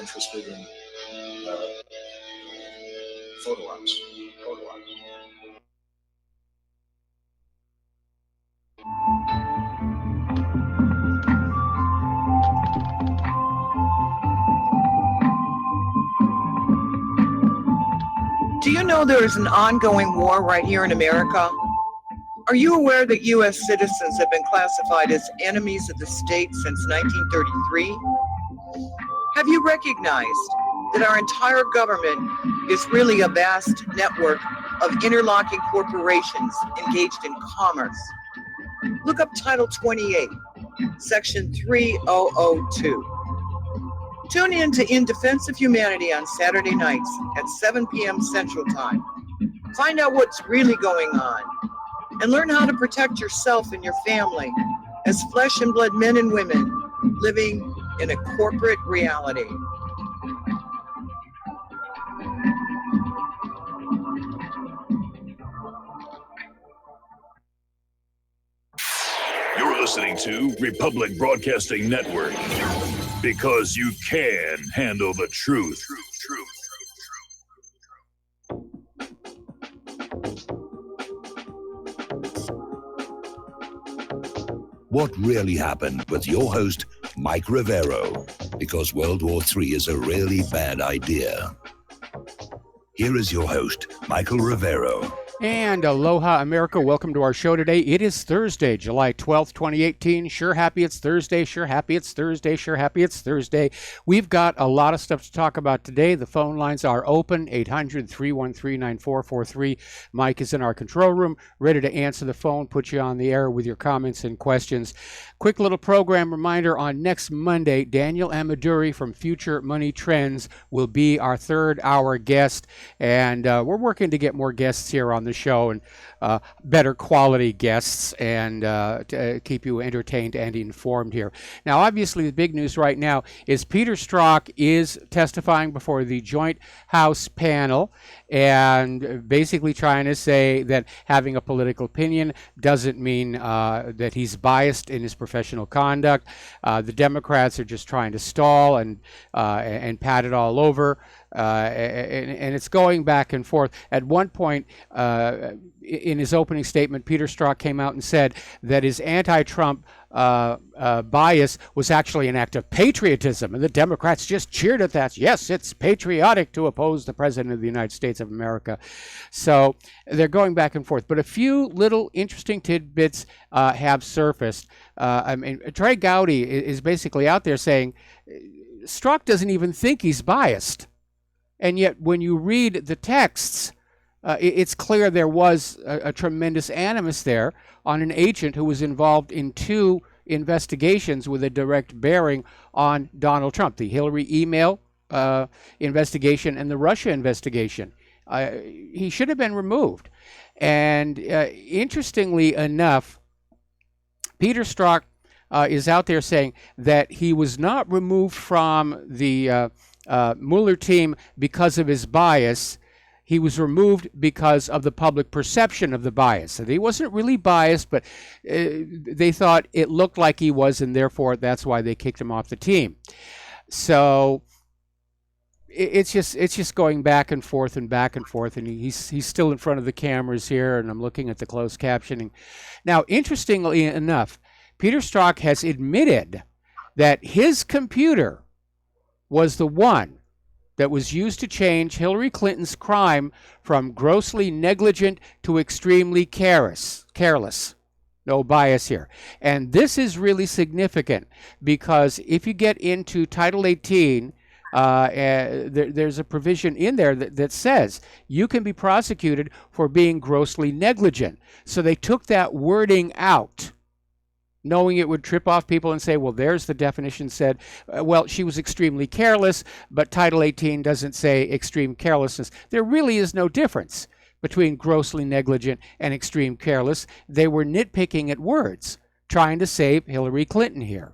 interested in photo ops. Do you know there is an ongoing war right here in America? Are you aware that U.S. citizens have been classified as enemies of the state since 1933? Have you recognized that our entire government is really a vast network of interlocking corporations engaged in commerce? Look up Title 28, Section 3002. Tune in to In Defense of Humanity on Saturday nights at 7 p.m. Central Time. Find out what's really going on and learn how to protect yourself and your family as flesh and blood men and women living in a corporate reality. You're listening to Republic Broadcasting Network, because you can handle the truth. What really happened with your host, Mike Rivero, because World War III is a really bad idea. Here is your host, Michael Rivero. And aloha, America. Welcome to our show today. It is Thursday, July 12th, 2018. Sure happy it's Thursday. Sure happy it's Thursday. Sure happy it's Thursday. We've got a lot of stuff to talk about today. The phone lines are open, 800-313-9443. Mike is in our control room, ready to answer the phone, put you on the air with your comments and questions. Quick little program reminder, on next Monday, Daniel Amaduri from Future Money Trends will be our third hour guest. And we're working to get more guests here on the show, and better quality guests, and to keep you entertained and informed here. Now, obviously, the big news right now is Peter Strzok is testifying before the Joint House panel, and basically trying to say that having a political opinion doesn't mean that he's biased in his professional conduct. The Democrats are just trying to stall and pat it all over. And it's going back and forth. At one point, in his opening statement, Peter Strzok came out and said that his anti-Trump bias was actually an act of patriotism, and the Democrats just cheered at that. Yes, it's patriotic to oppose the President of the United States of America. So they're going back and forth. But a few little interesting tidbits have surfaced. I mean, Trey Gowdy is basically out there saying Strzok doesn't even think he's biased. And yet, when you read the texts, it's clear there was a tremendous animus there on an agent who was involved in two investigations with a direct bearing on Donald Trump, the Hillary email investigation and the Russia investigation. He should have been removed. And interestingly enough, Peter Strzok is out there saying that he was not removed from the Mueller team because of his bias. He was removed because of the public perception of the bias. And he wasn't really biased, but they thought it looked like he was, and therefore that's why they kicked him off the team. So it's just going back and forth, and he's still in front of the cameras here, and I'm looking at the closed captioning. Now, interestingly enough, Peter Strzok has admitted that his computer was the one that was used to change Hillary Clinton's crime from grossly negligent to extremely careless. No bias here. And this is really significant, because if you get into Title 18, there's a provision in there that says you can be prosecuted for being grossly negligent. So they took that wording out, knowing it would trip off people and say, well, there's the definition said, well, she was extremely careless, but Title 18 doesn't say extreme carelessness. There really is no difference between grossly negligent and extreme careless. They were nitpicking at words, trying to save Hillary Clinton here.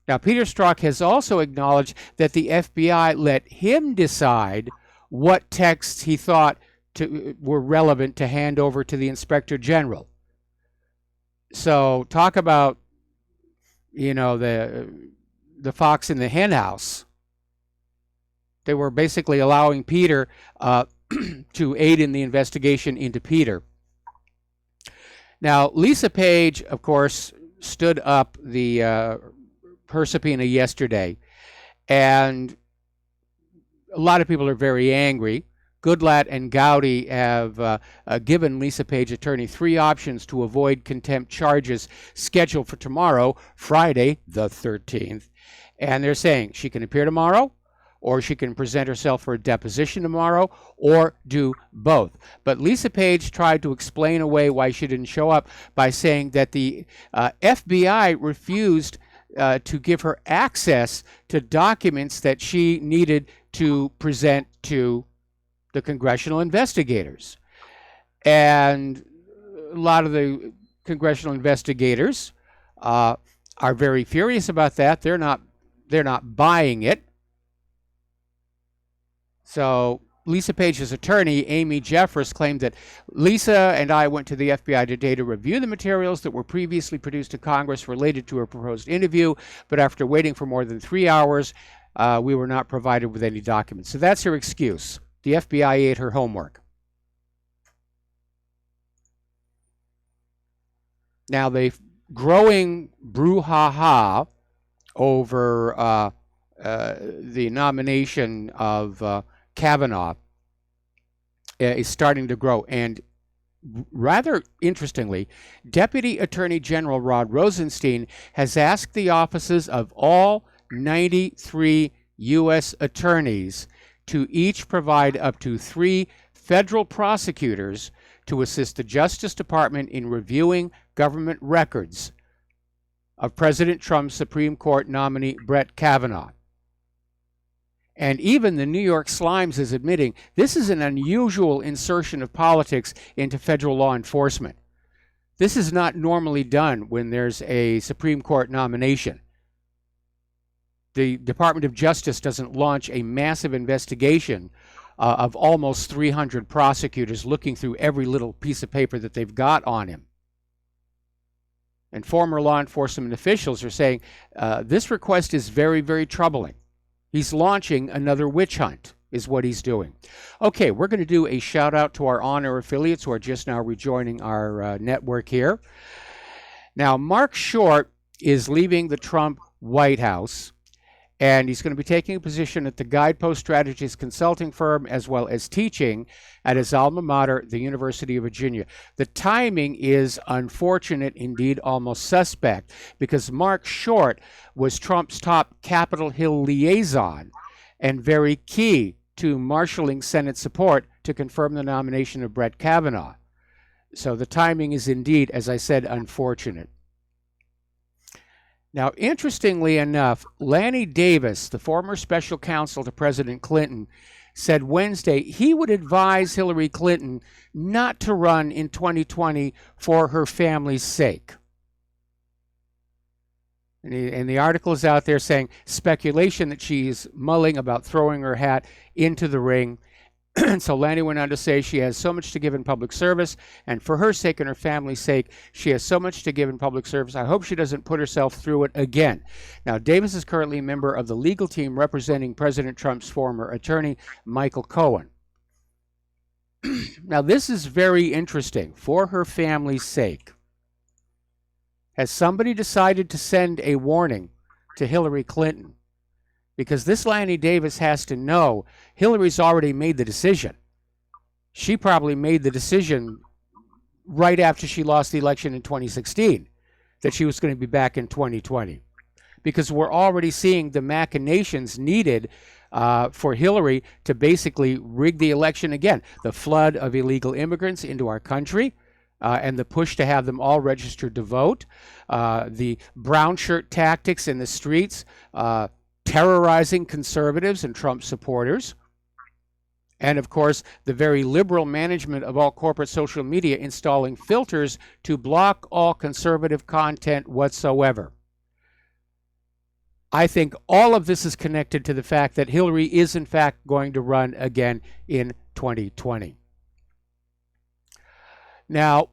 Now, Peter Strzok has also acknowledged that the FBI let him decide what texts he thought were relevant to hand over to the Inspector General. So talk about, the fox in the hen house. They were basically allowing Peter to aid in the investigation into Peter. Now, Lisa Page, of course, stood up her subpoena yesterday, and a lot of people are very angry. Goodlatte and Gowdy have given Lisa Page attorney 3 options to avoid contempt charges scheduled for tomorrow, Friday the 13th. And they're saying she can appear tomorrow, or she can present herself for a deposition tomorrow, or do both. But Lisa Page tried to explain away why she didn't show up by saying that the FBI refused to give her access to documents that she needed to present to the congressional investigators. And a lot of the congressional investigators are very furious about that. They're not buying it. So Lisa Page's attorney, Amy Jeffress, claimed that Lisa and I went to the FBI today to review the materials that were previously produced to Congress related to her proposed interview, but after waiting for more than 3 hours, we were not provided with any documents. So that's her excuse. The FBI ate her homework. Now, the growing brouhaha over the nomination of Kavanaugh is starting to grow. And rather interestingly, Deputy Attorney General Rod Rosenstein has asked the offices of all 93 U.S. attorneys to each provide up to 3 federal prosecutors to assist the Justice Department in reviewing government records of President Trump's Supreme Court nominee Brett Kavanaugh. And even the New York Slimes is admitting this is an unusual insertion of politics into federal law enforcement. This is not normally done when there's a Supreme Court nomination. The Department of Justice doesn't launch a massive investigation of almost 300 prosecutors looking through every little piece of paper that they've got on him. And former law enforcement officials are saying this request is very, very troubling. He's launching another witch hunt, is what he's doing. Okay, we're going to do a shout out to our on-air affiliates who are just now rejoining our network here. Now, Mark Short is leaving the Trump White House, and he's going to be taking a position at the Guidepost Strategies consulting firm as well as teaching at his alma mater, the University of Virginia. The timing is unfortunate, indeed almost suspect, because Mark Short was Trump's top Capitol Hill liaison and very key to marshaling Senate support to confirm the nomination of Brett Kavanaugh. So the timing is indeed, as I said, unfortunate. Now, interestingly enough, Lanny Davis, the former special counsel to President Clinton, said Wednesday he would advise Hillary Clinton not to run in 2020 for her family's sake. And the article is out there saying speculation that she's mulling about throwing her hat into the ring. And so Lanny went on to say she has so much to give in public service, and for her sake and her family's sake, she has so much to give in public service. I hope she doesn't put herself through it again. Now, Davis is currently a member of the legal team representing President Trump's former attorney, Michael Cohen. Now, this is very interesting. For her family's sake, has somebody decided to send a warning to Hillary Clinton? Because this Lanny Davis has to know Hillary's already made the decision. She probably made the decision right after she lost the election in 2016 that she was going to be back in 2020. Because we're already seeing the machinations needed for Hillary to basically rig the election again. The flood of illegal immigrants into our country and the push to have them all registered to vote. The brown shirt tactics in the streets, terrorizing conservatives and Trump supporters. And of course, the very liberal management of all corporate social media installing filters to block all conservative content whatsoever. I think all of this is connected to the fact that Hillary is in fact going to run again in 2020. Now,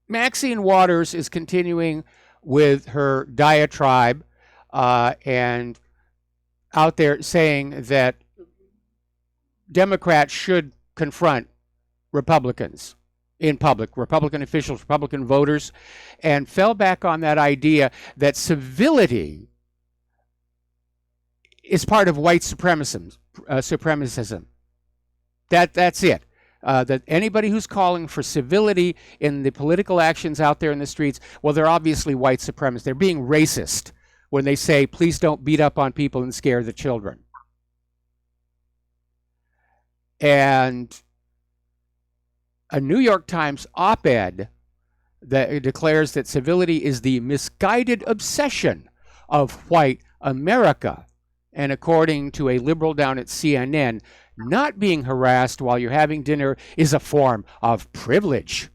Maxine Waters is continuing with her diatribe, and out there saying that Democrats should confront Republicans in public, Republican officials, Republican voters, and fell back on that idea that civility is part of white supremacism. That's it. That anybody who's calling for civility in the political actions out there in the streets, well, they're obviously white supremacists. They're being racist when they say, please don't beat up on people and scare the children. And a New York Times op-ed that declares that civility is the misguided obsession of white America. And according to a liberal down at CNN, not being harassed while you're having dinner is a form of privilege.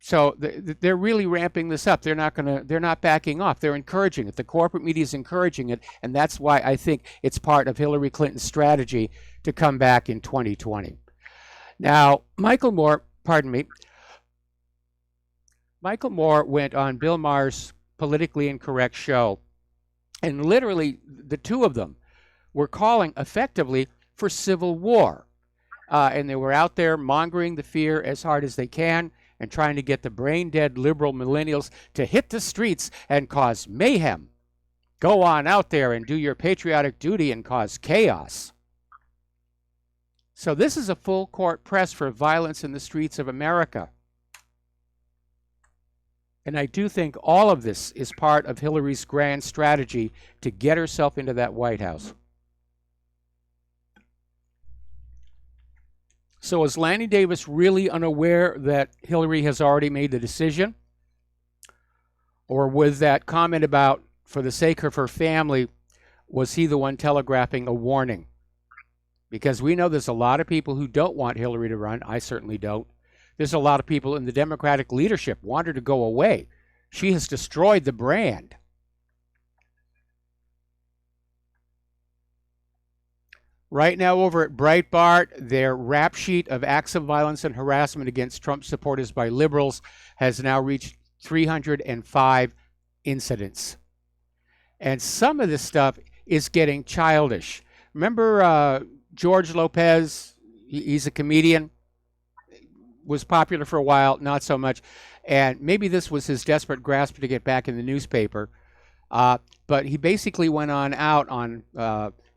So they're really ramping this up. They're not backing off. They're encouraging it. The corporate media is encouraging it, and that's why I think it's part of Hillary Clinton's strategy to come back in 2020. Now, Michael Moore went on Bill Maher's politically incorrect show, and literally the two of them were calling effectively for civil war. And they were out there mongering the fear as hard as they can and trying to get the brain-dead liberal millennials to hit the streets and cause mayhem. Go on out there and do your patriotic duty and cause chaos. So this is a full-court press for violence in the streets of America. And I do think all of this is part of Hillary's grand strategy to get herself into that White House. So is Lanny Davis really unaware that Hillary has already made the decision? Or was that comment about, for the sake of her family, was he the one telegraphing a warning? Because we know there's a lot of people who don't want Hillary to run. I certainly don't. There's a lot of people in the Democratic leadership want her to go away. She has destroyed the brand. Right now over at Breitbart, their rap sheet of acts of violence and harassment against Trump supporters by liberals has now reached 305 incidents. And some of this stuff is getting childish. Remember George Lopez? He's a comedian. Was popular for a while, not so much. And maybe this was his desperate grasp to get back in the newspaper. But he basically went on out on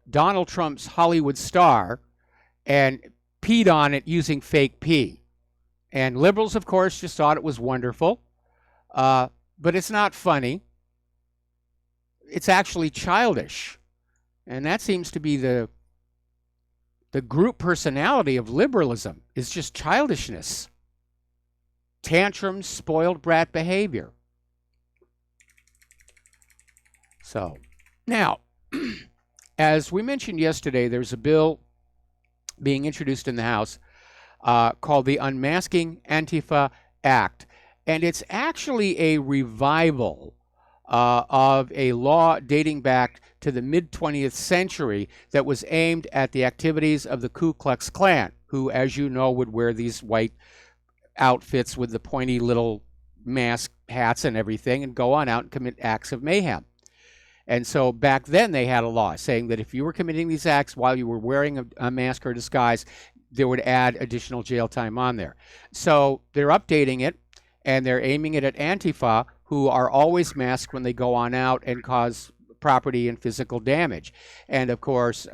Donald Trump's Hollywood star and peed on it using fake pee. And liberals, of course, just thought it was wonderful. But it's not funny. It's actually childish. And that seems to be the group personality of liberalism, is just childishness. Tantrums, spoiled brat behavior. So, now, as we mentioned yesterday, there's a bill being introduced in the House called the Unmasking Antifa Act. And it's actually a revival of a law dating back to the mid-20th century that was aimed at the activities of the Ku Klux Klan, who, as you know, would wear these white outfits with the pointy little mask hats and everything and go on out and commit acts of mayhem. And so back then they had a law saying that if you were committing these acts while you were wearing a mask or disguise, they would add additional jail time on there. So they're updating it, and they're aiming it at Antifa, who are always masked when they go on out and cause property and physical damage. And of course,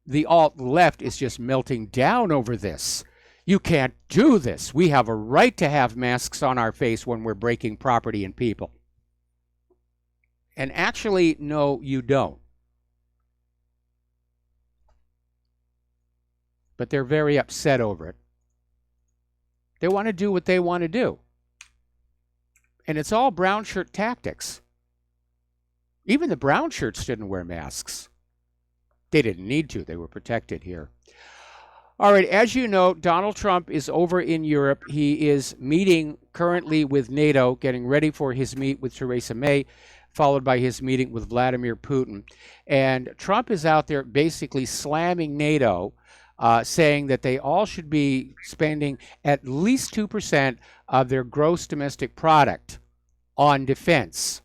the alt-left is just melting down over this. You can't do this. We have a right to have masks on our face when we're breaking property and people. And actually, no, you don't. But they're very upset over it. They want to do what they want to do. And it's all brown shirt tactics. Even the brown shirts didn't wear masks. They didn't need to. They were protected here. All right, as you know, Donald Trump is over in Europe. He is meeting currently with NATO, getting ready for his meet with Theresa May, followed by his meeting with Vladimir Putin. And Trump is out there basically slamming NATO, saying that they all should be spending at least 2% of their gross domestic product on defense.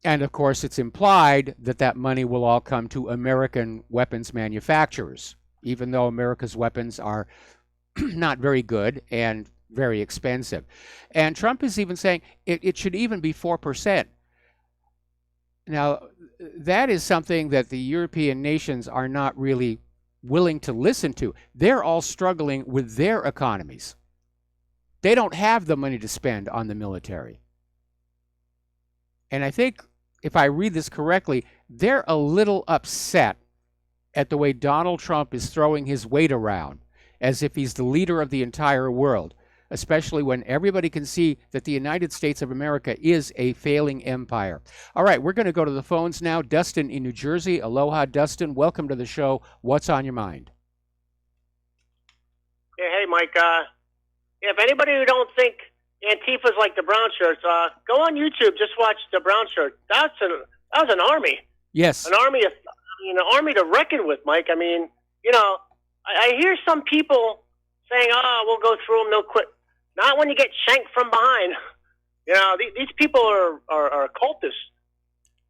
And of course, it's implied that that money will all come to American weapons manufacturers, even though America's weapons are not very good and very expensive. And Trump is even saying it should even be 4%. Now, that is something that the European nations are not really willing to listen to. They're all struggling with their economies. They don't have the money to spend on the military. And I think, if I read this correctly, they're a little upset at the way Donald Trump is throwing his weight around as if he's the leader of the entire world, especially when everybody can see that the United States of America is a failing empire. All right, we're going to go to the phones now. Dustin in New Jersey. Aloha, Dustin. Welcome to the show. What's on your mind? Yeah, hey, Mike. If anybody who don't think Antifa's like the brown shirts, go on YouTube. Just watch the brown shirt. That was an army. Yes. An army to reckon with, Mike. I mean, I hear some people saying, "Oh, we'll go through them. They'll quit." Not when you get shanked from behind. These people are cultists.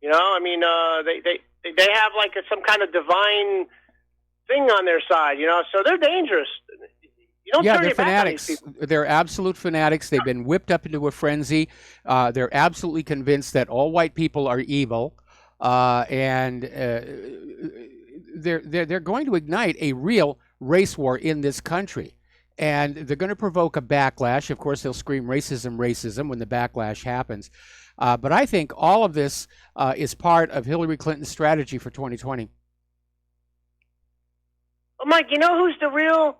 I mean, they have like some kind of divine thing on their side. So they're dangerous. You don't turn they're your back on these fanatics. people. They're absolute fanatics. They've been whipped up into a frenzy. They're absolutely convinced that all white people are evil, and they're going to ignite a real race war in this country. And they're going to provoke a backlash. Of course, they'll scream racism, racism when the backlash happens. But I think all of this is part of Hillary Clinton's strategy for 2020. Well, Mike, you know who's the real,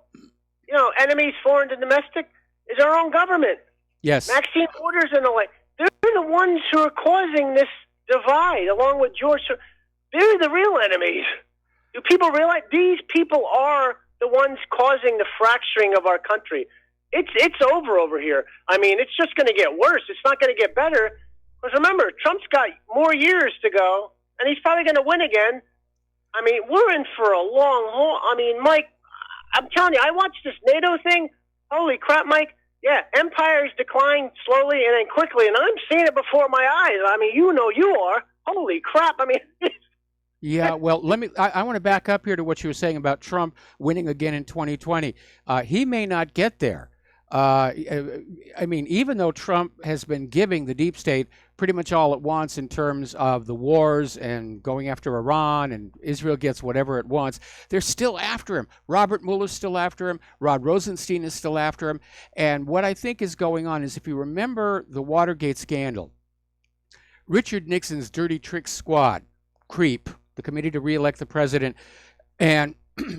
enemies, foreign and domestic? Is our own government. Yes. Maxine Waters and the like. They're the ones who are causing this divide, along with George. They're the real enemies. Do people realize these people are the ones causing the fracturing of our country? It's over here. I mean, it's just going to get worse. It's not going to get better. Because remember, Trump's got more years to go, and he's probably going to win again. I mean, we're in for a long haul. I mean, Mike, I'm telling you, I watched this NATO thing. Holy crap, Mike. Yeah, empires decline slowly and then quickly, and I'm seeing it before my eyes. I mean, you are. Holy crap. I mean, yeah, well, I want to back up here to what you were saying about Trump winning again in 2020. He may not get there. I mean, even though Trump has been giving the deep state pretty much all it wants in terms of the wars and going after Iran, and Israel gets whatever it wants, they're still after him. Robert Mueller's still after him. Rod Rosenstein is still after him. And what I think is going on is, if you remember the Watergate scandal, Richard Nixon's dirty trick squad, CREEP, the Committee to Re-elect the President, and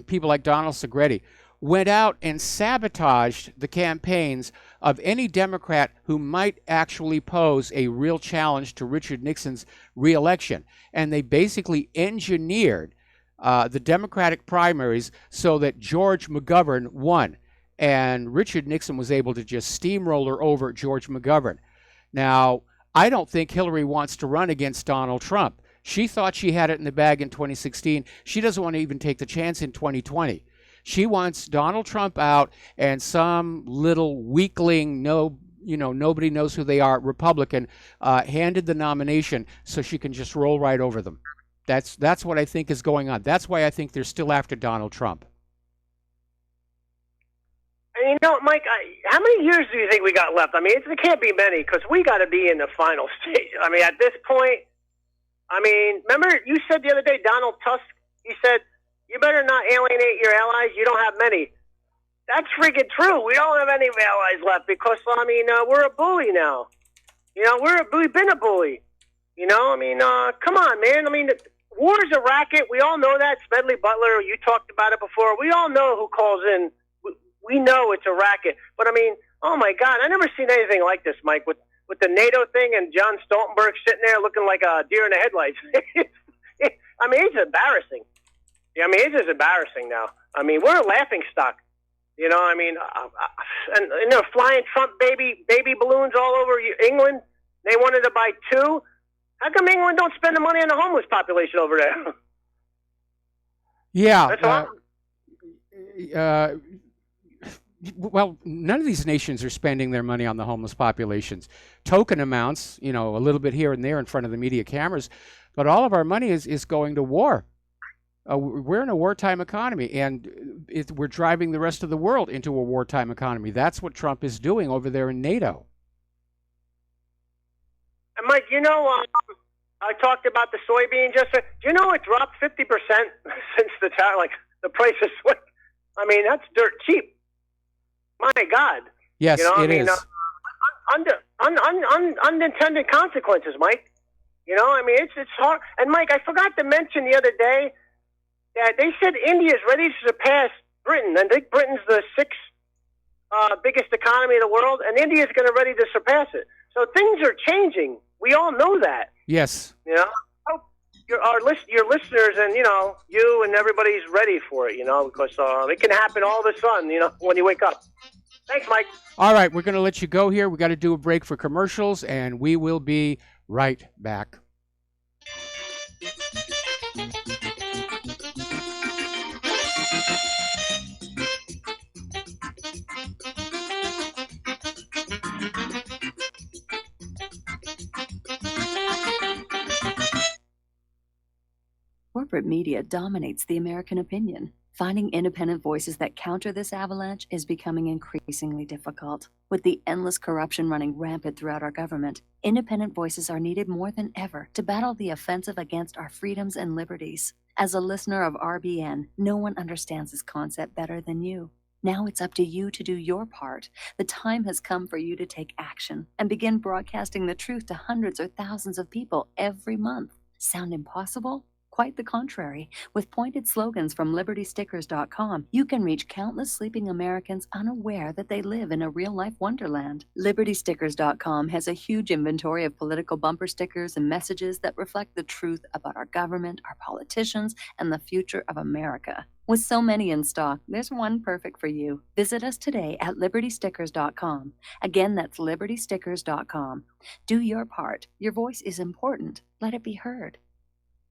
people like Donald Segretti, went out and sabotaged the campaigns of any Democrat who might actually pose a real challenge to Richard Nixon's re-election. And they basically engineered the Democratic primaries so that George McGovern won. And Richard Nixon was able to just steamroller over George McGovern. Now, I don't think Hillary wants to run against Donald Trump. She thought she had it in the bag in 2016. She doesn't want to even take the chance in 2020. She wants Donald Trump out and some little weakling, nobody knows who they are, Republican, handed the nomination so she can just roll right over them. That's what I think is going on. That's why I think they're still after Donald Trump. And Mike, how many years do you think we got left? I mean, it can't be many, because we got to be in the final stage. I mean, at this point, remember you said the other day, Donald Tusk, he said, you better not alienate your allies. You don't have many. That's freaking true. We don't have any allies left because, we're a bully now. We've been a bully. Come on, man. War's a racket. We all know that. Smedley Butler, you talked about it before. We all know who calls in. We know it's a racket. But, oh, my God, I never seen anything like this, Mike, with the NATO thing and John Stoltenberg sitting there looking like a deer in the headlights. It's embarrassing. Yeah, it's just embarrassing now. We're a laughing stock. And they're flying Trump baby balloons all over England. They wanted to buy 2. How come England don't spend the money on the homeless population over there? Yeah. That's Well, none of these nations are spending their money on the homeless populations. Token amounts, a little bit here and there in front of the media cameras, but all of our money is going to war. We're in a wartime economy, and we're driving the rest of the world into a wartime economy. That's what Trump is doing over there in NATO. And Mike, I talked about the soybean just. Do you know it dropped 50% since the prices went? I mean, that's dirt cheap. My God. Yes, it is. Unintended consequences, Mike. It's hard. And Mike, I forgot to mention the other day that they said India is ready to surpass Britain. And I think Britain's the sixth biggest economy in the world, and India is going to ready to surpass it. So things are changing. We all know that. Yes. Hope your listeners and you and everybody's ready for it. Because it can happen all of a sudden. When you wake up. Thanks, Mike. All right, we're going to let you go here. We got to do a break for commercials, and we will be right back. Corporate media dominates the American opinion. Finding independent voices that counter this avalanche is becoming increasingly difficult. With the endless corruption running rampant throughout our government, independent voices are needed more than ever to battle the offensive against our freedoms and liberties. As a listener of RBN, no one understands this concept better than you. Now it's up to you to do your part. The time has come for you to take action and begin broadcasting the truth to hundreds or thousands of people every month. Sound impossible? Quite the contrary. With pointed slogans from LibertyStickers.com, you can reach countless sleeping Americans unaware that they live in a real-life wonderland. LibertyStickers.com has a huge inventory of political bumper stickers and messages that reflect the truth about our government, our politicians, and the future of America. With so many in stock, there's one perfect for you. Visit us today at LibertyStickers.com. Again, that's LibertyStickers.com. Do your part. Your voice is important. Let it be heard.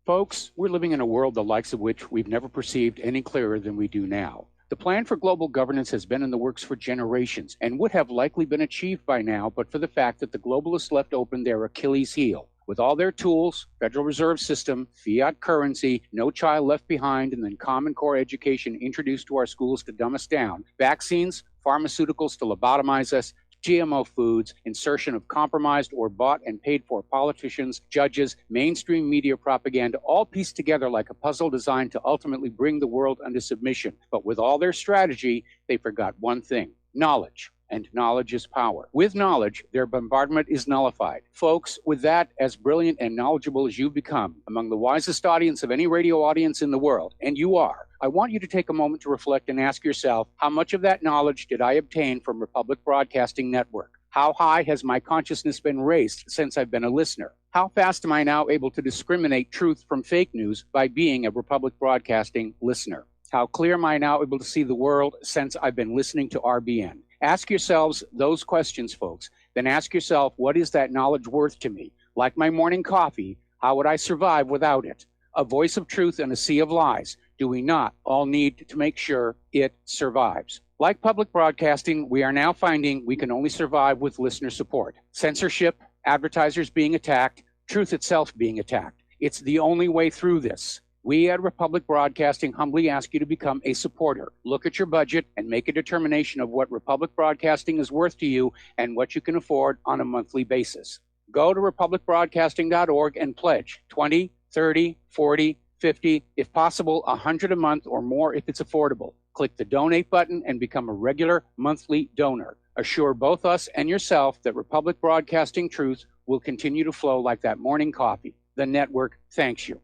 Folks, we're living in a world the likes of which we've never perceived any clearer than we do now. The plan for global governance has been in the works for generations and would have likely been achieved by now, but for the fact that the globalists left open their Achilles heel. With all their tools, Federal Reserve System, fiat currency, no child left behind, and then Common Core education introduced to our schools to dumb us down, vaccines, pharmaceuticals to lobotomize us, GMO foods, insertion of compromised or bought and paid for politicians, judges, mainstream media propaganda, all pieced together like a puzzle designed to ultimately bring the world under submission. But with all their strategy, they forgot one thing: knowledge. And knowledge is power. With knowledge, their bombardment is nullified. Folks, with that, as brilliant and knowledgeable as you've become, among the wisest audience of any radio audience in the world, and you are, I want you to take a moment to reflect and ask yourself, how much of that knowledge did I obtain from Republic Broadcasting Network? How high has my consciousness been raised since I've been a listener? How fast am I now able to discriminate truth from fake news by being a Republic Broadcasting listener? How clear am I now able to see the world since I've been listening to RBN? Ask yourselves those questions, folks. Then ask yourself, what is that knowledge worth to me? Like my morning coffee, how would I survive without it? A voice of truth in a sea of lies. Do we not all need to make sure it survives? Like public broadcasting, we are now finding we can only survive with listener support. Censorship, advertisers being attacked, truth itself being attacked. It's the only way through this. We at Republic Broadcasting humbly ask you to become a supporter. Look at your budget and make a determination of what Republic Broadcasting is worth to you and what you can afford on a monthly basis. Go to republicbroadcasting.org and pledge 20, 30, 40, 50, if possible, 100 a month or more if it's affordable. Click the donate button and become a regular monthly donor. Assure both us and yourself that Republic Broadcasting truth will continue to flow like that morning coffee. The network thanks you.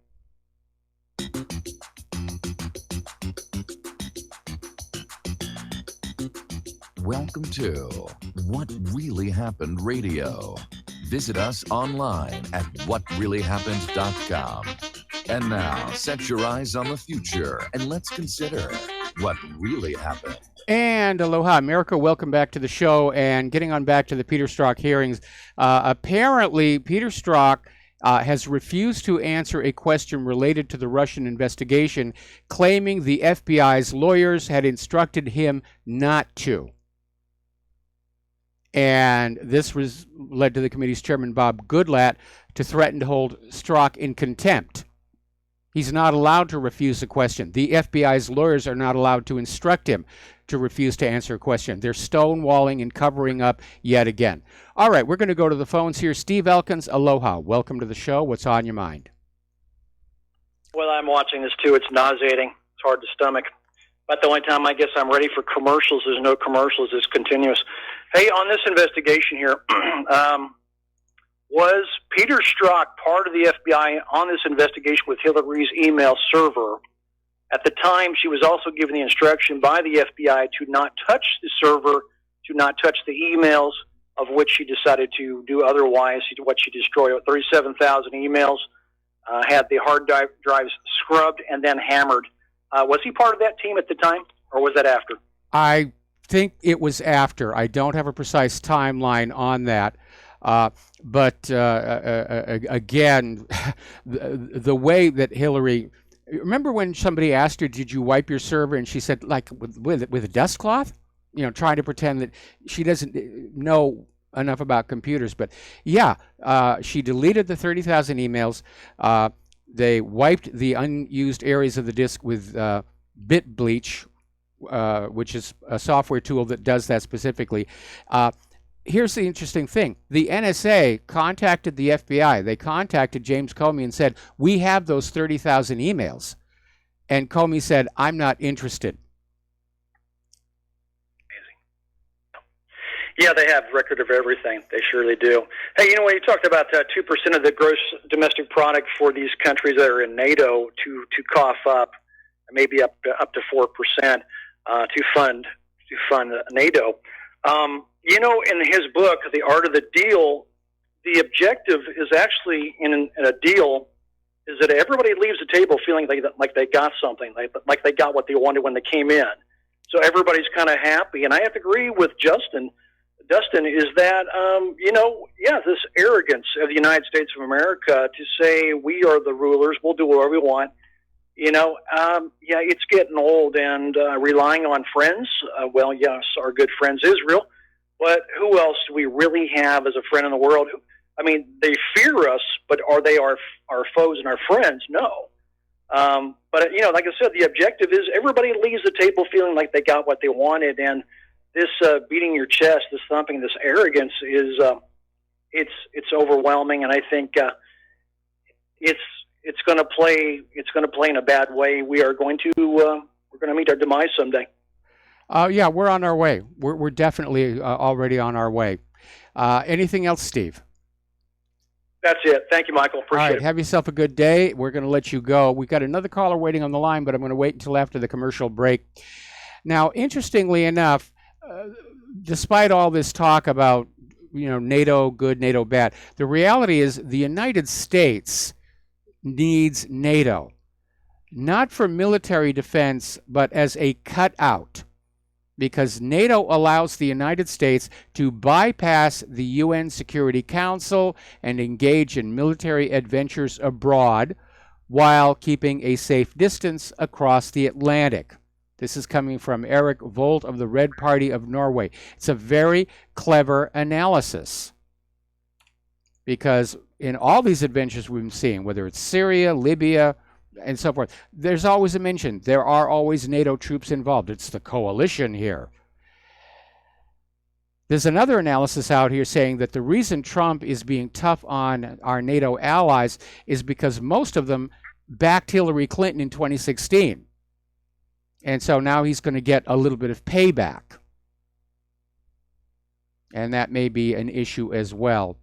Welcome to What Really Happened Radio. Visit us online at whatreallyhappened.com. And now, set your eyes on the future and let's consider what really happened. And aloha, America. Welcome back to the show. And getting on back to the Peter Strzok hearings. Apparently, Peter Strzok has refused to answer a question related to the Russian investigation, claiming the FBI's lawyers had instructed him not to. And this led to the committee's chairman, Bob Goodlatte, to threaten to hold Strzok in contempt. He's not allowed to refuse a question. The FBI's lawyers are not allowed to instruct him to refuse to answer a question. They're stonewalling and covering up yet again. All right, we're going to go to the phones here. Steve Elkins, aloha. Welcome to the show. What's on your mind? Well, I'm watching this too. It's nauseating. It's hard to stomach. But the only time I guess I'm ready for commercials, there's no commercials. It's continuous. Hey, on this investigation here, was Peter Strzok part of the FBI on this investigation with Hillary's email server? At the time, she was also given the instruction by the FBI to not touch the server, to not touch the emails, of which she decided to do otherwise, what she destroyed. 37,000 emails, had the hard drives scrubbed and then hammered. Was he part of that team at the time, or was that after? I think it was after. I don't have a precise timeline on that. But again, the way that Hillary, remember when somebody asked her, did you wipe your server? And she said, like, with a dust cloth? You know, trying to pretend that she doesn't know enough about computers. But yeah, she deleted the 30,000 emails. They wiped the unused areas of the disk with BitBleach, which is a software tool that does that specifically. Here's the interesting thing. The NSA contacted the FBI. They contacted James Comey and said, we have those 30,000 emails. And Comey said, I'm not interested. Yeah, they have record of everything. They surely do. Hey, you know, when you talked about 2% of the gross domestic product for these countries that are in NATO to cough up, maybe up to 4% to fund NATO. You know, in his book, The Art of the Deal, the objective is actually in a deal is that everybody leaves the table feeling like they got something, like they got what they wanted when they came in. So everybody's kind of happy. And I have to agree with Dustin, is that, you know, yeah, this arrogance of the United States of America to say we are the rulers, we'll do whatever we want. You know, yeah, it's getting old, and relying on friends. Well, yes, our good friends Israel. But who else do we really have as a friend in the world? I mean, they fear us, but are they our foes and our friends? No. But, you know, like I said, the objective is everybody leaves the table feeling like they got what they wanted. And this beating your chest, this thumping, this arrogance is it's overwhelming. And I think it's going to play in a bad way. We're going to meet our demise someday. Yeah, we're on our way. We're definitely already on our way. Anything else, Steve? That's it. Thank you, Michael. Appreciate All right, it. have yourself a good day. We're going to let you go. We've got another caller waiting on the line, but I'm going to wait until after the commercial break. Now, interestingly enough, despite all this talk about, you know, NATO good, NATO bad, the reality is the United States needs NATO, not for military defense, but as a cutout. Because NATO allows the United States to bypass the UN Security Council and engage in military adventures abroad while keeping a safe distance across the Atlantic. This is coming from Eric Volt of the Red Party of Norway. It's a very clever analysis. Because in all these adventures we've been seeing, whether it's Syria, Libya, and so forth, there's always a mention. There are always NATO troops involved. It's the coalition here. There's another analysis out here saying that the reason Trump is being tough on our NATO allies is because most of them backed Hillary Clinton in 2016. And so now he's going to get a little bit of payback. And that may be an issue as well.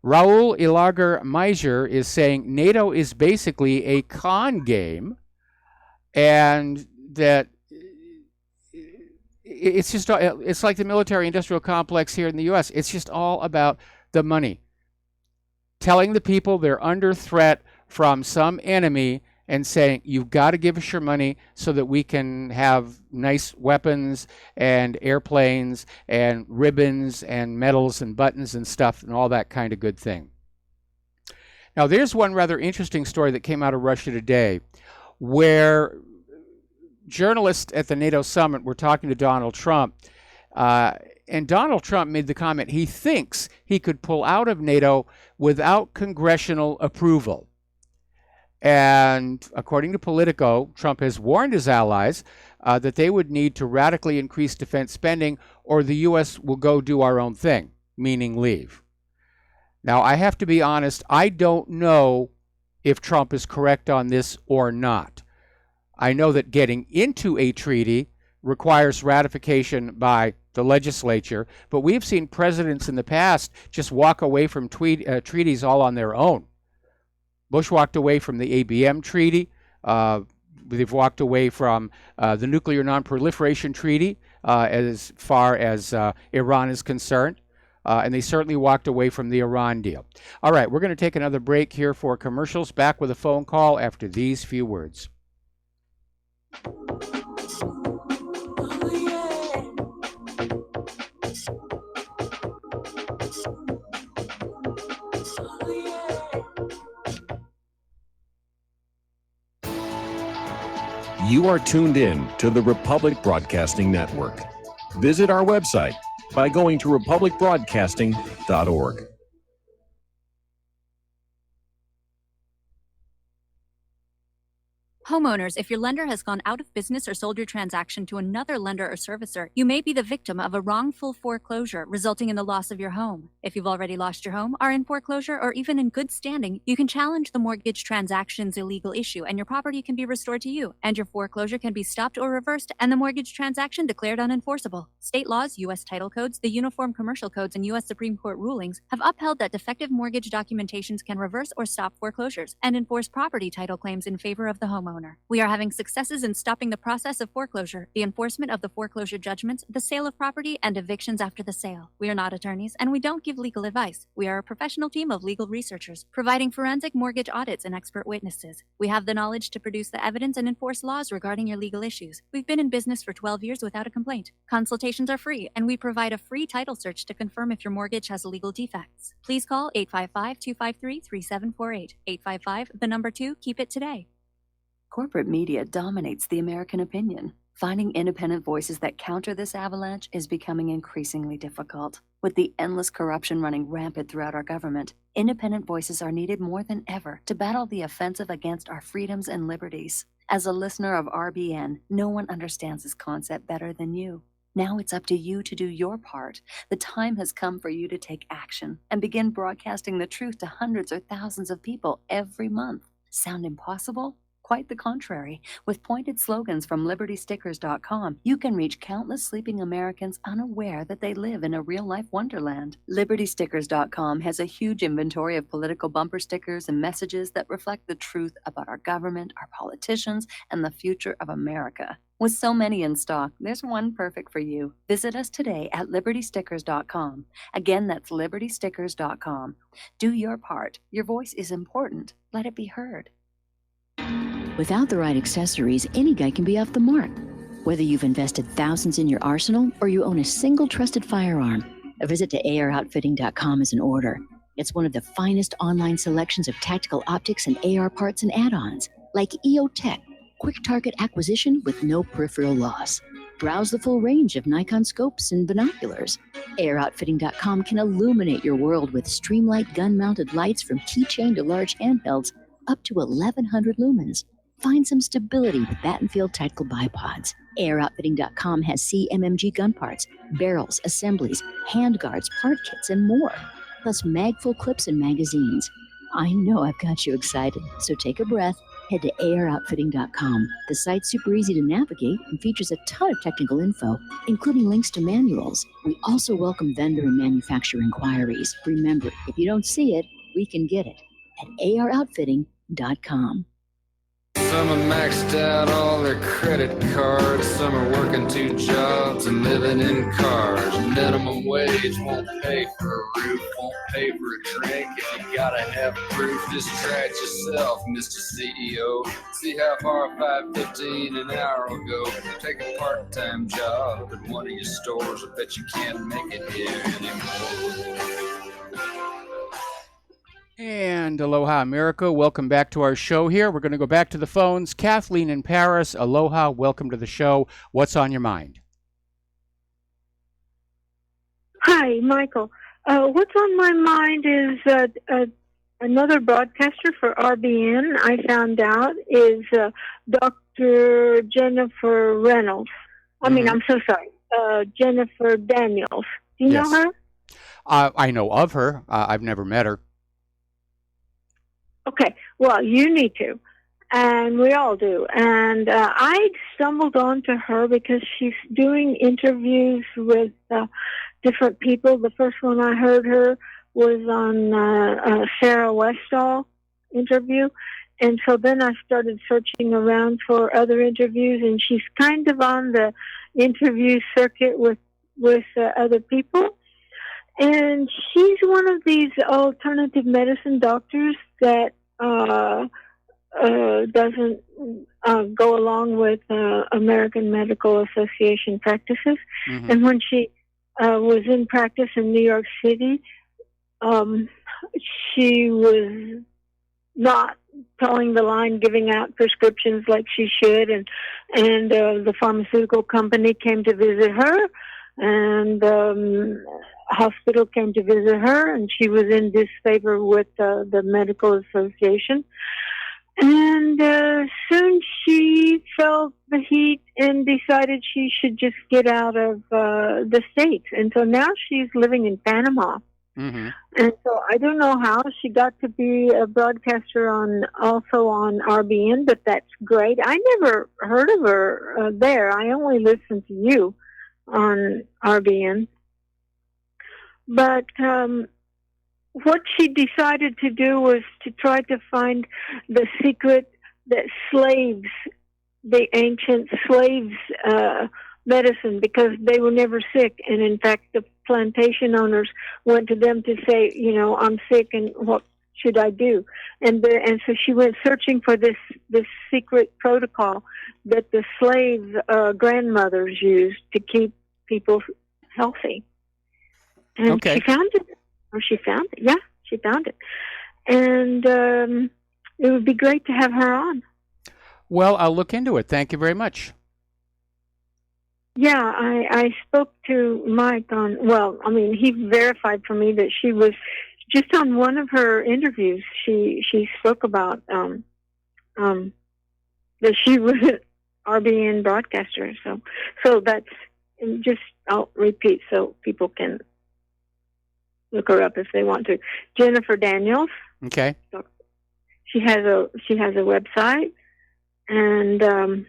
Raul Ilagar Meijer is saying NATO is basically a con game, and that it's like the military-industrial complex here in the U.S. It's just all about the money. Telling the people they're under threat from some enemy and saying, you've got to give us your money so that we can have nice weapons and airplanes and ribbons and medals and buttons and stuff and all that kind of good thing. Now, there's one rather interesting story that came out of Russia today where journalists at the NATO summit were talking to Donald Trump, and And Donald Trump made the comment he thinks he could pull out of NATO without congressional approval. And according to Politico, Trump has warned his allies that they would need to radically increase defense spending or the U.S. will go do our own thing, meaning leave. Now, I have to be honest, I don't know if Trump is correct on this or not. I know that getting into a treaty requires ratification by the legislature, but we've seen presidents in the past just walk away from treaties all on their own. Bush walked away from the ABM treaty. They've walked away from the Nuclear Non-Proliferation Treaty as far as Iran is concerned. And they certainly walked away from the Iran deal. All right, we're going to take another break here for commercials. Back with a phone call after these few words. You are tuned in to the Republic Broadcasting Network. Visit our website by going to republicbroadcasting.org. Homeowners, if your lender has gone out of business or sold your transaction to another lender or servicer, you may be the victim of a wrongful foreclosure resulting in the loss of your home. If you've already lost your home, are in foreclosure, or even in good standing, you can challenge the mortgage transaction's illegal issue and your property can be restored to you, and your foreclosure can be stopped or reversed and the mortgage transaction declared unenforceable. State laws, U.S. title codes, the Uniform Commercial Codes, and U.S. Supreme Court rulings have upheld that defective mortgage documentations can reverse or stop foreclosures and enforce property title claims in favor of the homeowner. We are having successes in stopping the process of foreclosure, the enforcement of the foreclosure judgments, the sale of property, and evictions after the sale. We are not attorneys, and we don't give legal advice. We are a professional team of legal researchers, providing forensic mortgage audits and expert witnesses. We have the knowledge to produce the evidence and enforce laws regarding your legal issues. We've been in business for 12 years without a complaint. Consultations are free, and we provide a free title search to confirm if your mortgage has legal defects. Please call 855-253-3748. 855, 2, keep it today. Corporate media dominates the American opinion. Finding independent voices that counter this avalanche is becoming increasingly difficult. With the endless corruption running rampant throughout our government, independent voices are needed more than ever to battle the offensive against our freedoms and liberties. As a listener of RBN, no one understands this concept better than you. Now it's up to you to do your part. The time has come for you to take action and begin broadcasting the truth to hundreds or thousands of people every month. Sound impossible? Quite the contrary. With pointed slogans from LibertyStickers.com, you can reach countless sleeping Americans unaware that they live in a real-life wonderland. LibertyStickers.com has a huge inventory of political bumper stickers and messages that reflect the truth about our government, our politicians, and the future of America. With so many in stock, there's one perfect for you. Visit us today at LibertyStickers.com. Again, that's LibertyStickers.com. Do your part. Your voice is important. Let it be heard. Without the right accessories, any guy can be off the mark. Whether you've invested thousands in your arsenal or you own a single trusted firearm, a visit to AROutfitting.com is in order. It's one of the finest online selections of tactical optics and AR parts and add-ons, like EOTech, quick target acquisition with no peripheral loss. Browse the full range of Nikon scopes and binoculars. AROutfitting.com can illuminate your world with Streamlight gun-mounted lights from keychain to large handhelds up to 1,100 lumens. Find some stability with Battenfield tactical bipods. AirOutfitting.com has CMMG gun parts, barrels, assemblies, handguards, part kits, and more. Plus mag-full clips and magazines. I know I've got you excited, so take a breath. Head to AirOutfitting.com. The site's super easy to navigate and features a ton of technical info, including links to manuals. We also welcome vendor and manufacturer inquiries. Remember, if you don't see it, we can get it at AirOutfitting.com. Some are maxed out all their credit cards. Some are working 2 jobs and living in cars. Minimum wage won't pay for a roof, won't pay for a drink. If you gotta have proof, just try it yourself, Mr. CEO. See how far $5.15 an hour will go. Take a part-time job at one of your stores. I bet you can't make it here anymore. And aloha, America. Welcome back to our show here. We're going to go back to the phones. Kathleen in Paris, aloha. Welcome to the show. What's on your mind? Hi, Michael. What's on my mind is another broadcaster for RBN, I found out, is Dr. Jennifer Reynolds. I'm so sorry. Jennifer Daniels. Do you know her? I know of her. I've never met her. Okay. Well, you need to. And we all do. And I stumbled onto her because she's doing interviews with different people. The first one I heard her was on Sarah Westall interview. And so then I started searching around for other interviews, and she's kind of on the interview circuit with other people. And she's one of these alternative medicine doctors that doesn't go along with American Medical Association practices. And when she was in practice in New York City, she was not towing the line, giving out prescriptions like she should, and the pharmaceutical company came to visit her, and hospital came to visit her, and she was in disfavor with the medical association. And soon she felt the heat and decided she should just get out of the States. And so now she's living in Panama. And so I don't know how she got to be a broadcaster also on RBN, but that's great. I never heard of her there. I only listened to you on RBN. But what she decided to do was to try to find the secret that the ancient slaves, medicine, because they were never sick. And in fact, the plantation owners went to them to say, I'm sick and what should I do? And so she went searching for this secret protocol that the slave grandmothers used to keep people healthy. And she found it. Or she found it. Yeah, she found it. And it would be great to have her on. Well, I'll look into it. Thank you very much. Yeah, I spoke to Mike he verified for me that she was just on one of her interviews. She spoke about that she was an RBN broadcaster. So that's just, I'll repeat so people can look her up if they want to. Jennifer Daniels. Okay. She has a website, and do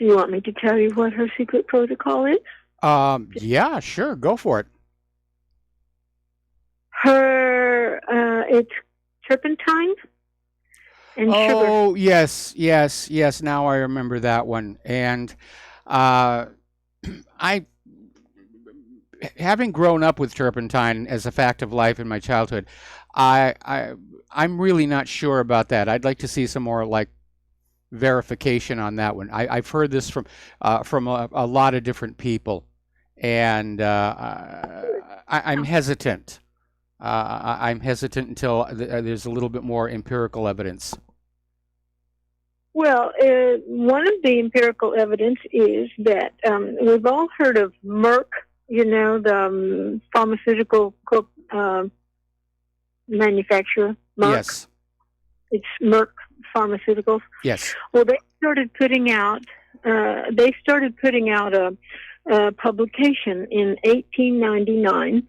you want me to tell you what her secret protocol is? Yeah, sure. Go for it. It's turpentine and sugar. Oh, yes. Now I remember that one. And having grown up with turpentine as a fact of life in my childhood, I'm really not sure about that. I'd like to see some more verification on that one. I've heard this from a lot of different people, and I'm hesitant. I'm hesitant until there's a little bit more empirical evidence. Well, one of the empirical evidence is that we've all heard of Merck, the pharmaceutical manufacturer, Merck. Yes. It's Merck Pharmaceuticals. Yes. Well, they started putting out a publication in 1899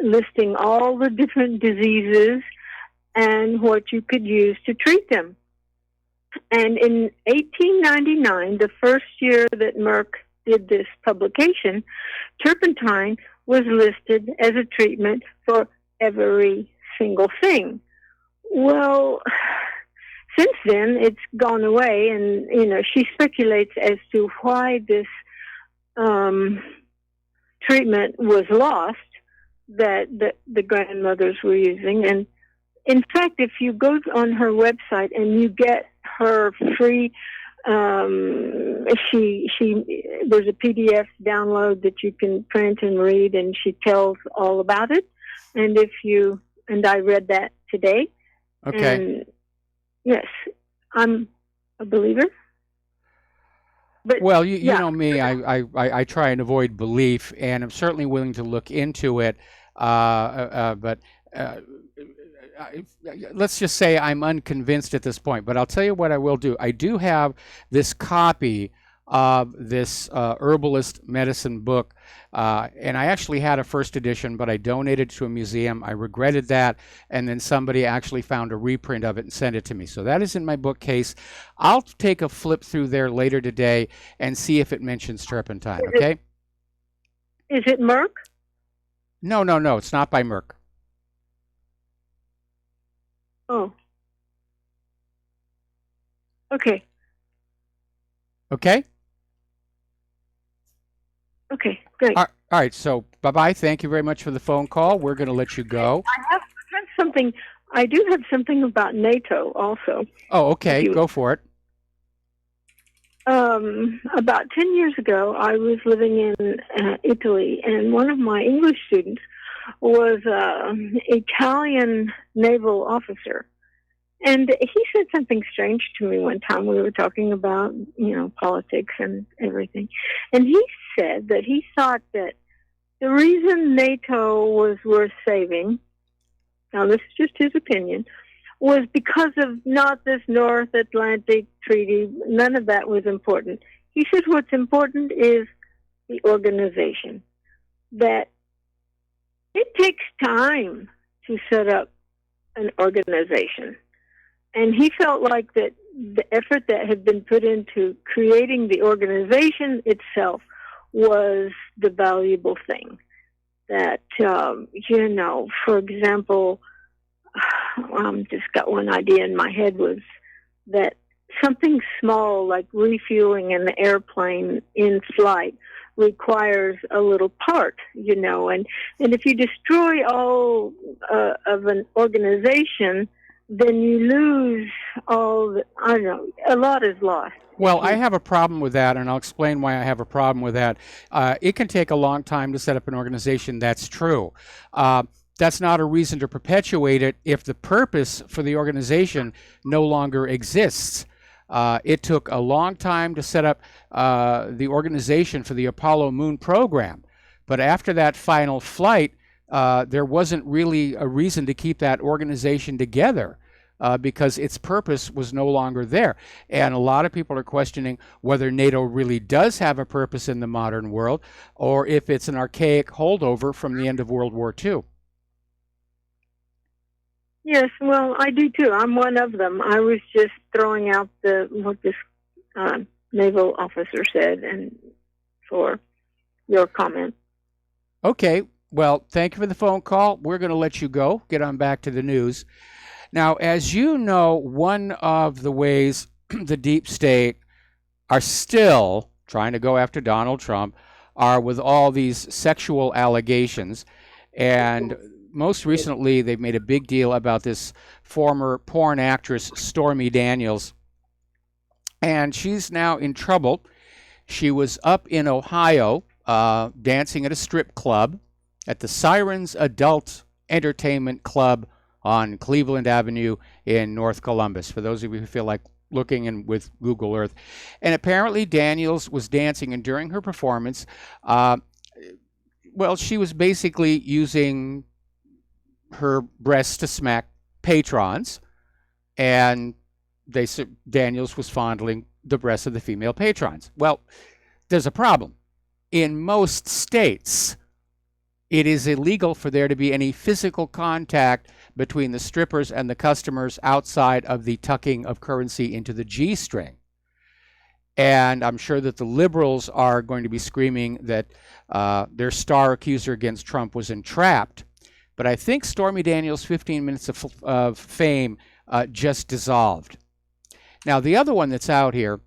listing all the different diseases and what you could use to treat them. And in 1899, the first year that Merck did this publication, turpentine was listed as a treatment for every single thing. Well, since then, it's gone away, and, she speculates as to why this treatment was lost that the grandmothers were using. And in fact, if you go on her website and you get her free, there's a PDF download that you can print and read, and she tells all about it. And I read that today. Okay. And yes, I'm a believer. But Well, you yeah, know me, I try and avoid belief, and I'm certainly willing to look into it. But uh, I, let's just say I'm unconvinced at this point. But I'll tell you what I will do. I do have this copy of this herbalist medicine book, and I actually had a first edition, but I donated to a museum. I regretted that, and then somebody actually found a reprint of it and sent it to me. So that is in my bookcase. I'll take a flip through there later today and see if it mentions turpentine. Okay? is it Merck? No, it's not by Merck. Oh, okay, Okay? okay, great. All right. So bye-bye. Thank you very much for the phone call. We're going to let you go. I have something. I do have something about NATO also. Oh, okay. Go for it. About 10 years ago, I was living in Italy, and one of my English students was an Italian naval officer. And he said something strange to me one time. We were talking about, politics and everything. And he said that he thought that the reason NATO was worth saving, now this is just his opinion, was because of not this North Atlantic Treaty. None of that was important. He said what's important is the organization. That it takes time to set up an organization. And he felt like that the effort that had been put into creating the organization itself was the valuable thing. That, for example, just got one idea in my head, was that something small like refueling an airplane in flight requires a little part, and if you destroy all of an organization, then you lose a lot is lost. Well, I have a problem with that, and I'll explain why I have a problem with that. It can take a long time to set up an organization. That's true. That's not a reason to perpetuate it if the purpose for the organization no longer exists. It took a long time to set up the organization for the Apollo Moon program. But after that final flight, there wasn't really a reason to keep that organization together because its purpose was no longer there. And a lot of people are questioning whether NATO really does have a purpose in the modern world or if it's an archaic holdover from the end of World War II. Yes, well, I do too. I'm one of them. I was just throwing out what this naval officer said, and for your comment. Okay, well, thank you for the phone call. We're going to let you go. Get on back to the news. Now, as you know, one of the ways the deep state are still trying to go after Donald Trump are with all these sexual allegations. And most recently, they've made a big deal about this former porn actress, Stormy Daniels. And she's now in trouble. She was up in Ohio dancing at a strip club at the Sirens Adult Entertainment Club on Cleveland Avenue in North Columbus, for those of you who feel like looking in with Google Earth. And apparently Daniels was dancing, and during her performance, she was basically using her breasts to smack patrons, and they said Daniels was fondling the breasts of the female patrons. Well, there's a problem. In most states, it is illegal for there to be any physical contact between the strippers and the customers outside of the tucking of currency into the G-string. And I'm sure that the liberals are going to be screaming that their star accuser against Trump was entrapped. But I think Stormy Daniels' 15 minutes of fame just dissolved. Now, the other one that's out here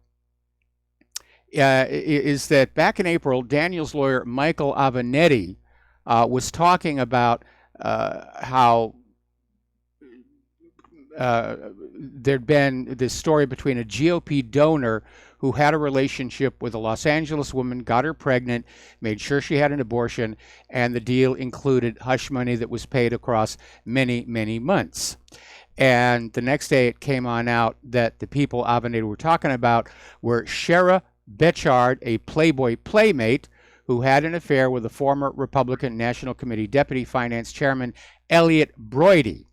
is that back in April, Daniels' lawyer, Michael Avenatti, was talking about how there'd been this story between a GOP donor who had a relationship with a Los Angeles woman, got her pregnant, made sure she had an abortion, and the deal included hush money that was paid across many, many months. And the next day it came on out that the people Avenatti were talking about were Shara Betchard, a Playboy playmate who had an affair with the former Republican National Committee Deputy Finance Chairman Elliot Broidy.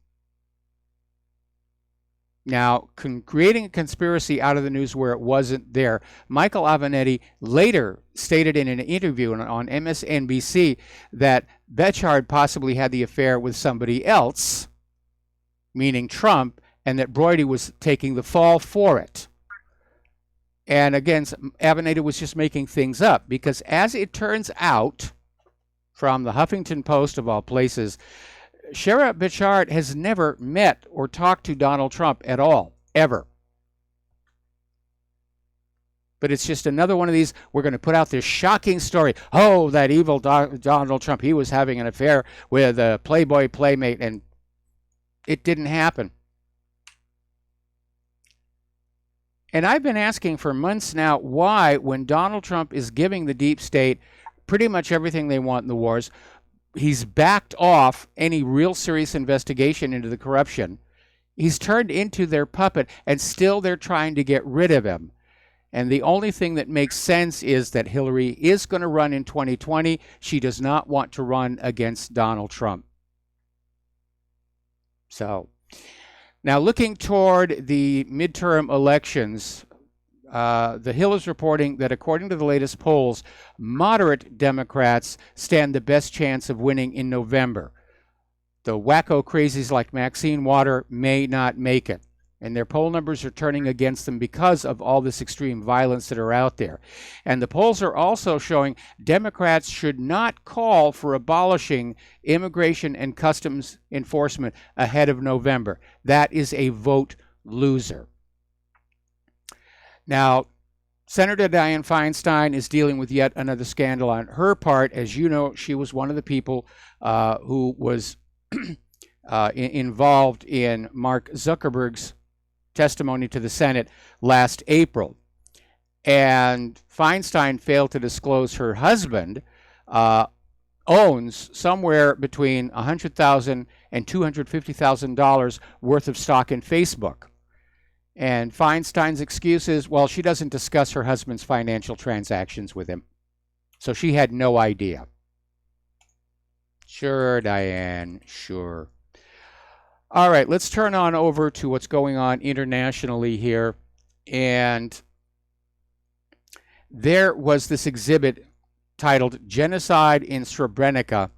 Now, creating a conspiracy out of the news where it wasn't there, Michael Avenatti later stated in an interview on MSNBC that Betchard possibly had the affair with somebody else, meaning Trump, and that Broidy was taking the fall for it. And again, Avenatti was just making things up because, as it turns out, from the Huffington Post of all places, Shara Betchard has never met or talked to Donald Trump at all, ever. But it's just another one of these, we're going to put out this shocking story. Oh, that evil Donald Trump, he was having an affair with a Playboy playmate, and it didn't happen. And I've been asking for months now why, when Donald Trump is giving the deep state pretty much everything they want in the wars, he's backed off any real serious investigation into the corruption. He's turned into their puppet, and still they're trying to get rid of him. And the only thing that makes sense is that Hillary is going to run in 2020. She does not want to run against Donald Trump. So, now looking toward the midterm elections, The Hill is reporting that according to the latest polls, moderate Democrats stand the best chance of winning in November. The wacko crazies like Maxine Waters may not make it, and their poll numbers are turning against them because of all this extreme violence that are out there. And the polls are also showing Democrats should not call for abolishing immigration and customs enforcement ahead of November. That is a vote loser. Now, Senator Dianne Feinstein is dealing with yet another scandal on her part. As you know, she was one of the people who was involved in Mark Zuckerberg's testimony to the Senate last April. And Feinstein failed to disclose her husband owns somewhere between $100,000 and $250,000 worth of stock in Facebook. And Feinstein's excuse is, well, she doesn't discuss her husband's financial transactions with him. So she had no idea. Sure, Diane, sure. All right, let's turn on over to what's going on internationally here. And there was this exhibit titled Genocide in Srebrenica,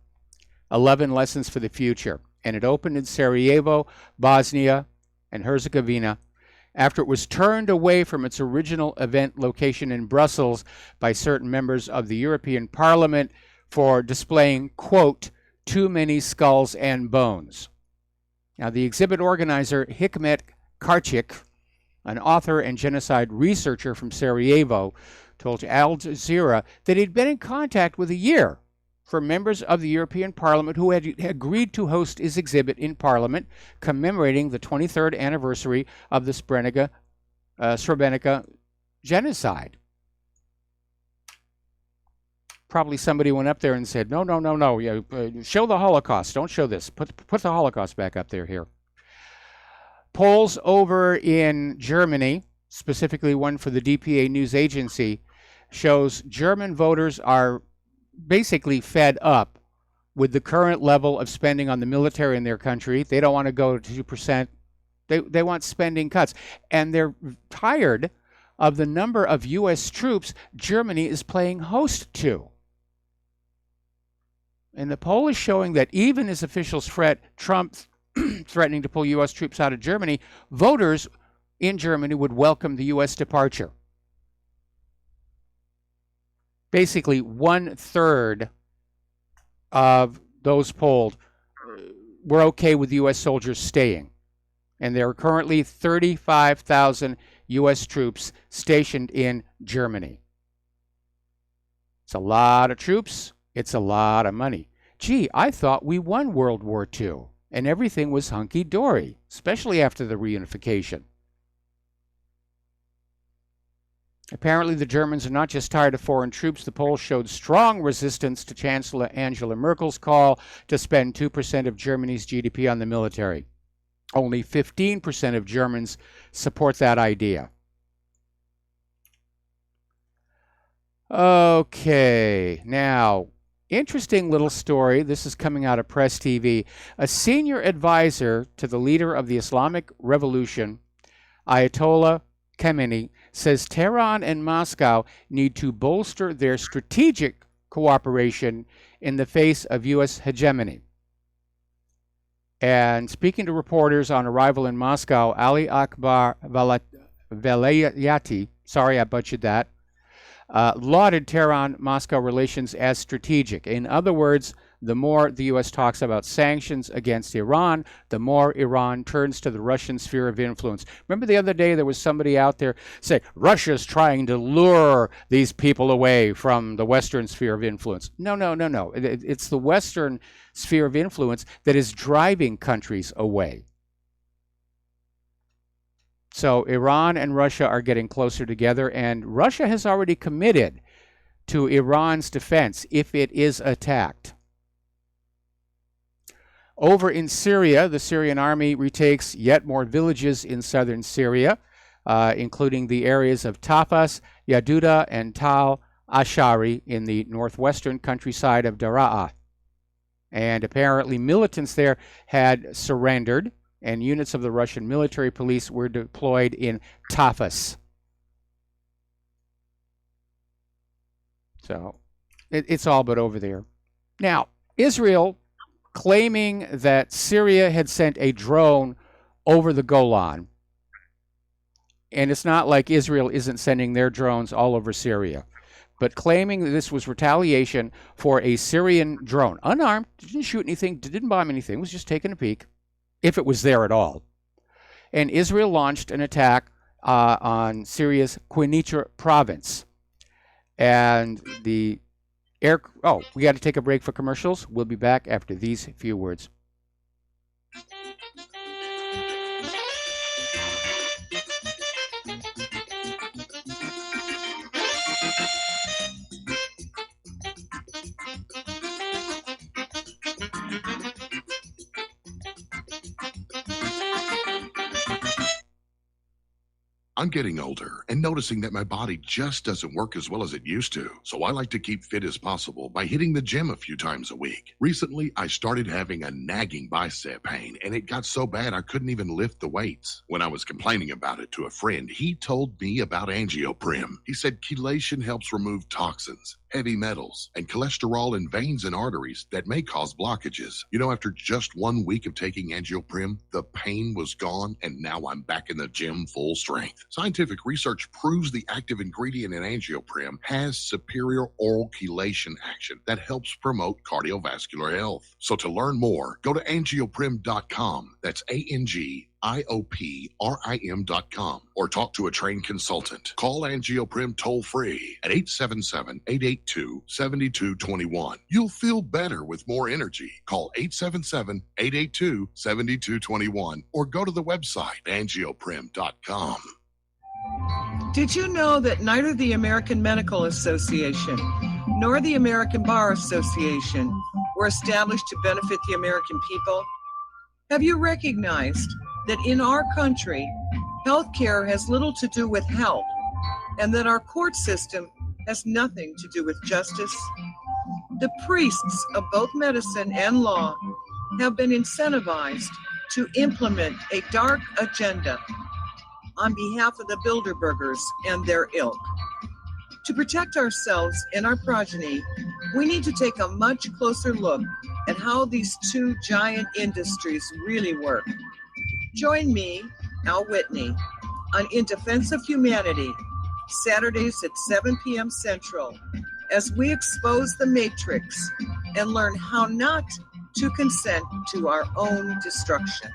11 Lessons for the Future. And it opened in Sarajevo, Bosnia and Herzegovina, after it was turned away from its original event location in Brussels by certain members of the European Parliament for displaying, quote, too many skulls and bones. Now, the exhibit organizer, Hikmet Karchik, an author and genocide researcher from Sarajevo, told Al Jazeera that he'd been in contact with a year from members of the European Parliament who had agreed to host his exhibit in Parliament commemorating the 23rd anniversary of the Srebrenica genocide. Probably somebody went up there and said, no, show the Holocaust. Don't show this. Put the Holocaust back up there here. Polls over in Germany, specifically one for the DPA news agency, shows German voters are basically fed up with the current level of spending on the military in their country. They don't want to go to 2%. They want spending cuts. And they're tired of the number of U.S. troops Germany is playing host to. And the poll is showing that even as officials fret Trump threatening to pull U.S. troops out of Germany, voters in Germany would welcome the U.S. departure. Basically, 1/3 of those polled were okay with U.S. soldiers staying. And there are currently 35,000 U.S. troops stationed in Germany. It's a lot of troops. It's a lot of money. Gee, I thought we won World War II and everything was hunky-dory, especially after the reunification. Apparently, the Germans are not just tired of foreign troops. The polls showed strong resistance to Chancellor Angela Merkel's call to spend 2% of Germany's GDP on the military. Only 15% of Germans support that idea. Okay, now, interesting little story. This is coming out of Press TV. A senior advisor to the leader of the Islamic Revolution, Ayatollah Khamenei, says Tehran and Moscow need to bolster their strategic cooperation in the face of U.S. hegemony. And speaking to reporters on arrival in Moscow, Ali Akbar Velayati, sorry I butchered that, lauded Tehran-Moscow relations as strategic. In other words, the more the U.S. talks about sanctions against Iran, the more Iran turns to the Russian sphere of influence. Remember the other day there was somebody out there saying, Russia's trying to lure these people away from the Western sphere of influence. No. It's the Western sphere of influence that is driving countries away. So Iran and Russia are getting closer together, and Russia has already committed to Iran's defense if it is attacked. Over in Syria, the Syrian army retakes yet more villages in southern Syria, including the areas of Tafas, Yaduda, and Tal Ashari in the northwestern countryside of Daraa. And apparently militants there had surrendered, and units of the Russian military police were deployed in Tafas. So it's all but over there. Now, Israel claiming that Syria had sent a drone over the Golan. And it's not like Israel isn't sending their drones all over Syria, but claiming that this was retaliation for a Syrian drone. Unarmed, didn't shoot anything, didn't bomb anything, was just taking a peek, if it was there at all. And Israel launched an attack on Syria's Quneitra province. And the we got to take a break for commercials. We'll be back after these few words. I'm getting older and noticing that my body just doesn't work as well as it used to. So I like to keep fit as possible by hitting the gym a few times a week. Recently, I started having a nagging bicep pain, and it got so bad I couldn't even lift the weights. When I was complaining about it to a friend, he told me about Angioprim. He said chelation helps remove toxins, heavy metals, and cholesterol in veins and arteries that may cause blockages. You know, after just 1 week of taking Angioprim, the pain was gone, and now I'm back in the gym full strength. Scientific research proves the active ingredient in Angioprim has superior oral chelation action that helps promote cardiovascular health. So to learn more, go to angioprim.com. That's ANGIOPRIM.com, or talk to a trained consultant. Call Angioprim toll-free at 877-882-7221. You'll feel better with more energy. Call 877-882-7221 or go to the website angioprim.com. Did you know that neither the American Medical Association nor the American Bar Association were established to benefit the American people? Have you recognized that in our country, healthcare has little to do with health, and that our court system has nothing to do with justice? The priests of both medicine and law have been incentivized to implement a dark agenda on behalf of the Bilderbergers and their ilk. To protect ourselves and our progeny, we need to take a much closer look at how these two giant industries really work. Join me, Al Whitney, on In Defense of Humanity, Saturdays at 7 p.m. Central, as we expose the matrix and learn how not to consent to our own destruction.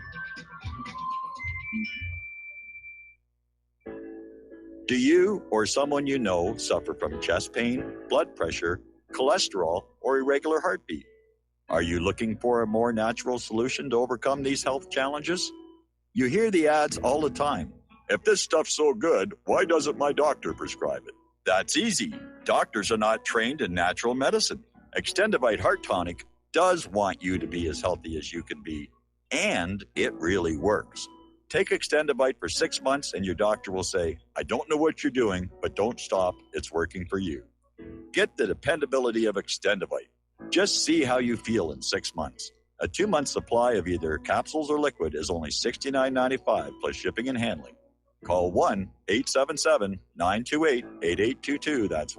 Do you or someone you know suffer from chest pain, blood pressure, cholesterol, or irregular heartbeat? Are you looking for a more natural solution to overcome these health challenges? You hear the ads all the time. If this stuff's so good, why doesn't my doctor prescribe it? That's easy. Doctors are not trained in natural medicine. Extendivite Heart Tonic does want you to be as healthy as you can be, and it really works. Take Extendivite for 6 months and your doctor will say, I don't know what you're doing, but don't stop. It's working for you. Get the dependability of Extendivite. Just see how you feel in 6 months. A 2-month supply of either capsules or liquid is only $69.95 plus shipping and handling. Call 1-877-928-8822. That's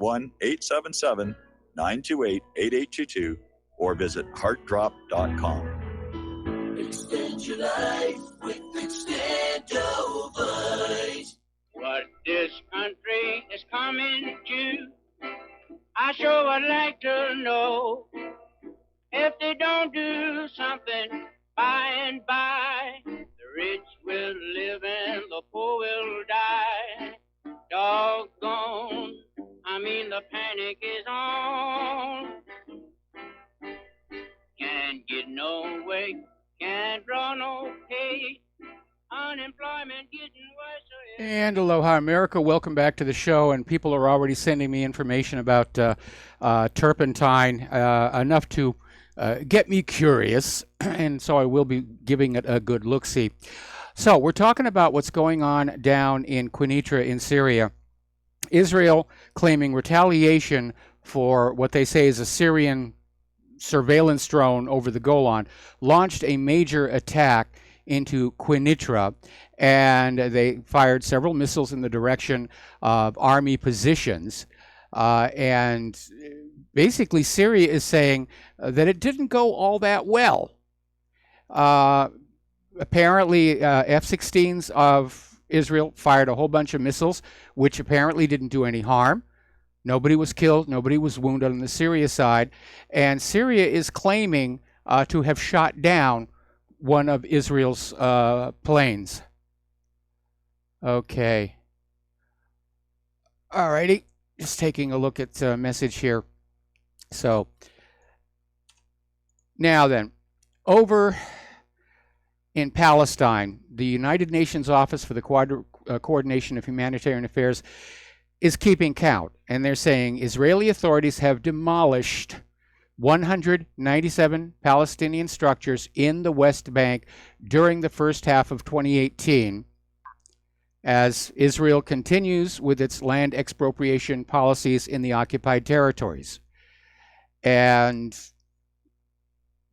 1-877-928-8822 or visit heartdrop.com. Extend your life with Extendovite. What this country is coming to, I sure would like to know. If they don't do something by and by, the rich will live and the poor will die. Doggone, the panic is on. Can't get no way, can't draw no pay. Unemployment getting worse. And aloha, America. Welcome back to the show. And people are already sending me information about turpentine, enough to get me curious. And so I will be giving it a good look-see. So we're talking about what's going on down in Quneitra in Syria. Israel claiming retaliation for what they say is a Syrian surveillance drone over the Golan, launched a major attack into Quneitra, and they fired several missiles in the direction of army positions. And basically, Syria is saying that it didn't go all that well. Apparently, F-16s of Israel fired a whole bunch of missiles, which apparently didn't do any harm. Nobody was killed. Nobody was wounded on the Syria side. And Syria is claiming to have shot down one of Israel's planes. Okay. All righty. Just taking a look at a message here. So, now then, over in Palestine, the United Nations Office for the Coordination of Humanitarian Affairs is keeping count, and they're saying Israeli authorities have demolished 197 Palestinian structures in the West Bank during the first half of 2018, as Israel continues with its land expropriation policies in the occupied territories. And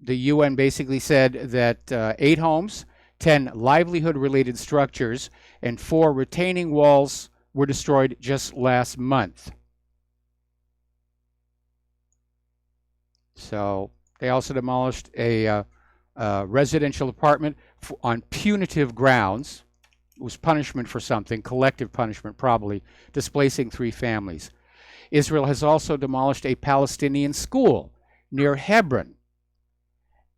the UN basically said that 8 homes, 10 livelihood-related structures, and 4 retaining walls were destroyed just last month. So they also demolished a residential apartment on punitive grounds. It was punishment for something, collective punishment probably, displacing 3 families. Israel has also demolished a Palestinian school near Hebron.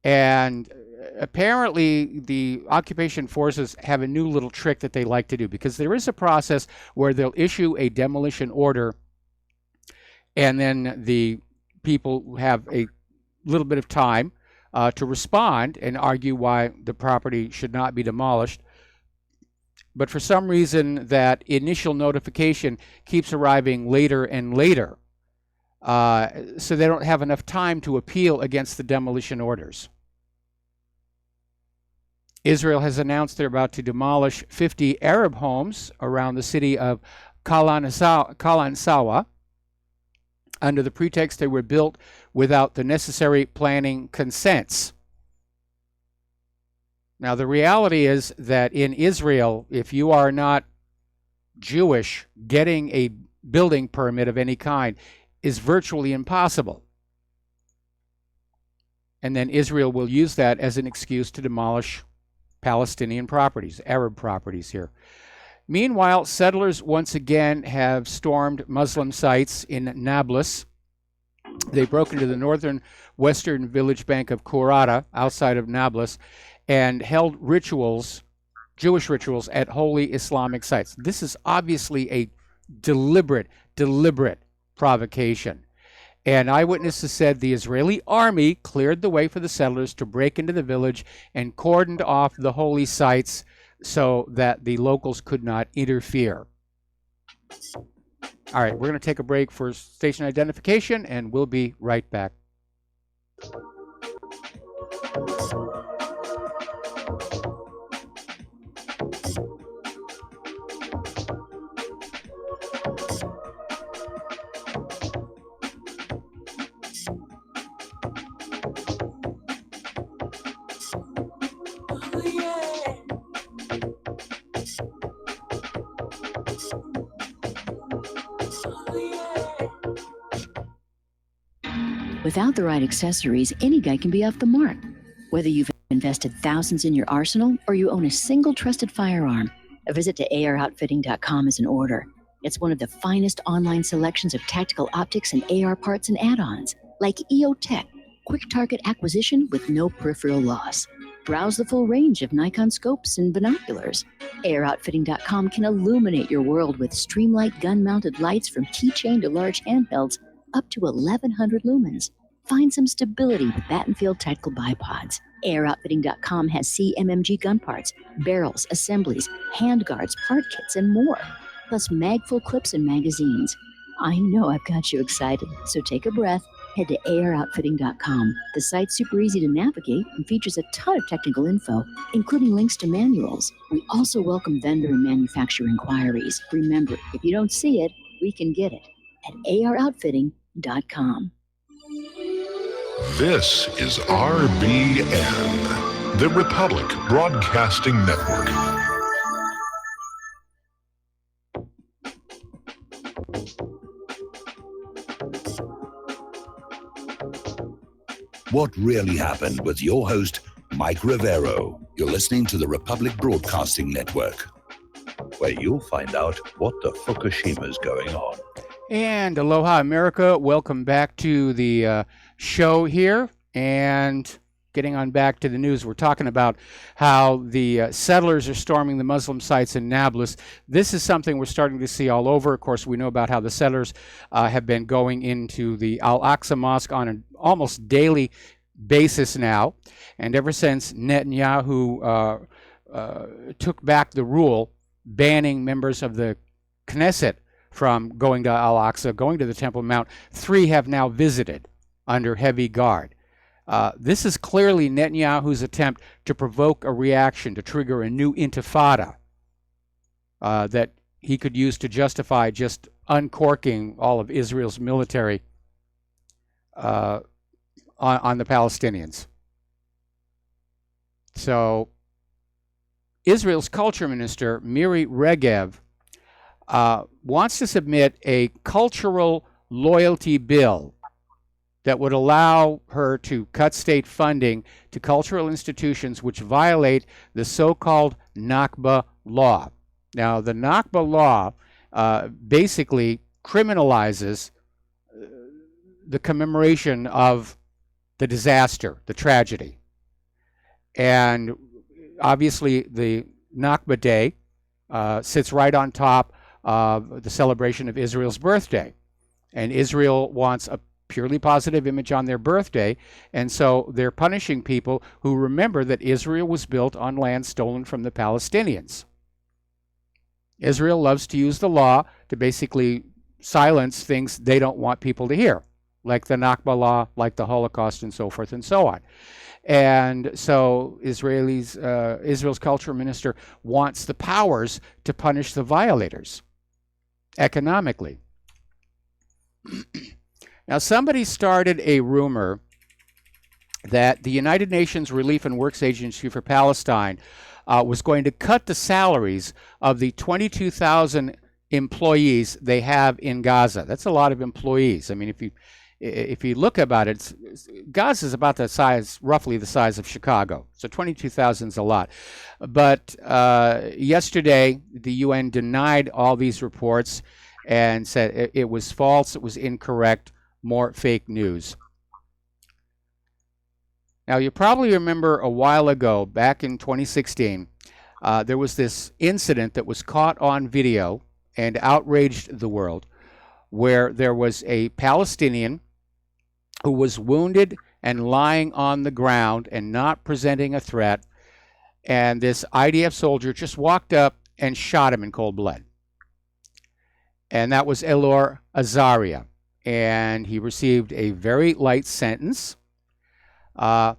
And apparently the occupation forces have a new little trick that they like to do, because there is a process where they'll issue a demolition order, and then the people have a little bit of time to respond and argue why the property should not be demolished. But for some reason, that initial notification keeps arriving later and later. So they don't have enough time to appeal against the demolition orders. Israel has announced they're about to demolish 50 Arab homes around the city of Kalansawa under the pretext they were built without the necessary planning consents. Now, the reality is that in Israel, if you are not Jewish, getting a building permit of any kind is virtually impossible. And then Israel will use that as an excuse to demolish Palestinian properties, Arab properties here. Meanwhile, settlers once again have stormed Muslim sites in Nablus. They broke into the northern western village bank of Kurata outside of Nablus and held rituals, Jewish rituals, at holy Islamic sites. This is obviously a deliberate provocation. And eyewitnesses said the Israeli army cleared the way for the settlers to break into the village and cordoned off the holy sites so that the locals could not interfere. All right, we're going to take a break for station identification, and we'll be right back. Without the right accessories, any guy can be off the mark. Whether you've invested thousands in your arsenal or you own a single trusted firearm, a visit to AROutfitting.com is in order. It's one of the finest online selections of tactical optics and AR parts and add-ons, like EOTech, quick target acquisition with no peripheral loss. Browse the full range of Nikon scopes and binoculars. AROutfitting.com can illuminate your world with Streamlight gun-mounted lights from keychain to large handhelds up to 1,100 lumens. Find some stability with Battenfield tactical bipods. AirOutfitting.com has CMMG gun parts, barrels, assemblies, handguards, part kits, and more, plus mag-full clips and magazines. I know I've got you excited, so take a breath. Head to AirOutfitting.com. The site's super easy to navigate and features a ton of technical info, including links to manuals. We also welcome vendor and manufacturer inquiries. Remember, if you don't see it, we can get it at AROutfitting.com. This is RBN, the Republic Broadcasting Network. What really happened with your host, Mike Rivero. You're listening to the Republic Broadcasting Network, where you'll find out what the Fukushima's going on. And aloha, America. Welcome back to the show here. And getting on back to the news, we're talking about how the settlers are storming the Muslim sites in Nablus. This is something we're starting to see all over. Of course, we know about how the settlers have been going into the Al-Aqsa Mosque on an almost daily basis now. And ever since Netanyahu took back the rule banning members of the Knesset from going to Al-Aqsa, going to the Temple Mount, 3 have now visited under heavy guard. This is clearly Netanyahu's attempt to provoke a reaction, to trigger a new intifada that he could use to justify just uncorking all of Israel's military on the Palestinians. So Israel's culture minister, Miri Regev, wants to submit a cultural loyalty bill that would allow her to cut state funding to cultural institutions which violate the so-called Nakba law. Now, the Nakba law basically criminalizes the commemoration of the disaster, the tragedy. And obviously, the Nakba Day sits right on top of the celebration of Israel's birthday. And Israel wants a purely positive image on their birthday, and so they're punishing people who remember that Israel was built on land stolen from the Palestinians. Israel loves to use the law to basically silence things they don't want people to hear, like the Nakba law, like the Holocaust, and so forth and so on. And so Israel's culture minister wants the powers to punish the violators economically. Now, somebody started a rumor that the United Nations Relief and Works Agency for Palestine was going to cut the salaries of the 22,000 employees they have in Gaza. That's a lot of employees. I mean, if you look about it, Gaza is about the size, roughly the size of Chicago. So 22,000 is a lot. But yesterday, the UN denied all these reports and said it was false, it was incorrect, more fake news. Now, you probably remember a while ago, back in 2016, there was this incident that was caught on video and outraged the world, where there was a Palestinian who was wounded and lying on the ground and not presenting a threat, and this IDF soldier just walked up and shot him in cold blood. And that was Elor Azaria. And he received a very light sentence. And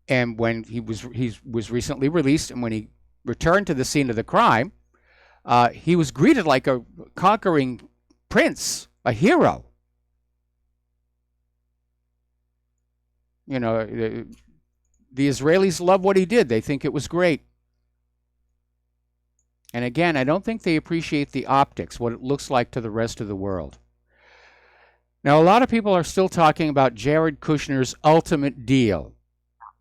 when he was recently released, and when he returned to the scene of the crime, he was greeted like a conquering prince, a hero. You know, the Israelis love what he did. They think it was great. And again, I don't think they appreciate the optics, what it looks like to the rest of the world. Now, a lot of people are still talking about Jared Kushner's ultimate deal.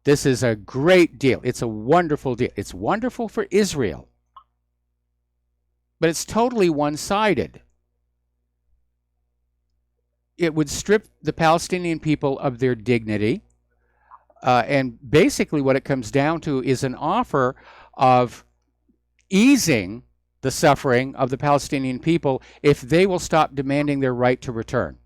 This is a great deal. It's a wonderful deal. It's wonderful for Israel. But it's totally one-sided. It would strip the Palestinian people of their dignity. And basically what it comes down to is an offer of easing the suffering of the Palestinian people if they will stop demanding their right to return.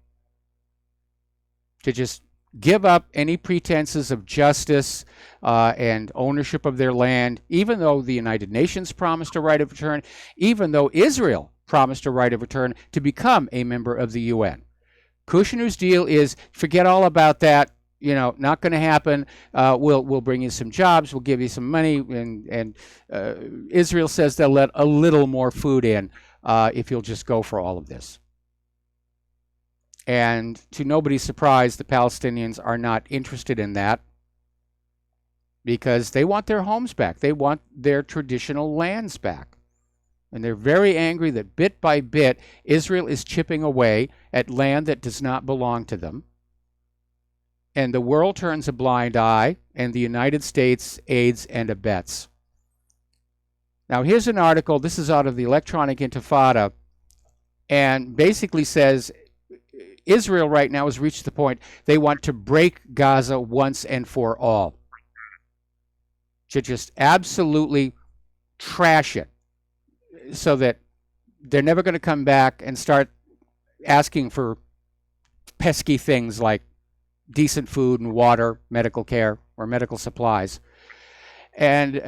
To just give up any pretenses of justice and ownership of their land, even though the United Nations promised a right of return, even though Israel promised a right of return to become a member of the UN. Kushner's deal is forget all about that. You know, not going to happen. We'll bring you some jobs. We'll give you some money. And Israel says they'll let a little more food in if you'll just go for all of this. And to nobody's surprise, the Palestinians are not interested in that because they want their homes back. They want their traditional lands back. And they're very angry that bit by bit, Israel is chipping away at land that does not belong to them. And the world turns a blind eye, and the United States aids and abets. Now, here's an article. This is out of the Electronic Intifada, and basically says Israel right now has reached the point they want to break Gaza once and for all. To just absolutely trash it so that they're never going to come back and start asking for pesky things like decent food and water, medical care, or medical supplies. And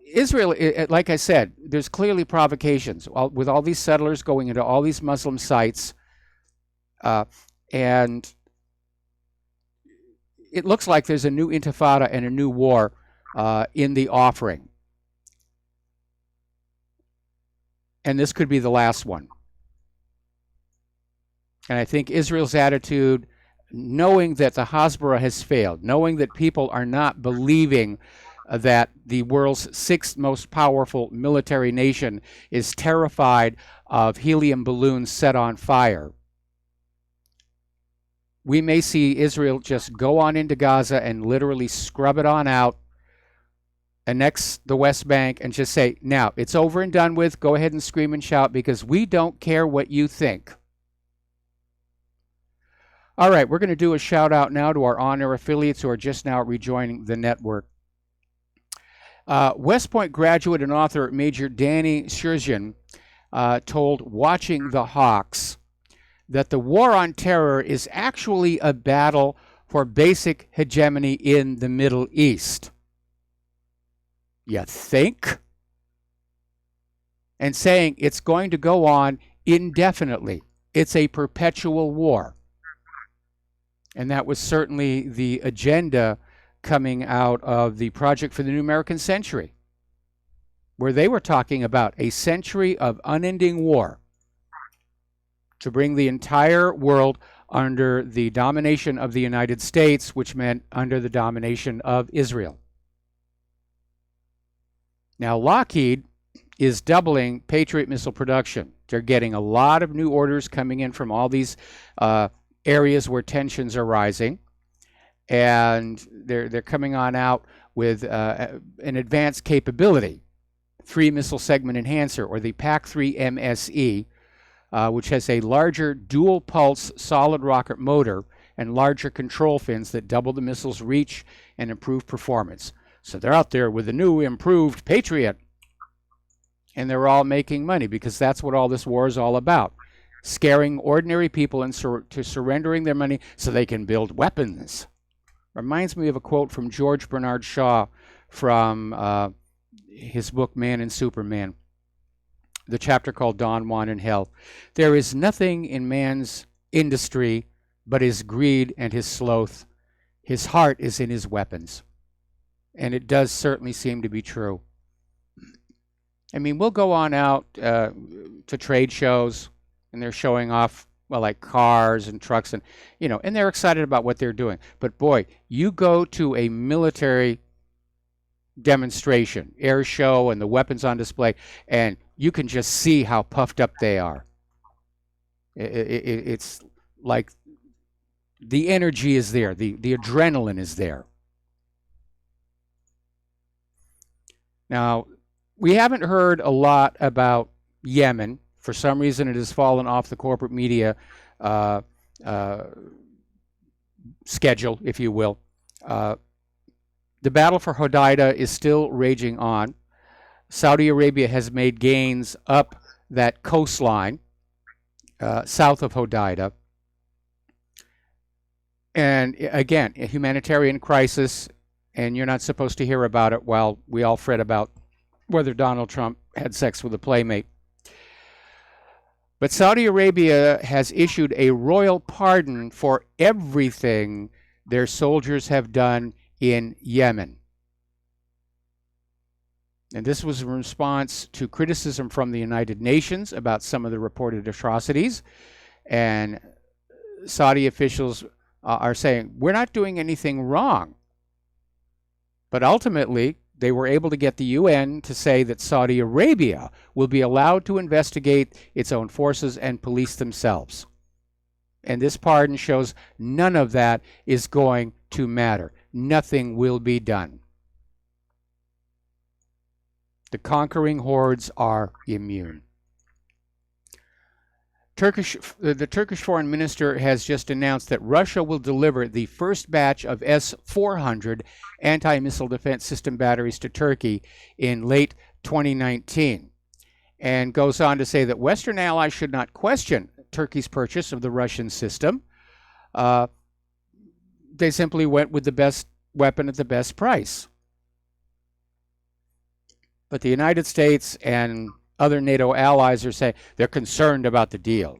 Israel, like I said, there's clearly provocations with all these settlers going into all these Muslim sites. And it looks like there's a new intifada and a new war in the offering. And this could be the last one. And I think Israel's attitude, knowing that the Hasbara has failed, knowing that people are not believing that the world's sixth most powerful military nation is terrified of helium balloons set on fire, we may see Israel just go on into Gaza and literally scrub it on out, annex the West Bank, and just say, now, it's over and done with. Go ahead and scream and shout because we don't care what you think. All right, we're going to do a shout out now to our on-air affiliates who are just now rejoining the network. West Point graduate and author Major Danny Sherzian told Watching the Hawks that the war on terror is actually a battle for basic hegemony in the Middle East. You think? And saying it's going to go on indefinitely. It's a perpetual war. And that was certainly the agenda coming out of the Project for the New American Century, where they were talking about a century of unending war to bring the entire world under the domination of the United States, which meant under the domination of Israel. Now, Lockheed is doubling Patriot missile production. They're getting a lot of new orders coming in from all these areas where tensions are rising, and they're coming on out with an advanced capability, 3 Missile Segment Enhancer, or the PAC-3 MSE, which has a larger dual-pulse solid rocket motor and larger control fins that double the missile's reach and improve performance. So they're out there with a new improved Patriot, and they're all making money because that's what all this war is all about. Scaring ordinary people into surrendering their money so they can build weapons. Reminds me of a quote from George Bernard Shaw from his book Man and Superman, the chapter called Don Juan in Hell. There is nothing in man's industry but his greed and his sloth. His heart is in his weapons. And it does certainly seem to be true. I mean, we'll go on out to trade shows, and they're showing off, well, like cars and trucks, and and they're excited about what they're doing. But boy, you go to a military demonstration, air show, and the weapons on display, and you can just see how puffed up they are. It's like the energy is there, the adrenaline is there. Now, we haven't heard a lot about Yemen. For some reason, it has fallen off the corporate media schedule, if you will. The battle for Hodeidah is still raging on. Saudi Arabia has made gains up that coastline south of Hodeidah. And again, a humanitarian crisis, and you're not supposed to hear about it while we all fret about whether Donald Trump had sex with a playmate. But Saudi Arabia has issued a royal pardon for everything their soldiers have done in Yemen. And this was in response to criticism from the United Nations about some of the reported atrocities. And Saudi officials are saying, we're not doing anything wrong. But ultimately, they were able to get the UN to say that Saudi Arabia will be allowed to investigate its own forces and police themselves. And this pardon shows none of that is going to matter. Nothing will be done. The conquering hordes are immune. The Turkish foreign minister has just announced that Russia will deliver the first batch of S-400 anti-missile defense system batteries to Turkey in late 2019, and goes on to say that Western allies should not question Turkey's purchase of the Russian system. They simply went with the best weapon at the best price. But the United States and other NATO allies are saying they're concerned about the deal.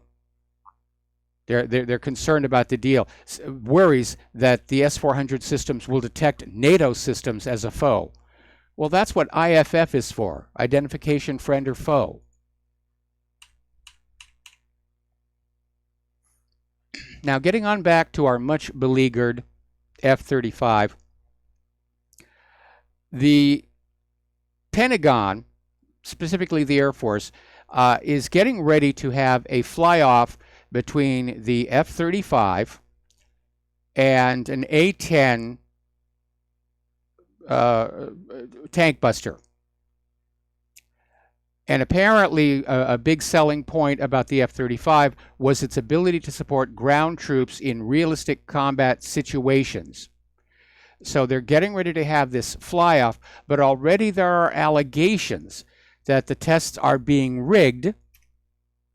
They're concerned about the deal. Worries that the S-400 systems will detect NATO systems as a foe. Well, that's what IFF is for, identification friend or foe. Now, getting on back to our much beleaguered F-35, the Pentagon, specifically the Air Force, is getting ready to have a fly-off between the F-35 and an A-10 tank buster. And apparently a big selling point about the F-35 was its ability to support ground troops in realistic combat situations. So they're getting ready to have this fly-off, but already there are allegations that the tests are being rigged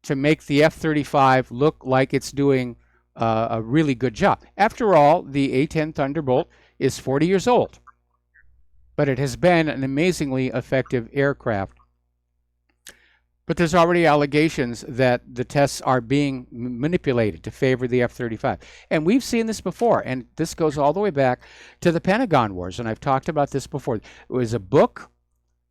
to make the F-35 look like it's doing a really good job. After all, the A-10 Thunderbolt is 40 years old, but it has been an amazingly effective aircraft. But there's already allegations that the tests are being manipulated to favor the F-35. And we've seen this before, and this goes all the way back to the Pentagon Wars, and I've talked about this before. It was a book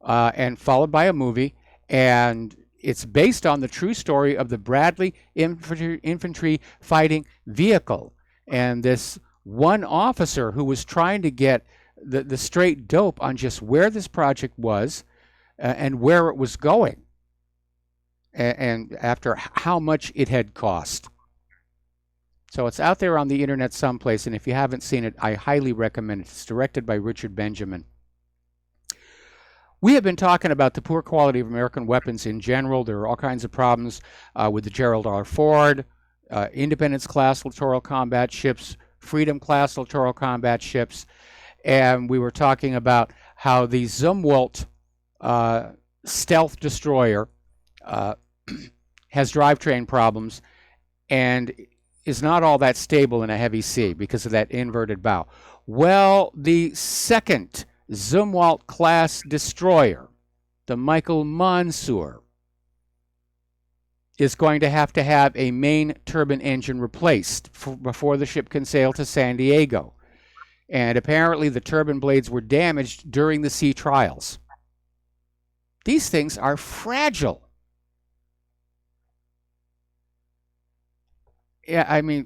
and followed by a movie, and it's based on the true story of the Bradley infantry fighting vehicle. And this one officer who was trying to get the straight dope on just where this project was and where it was going. And after how much it had cost. So it's out there on the internet someplace, and if you haven't seen it, I highly recommend it. It's directed by Richard Benjamin. We have been talking about the poor quality of American weapons in general. There are all kinds of problems with the Gerald R. Ford, Independence-class littoral combat ships, Freedom-class littoral combat ships, and we were talking about how the Zumwalt stealth destroyer has drivetrain problems and is not all that stable in a heavy sea because of that inverted bow. Well, the second Zumwalt class destroyer, the Michael Mansour, is going to have a main turbine engine replaced before the ship can sail to San Diego. And apparently the turbine blades were damaged during the sea trials. These things are fragile. Yeah, I mean,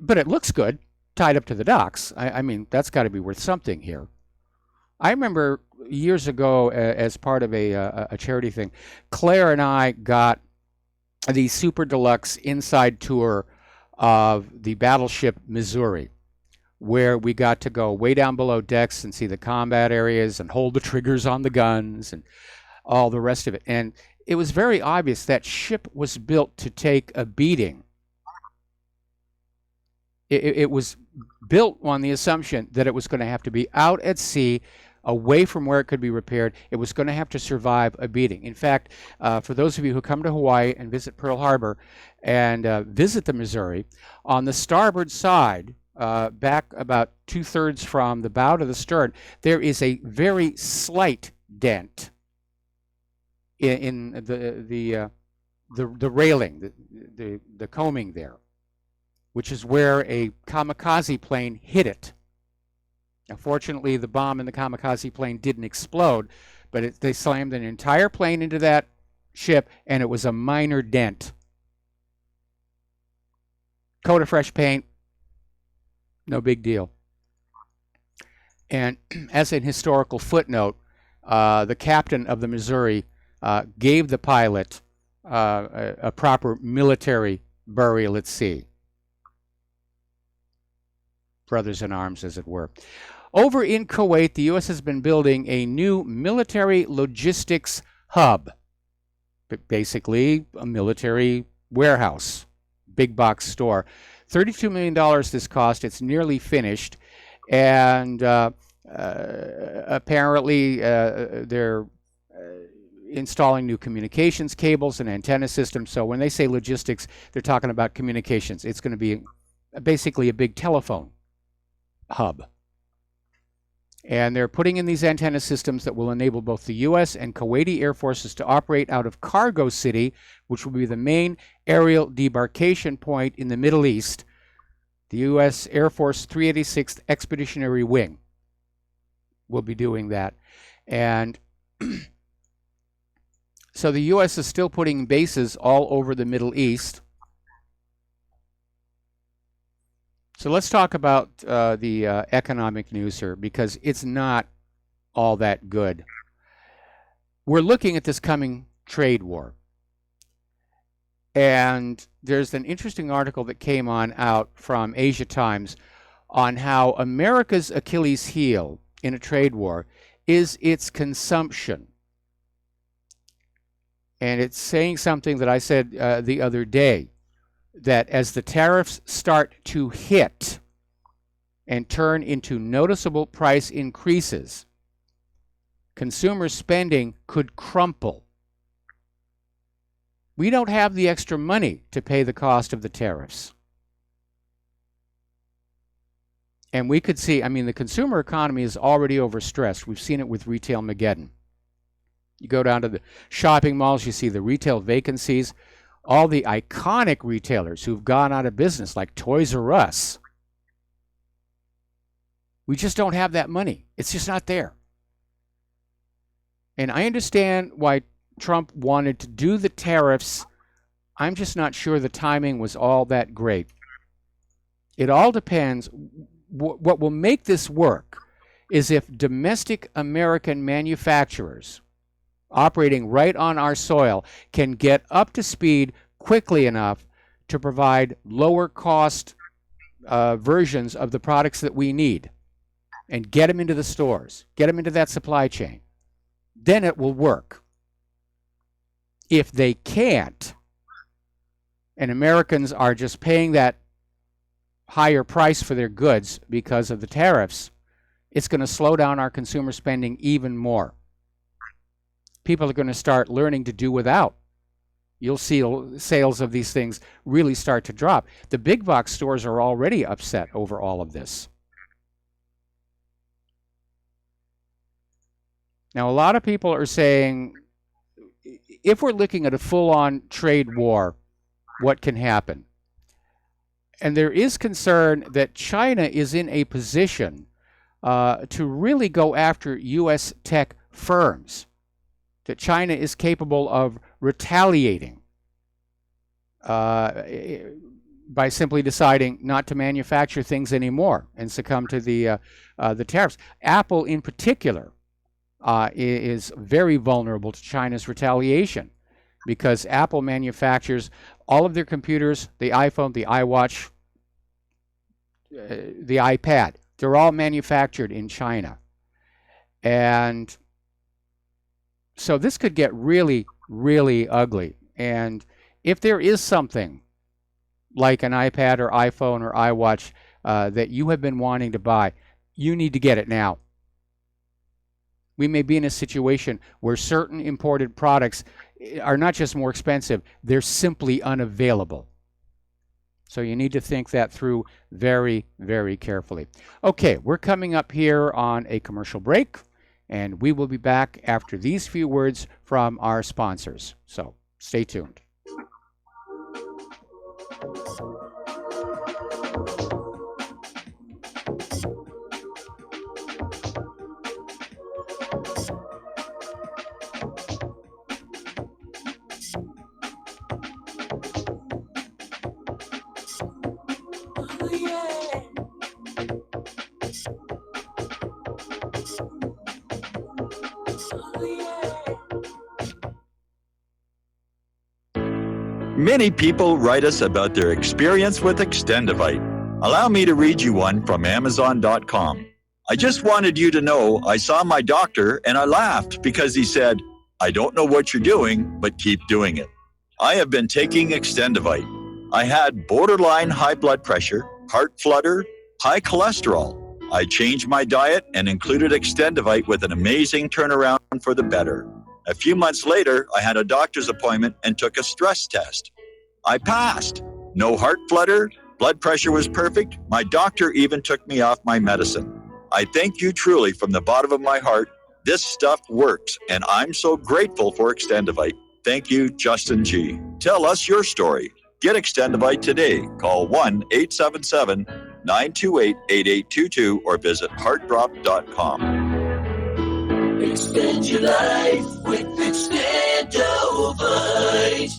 but it looks good, tied up to the docks. I mean, that's got to be worth something here. I remember years ago, as part of a charity thing, Claire and I got the super deluxe inside tour of the battleship Missouri, where we got to go way down below decks and see the combat areas and hold the triggers on the guns and all the rest of it. And it was very obvious that ship was built to take a beating. It was built on the assumption that it was going to have to be out at sea, away from where it could be repaired. It was going to have to survive a beating. In fact, for those of you who come to Hawaii and visit Pearl Harbor and visit the Missouri, on the starboard side, back about 2/3 from the bow to the stern, there is a very slight dent in the railing, the coaming there, which is where a kamikaze plane hit it. Now, fortunately, the bomb in the kamikaze plane didn't explode, but they slammed an entire plane into that ship, and it was a minor dent. Coat of fresh paint, no big deal. And as an historical footnote, the captain of the Missouri gave the pilot a proper military burial at sea. Brothers in arms, as it were. Over in Kuwait, the U.S. has been building a new military logistics hub, basically a military warehouse, big box store. $32 million this cost. It's nearly finished. And apparently they're installing new communications cables and antenna systems. So when they say logistics, they're talking about communications. It's going to be basically a big telephone hub. And they're putting in these antenna systems that will enable both the U.S. and Kuwaiti Air Forces to operate out of Cargo City, which will be the main aerial debarkation point in the Middle East, the U.S. Air Force 386th Expeditionary Wing will be doing that. And so the U.S. is still putting bases all over the Middle East. So let's talk about the economic news here, because it's not all that good. We're looking at this coming trade war. And there's an interesting article that came out from Asia Times on how America's Achilles heel in a trade war is its consumption. And it's saying something that I said the other day, that as the tariffs start to hit and turn into noticeable price increases, consumer spending could crumple. We don't have the extra money to pay the cost of the tariffs. And we could see, I mean, the consumer economy is already overstressed. We've seen it with Retail Mageddon. You go down to the shopping malls, you see the retail vacancies. All the iconic retailers who've gone out of business, like Toys R Us. We just don't have that money. It's just not there. And I understand why Trump wanted to do the tariffs. I'm just not sure the timing was all that great. It all depends. What will make this work is if domestic American manufacturers operating right on our soil can get up to speed quickly enough to provide lower cost versions of the products that we need and get them into the stores, get them into that supply chain. Then it will work. If they can't, and Americans are just paying that higher price for their goods because of the tariffs, it's going to slow down our consumer spending even more. People are going to start learning to do without. You'll see sales of these things really start to drop. The big box stores are already upset over all of this. Now, a lot of people are saying, if we're looking at a full-on trade war, what can happen? And there is concern that China is in a position to really go after U.S. tech firms, that China is capable of retaliating by simply deciding not to manufacture things anymore and succumb to the tariffs. Apple, in particular, is very vulnerable to China's retaliation. because Apple manufactures all of their computers, the iPhone, the iWatch, the iPad. They're all manufactured in China. And so this could get really, really ugly. And if there is something like an iPad or iPhone or iWatch that you have been wanting to buy, you need to get it now. We may be in a situation where certain imported products are not just more expensive, they're simply unavailable. So you need to think that through very, very carefully. Okay, we're coming up here on a commercial break, and we will be back after these few words from our sponsors. So stay tuned. Many people write us about their experience with Extendivite. Allow me to read you one from Amazon.com. I just wanted you to know I saw my doctor and I laughed because he said, "I don't know what you're doing, but keep doing it." I have been taking Extendivite. I had borderline high blood pressure, heart flutter, high cholesterol. I changed my diet and included Extendivite with an amazing turnaround for the better. A few months later, I had a doctor's appointment and took a stress test. I passed. No heart flutter, blood pressure was perfect. My doctor even took me off my medicine. I thank you truly from the bottom of my heart. This stuff works, and I'm so grateful for Extendivite. Thank you, Justin G. Tell us your story. Get Extendivite today. Call 1-877-928-8822 or visit heartdrop.com. Extend your life with Extendivite.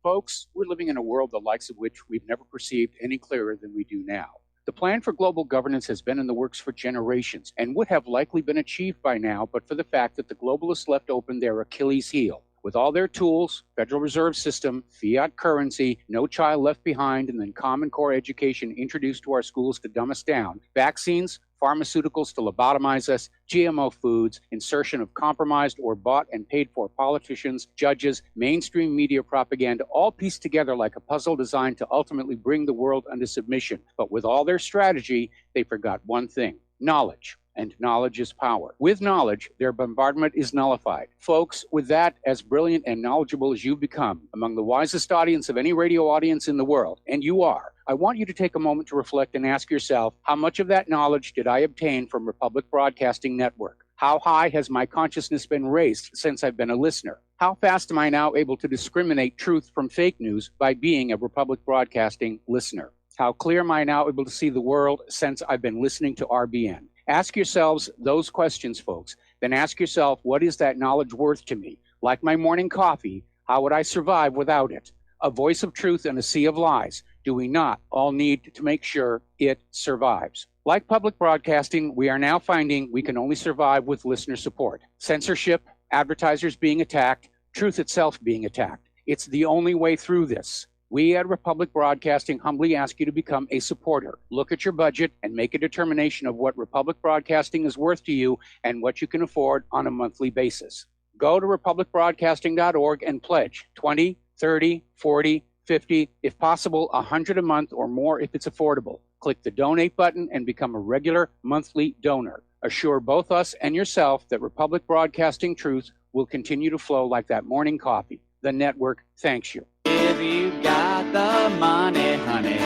Folks, we're living in a world the likes of which we've never perceived any clearer than we do now. The plan for global governance has been in the works for generations and would have likely been achieved by now, but for the fact that the globalists left open their Achilles heel. With all their tools, Federal Reserve System, fiat currency, no child left behind, and then Common Core education introduced to our schools to dumb us down, vaccines, pharmaceuticals to lobotomize us, GMO foods, insertion of compromised or bought and paid for politicians, judges, mainstream media propaganda, all pieced together like a puzzle designed to ultimately bring the world under submission. But with all their strategy, they forgot one thing: knowledge. And knowledge is power. With knowledge, their bombardment is nullified. Folks, with that, as brilliant and knowledgeable as you've become, among the wisest audience of any radio audience in the world, and you are, I want you to take a moment to reflect and ask yourself, how much of that knowledge did I obtain from Republic Broadcasting Network? How high has my consciousness been raised since I've been a listener? How fast am I now able to discriminate truth from fake news by being a Republic Broadcasting listener? How clear am I now able to see the world since I've been listening to RBN? Ask yourselves those questions, folks. Then ask yourself, what is that knowledge worth to me? Like my morning coffee, how would I survive without it? A voice of truth in a sea of lies. Do we not all need to make sure it survives? Like public broadcasting, we are now finding we can only survive with listener support. Censorship, advertisers being attacked, truth itself being attacked. It's the only way through this. We at Republic Broadcasting humbly ask you to become a supporter. Look at your budget and make a determination of what Republic Broadcasting is worth to you and what you can afford on a monthly basis. Go to republicbroadcasting.org and pledge 20, 30, 40, 50, if possible, 100 a month or more if it's affordable. Click the donate button and become a regular monthly donor. Assure both us and yourself that Republic Broadcasting truth will continue to flow like that morning coffee. The network thanks you. If you got the money, honey,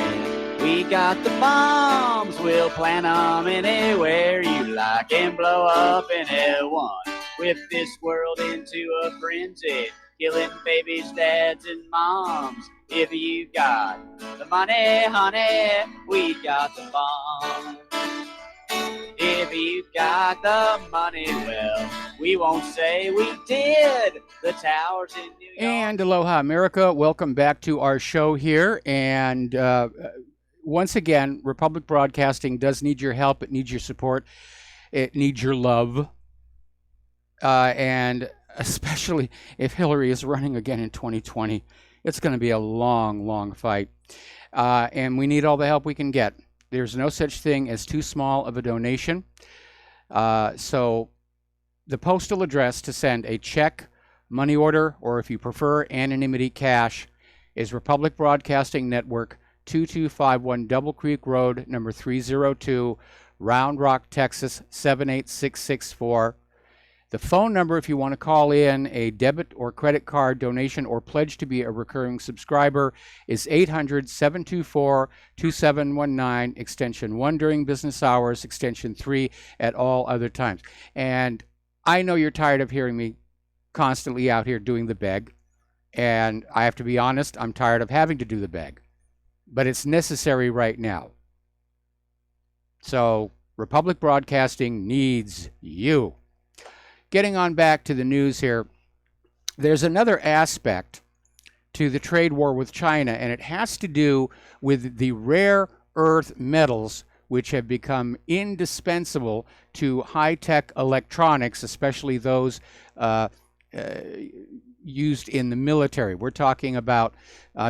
we got the bombs. We'll plant them anywhere you like and blow up anyone. Whip this world into a frenzy, killing babies, dads, and moms. If you got the money, honey, we got the bombs. If you got the money, well, we won't say we did. The towers in New York. And aloha, America. Welcome back to our show here. And once again, Republic Broadcasting does need your help. It needs your support. It needs your love. And especially if Hillary is running again in 2020. It's going to be a long, long fight. And we need all the help we can get. There's no such thing as too small of a donation. So the postal address to send a check, money order, or if you prefer anonymity, cash, is Republic Broadcasting Network, 2251 Double Creek Road, number 302, Round Rock, Texas, 78664. The phone number, if you want to call in a debit or credit card donation or pledge to be a recurring subscriber, is 800-724-2719, extension 1 during business hours, extension 3 at all other times. And I know you're tired of hearing me constantly out here doing the beg. And I have to be honest, I'm tired of having to do the beg. But it's necessary right now. So Republic Broadcasting needs you. Getting on back to the news here, there's another aspect to the trade war with China, and it has to do with the rare earth metals which have become indispensable to high-tech electronics, especially those used in the military. We're talking about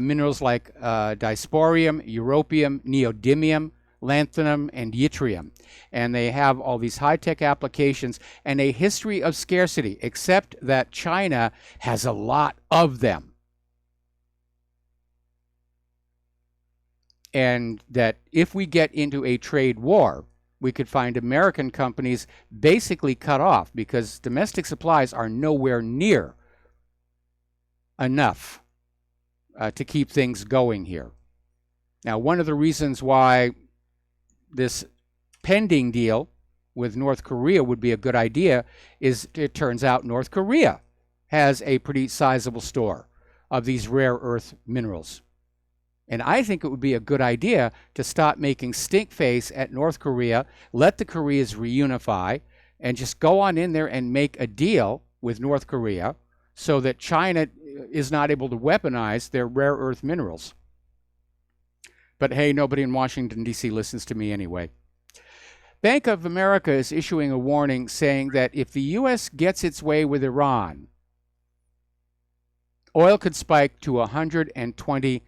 minerals like dysprosium, europium, neodymium, lanthanum, and yttrium. And they have all these high-tech applications and a history of scarcity, except that China has a lot of them. And that if we get into a trade war, we could find American companies basically cut off because domestic supplies are nowhere near enough to keep things going here. Now, one of the reasons why this pending deal with North Korea would be a good idea is it turns out North Korea has a pretty sizable store of these rare earth minerals. And I think it would be a good idea to stop making stink face at North Korea, let the Koreas reunify, and just go on in there and make a deal with North Korea so that China is not able to weaponize their rare earth minerals. But hey, nobody in Washington, D.C. listens to me anyway. Bank of America is issuing a warning saying that if the U.S. gets its way with Iran, oil could spike to $120.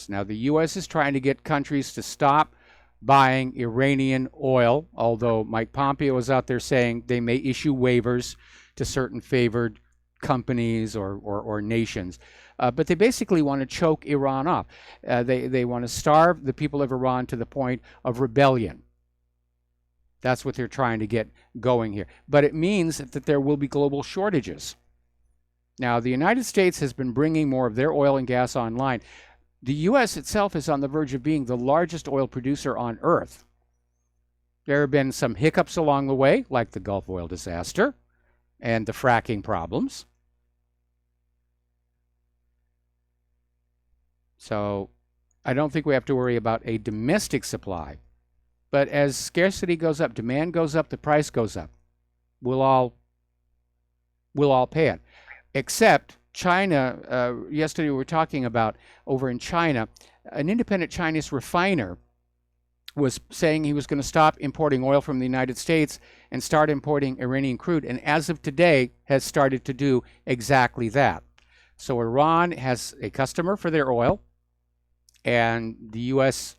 Now, the U.S. is trying to get countries to stop buying Iranian oil, although Mike Pompeo is out there saying they may issue waivers to certain favored companies or nations. But they basically want to choke Iran off. They want to starve the people of Iran to the point of rebellion. That's what they're trying to get going here. But it means that there will be global shortages. Now, the United States has been bringing more of their oil and gas online. The U.S. itself is on the verge of being the largest oil producer on Earth. There have been some hiccups along the way, like the Gulf oil disaster and the fracking problems. So I don't think we have to worry about a domestic supply. But as scarcity goes up, demand goes up, the price goes up. We'll all pay it. Except China, yesterday we were talking about over in China, an independent Chinese refiner was saying he was going to stop importing oil from the United States and start importing Iranian crude, and as of today has started to do exactly that. So Iran has a customer for their oil, and the U.S.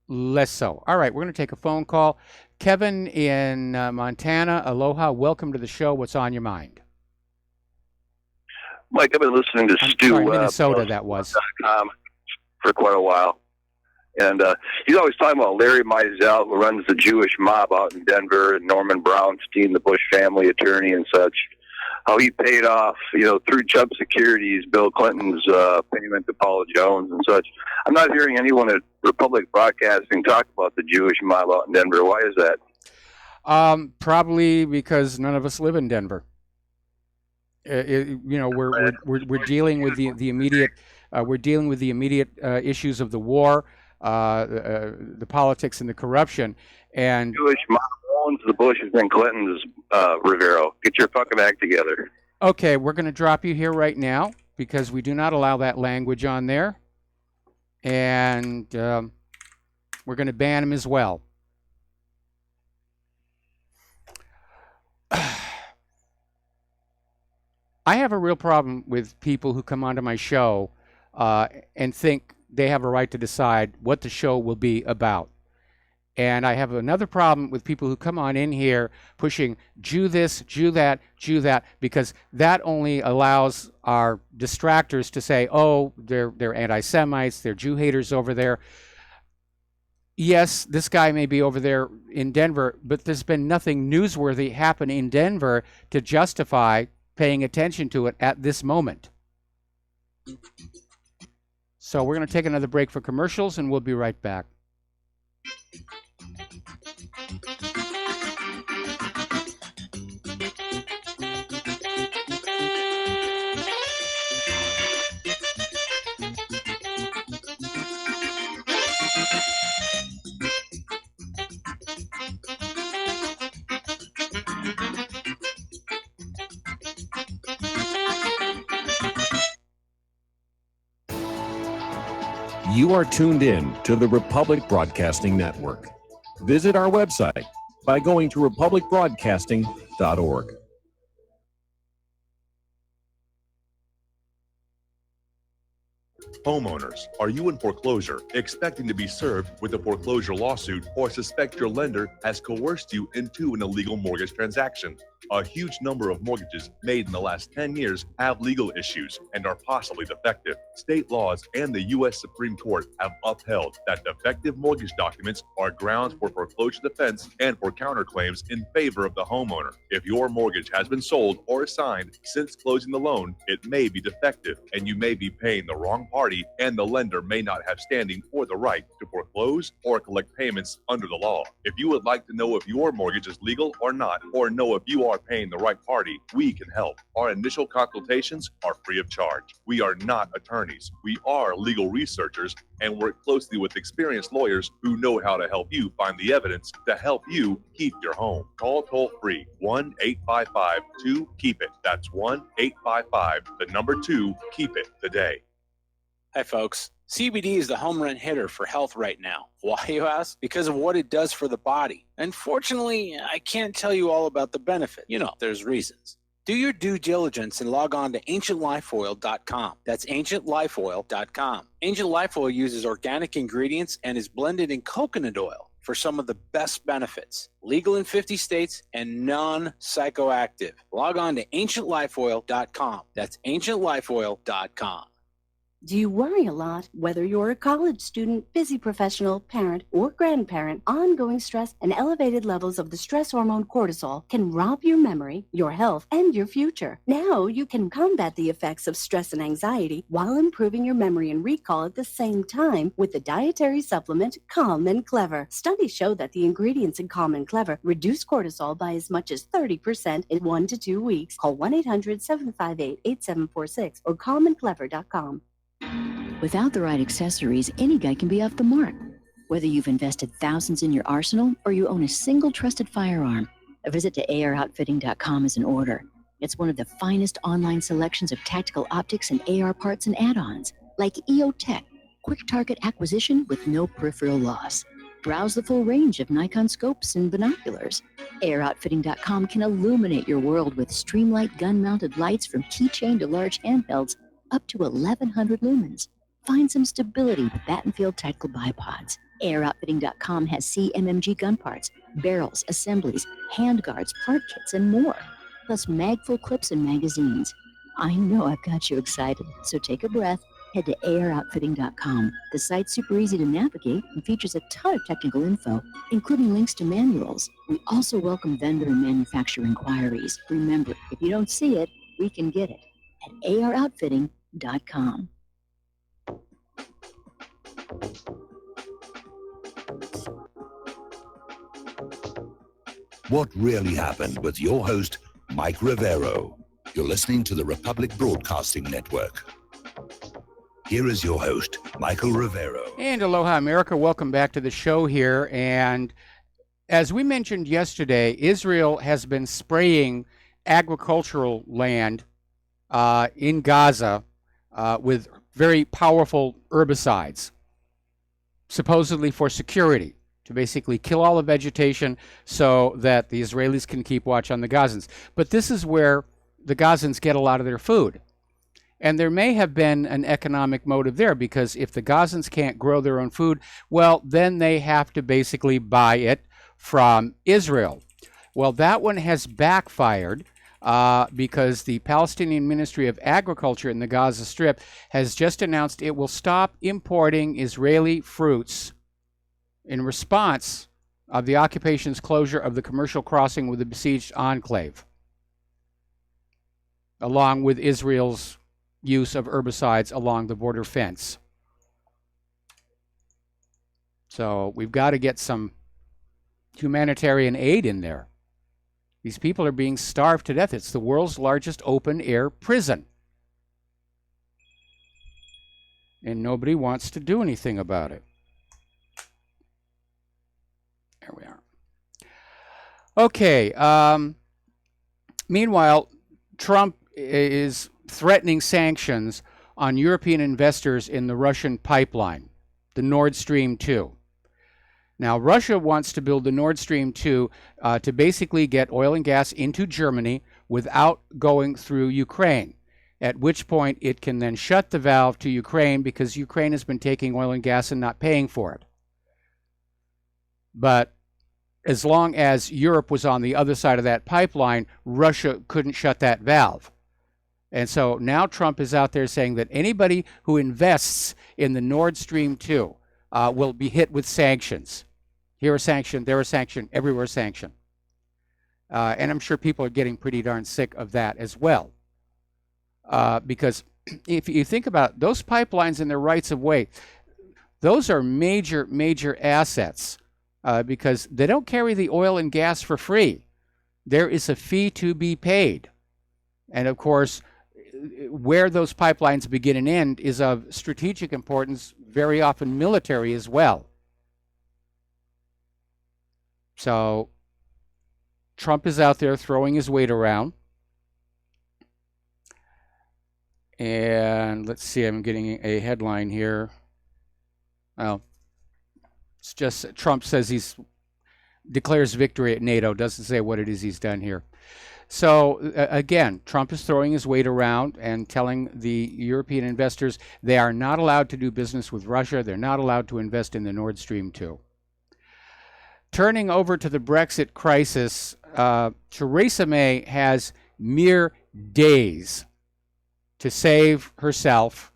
less so. All right, we're going to take a phone call. Kevin in Montana, aloha, welcome to the show. What's on your mind? Mike, I've been listening to Stu Webb, Minnesota, that was. For quite a while. And he's always talking about Larry Mizell, who runs the Jewish mob out in Denver, and Norman Brownstein, the Bush family attorney and such, how he paid off, through Chubb Securities, Bill Clinton's payment to Paul Jones and such. I'm not hearing anyone at Republic Broadcasting talk about the Jewish mob out in Denver. Why is that? Probably because none of us live in Denver. We're dealing with the immediate issues of the war, the politics and the corruption, and Jewish mob owns the Bushes and Clintons. Rivero, get your fucking act together. Okay, we're going to drop you here right now because we do not allow that language on there, and we're going to ban him as well. I have a real problem with people who come onto my show and think they have a right to decide what the show will be about. And I have another problem with people who come on in here pushing Jew this, Jew that, because that only allows our distractors to say, oh, they're anti-Semites, they're Jew haters over there. Yes, this guy may be over there in Denver, but there's been nothing newsworthy happen in Denver to justify paying attention to it at this moment. So we're going to take another break for commercials, and we'll be right back. You are tuned in to the Republic Broadcasting Network. Visit our website by going to republicbroadcasting.org. Homeowners, are you in foreclosure, expecting to be served with a foreclosure lawsuit, or suspect your lender has coerced you into an illegal mortgage transaction? A huge number of mortgages made in the last 10 years have legal issues and are possibly defective. State laws and the U.S. Supreme Court have upheld that defective mortgage documents are grounds for foreclosure defense and for counterclaims in favor of the homeowner. If your mortgage has been sold or assigned since closing the loan, it may be defective and you may be paying the wrong party, and the lender may not have standing or the right to foreclose or collect payments under the law. If you would like to know if your mortgage is legal or not, or know if you are paying the right party, we can help. Our initial consultations are free of charge. We are not attorneys. We are legal researchers and work closely with experienced lawyers who know how to help you find the evidence to help you keep your home. Call toll free 1-855-2-KEEP-IT. That's 1-855-2-KEEP-IT today. Hi, folks. CBD is the home run hitter for health right now. Why, you ask? Because of what it does for the body. Unfortunately, I can't tell you all about the benefit. You know, there's reasons. Do your due diligence and log on to ancientlifeoil.com. That's ancientlifeoil.com. Ancient Life Oil uses organic ingredients and is blended in coconut oil for some of the best benefits. Legal in 50 states and non-psychoactive. Log on to ancientlifeoil.com. That's ancientlifeoil.com. Do you worry a lot? Whether you're a college student, busy professional, parent, or grandparent, ongoing stress and elevated levels of the stress hormone cortisol can rob your memory, your health, and your future. Now you can combat the effects of stress and anxiety while improving your memory and recall at the same time with the dietary supplement Calm and Clever. Studies show that the ingredients in Calm and Clever reduce cortisol by as much as 30% in 1 to 2 weeks. Call 1-800-758-8746 or calmandclever.com. Without the right accessories, any guy can be off the mark. Whether you've invested thousands in your arsenal or you own a single trusted firearm, a visit to AROutfitting.com is in order. It's one of the finest online selections of tactical optics and AR parts and add-ons, like EOTech, quick target acquisition with no peripheral loss. Browse the full range of Nikon scopes and binoculars. AROutfitting.com can illuminate your world with Streamlight gun-mounted lights from keychain to large handhelds, up to 1,100 lumens. Find some stability with Battenfield tactical bipods. AirOutfitting.com has CMMG gun parts, barrels, assemblies, handguards, part kits, and more. Plus mag-full clips and magazines. I know I've got you excited, so take a breath. Head to AirOutfitting.com. The site's super easy to navigate and features a ton of technical info, including links to manuals. We also welcome vendor and manufacturer inquiries. Remember, if you don't see it, we can get it at AirOutfitting.com. What really happened with your host, Mike Rivero. You're listening to the Republic Broadcasting Network. Here is your host, Michael Rivero. And aloha, America. Welcome back to the show here. And as we mentioned yesterday, Israel has been spraying agricultural land in Gaza with very powerful herbicides, supposedly for security, to basically kill all the vegetation so that the Israelis can keep watch on the Gazans. But this is where the Gazans get a lot of their food. And there may have been an economic motive there, because if the Gazans can't grow their own food, well, then they have to basically buy it from Israel. Well, that one has backfired because the Palestinian Ministry of Agriculture in the Gaza Strip has just announced it will stop importing Israeli fruits in response of the occupation's closure of the commercial crossing with the besieged enclave, along with Israel's use of herbicides along the border fence. So we've got to get some humanitarian aid in there. These people are being starved to death. It's the world's largest open-air prison. And nobody wants to do anything about it. There we are. Okay. Meanwhile, Trump is threatening sanctions on European investors in the Russian pipeline, the Nord Stream 2. Now, Russia wants to build the Nord Stream 2 to basically get oil and gas into Germany without going through Ukraine, at which point it can then shut the valve to Ukraine because Ukraine has been taking oil and gas and not paying for it. But as long as Europe was on the other side of that pipeline, Russia couldn't shut that valve. And so now Trump is out there saying that anybody who invests in the Nord Stream 2 will be hit with sanctions. Here a sanction, there a sanction, everywhere a sanction. And I'm sure people are getting pretty darn sick of that as well. Because if you think about it, those pipelines and their rights of way, those are major, major assets because they don't carry the oil and gas for free. There is a fee to be paid. And of course, where those pipelines begin and end is of strategic importance, very often military as well. So Trump is out there throwing his weight around. And let's see, I'm getting a headline here. Well, it's just Trump says he's declares victory at NATO, doesn't say what it is he's done here. So again, Trump is throwing his weight around and telling the European investors they are not allowed to do business with Russia. They're not allowed to invest in the Nord Stream 2. Turning over to the Brexit crisis, Theresa May has mere days to save herself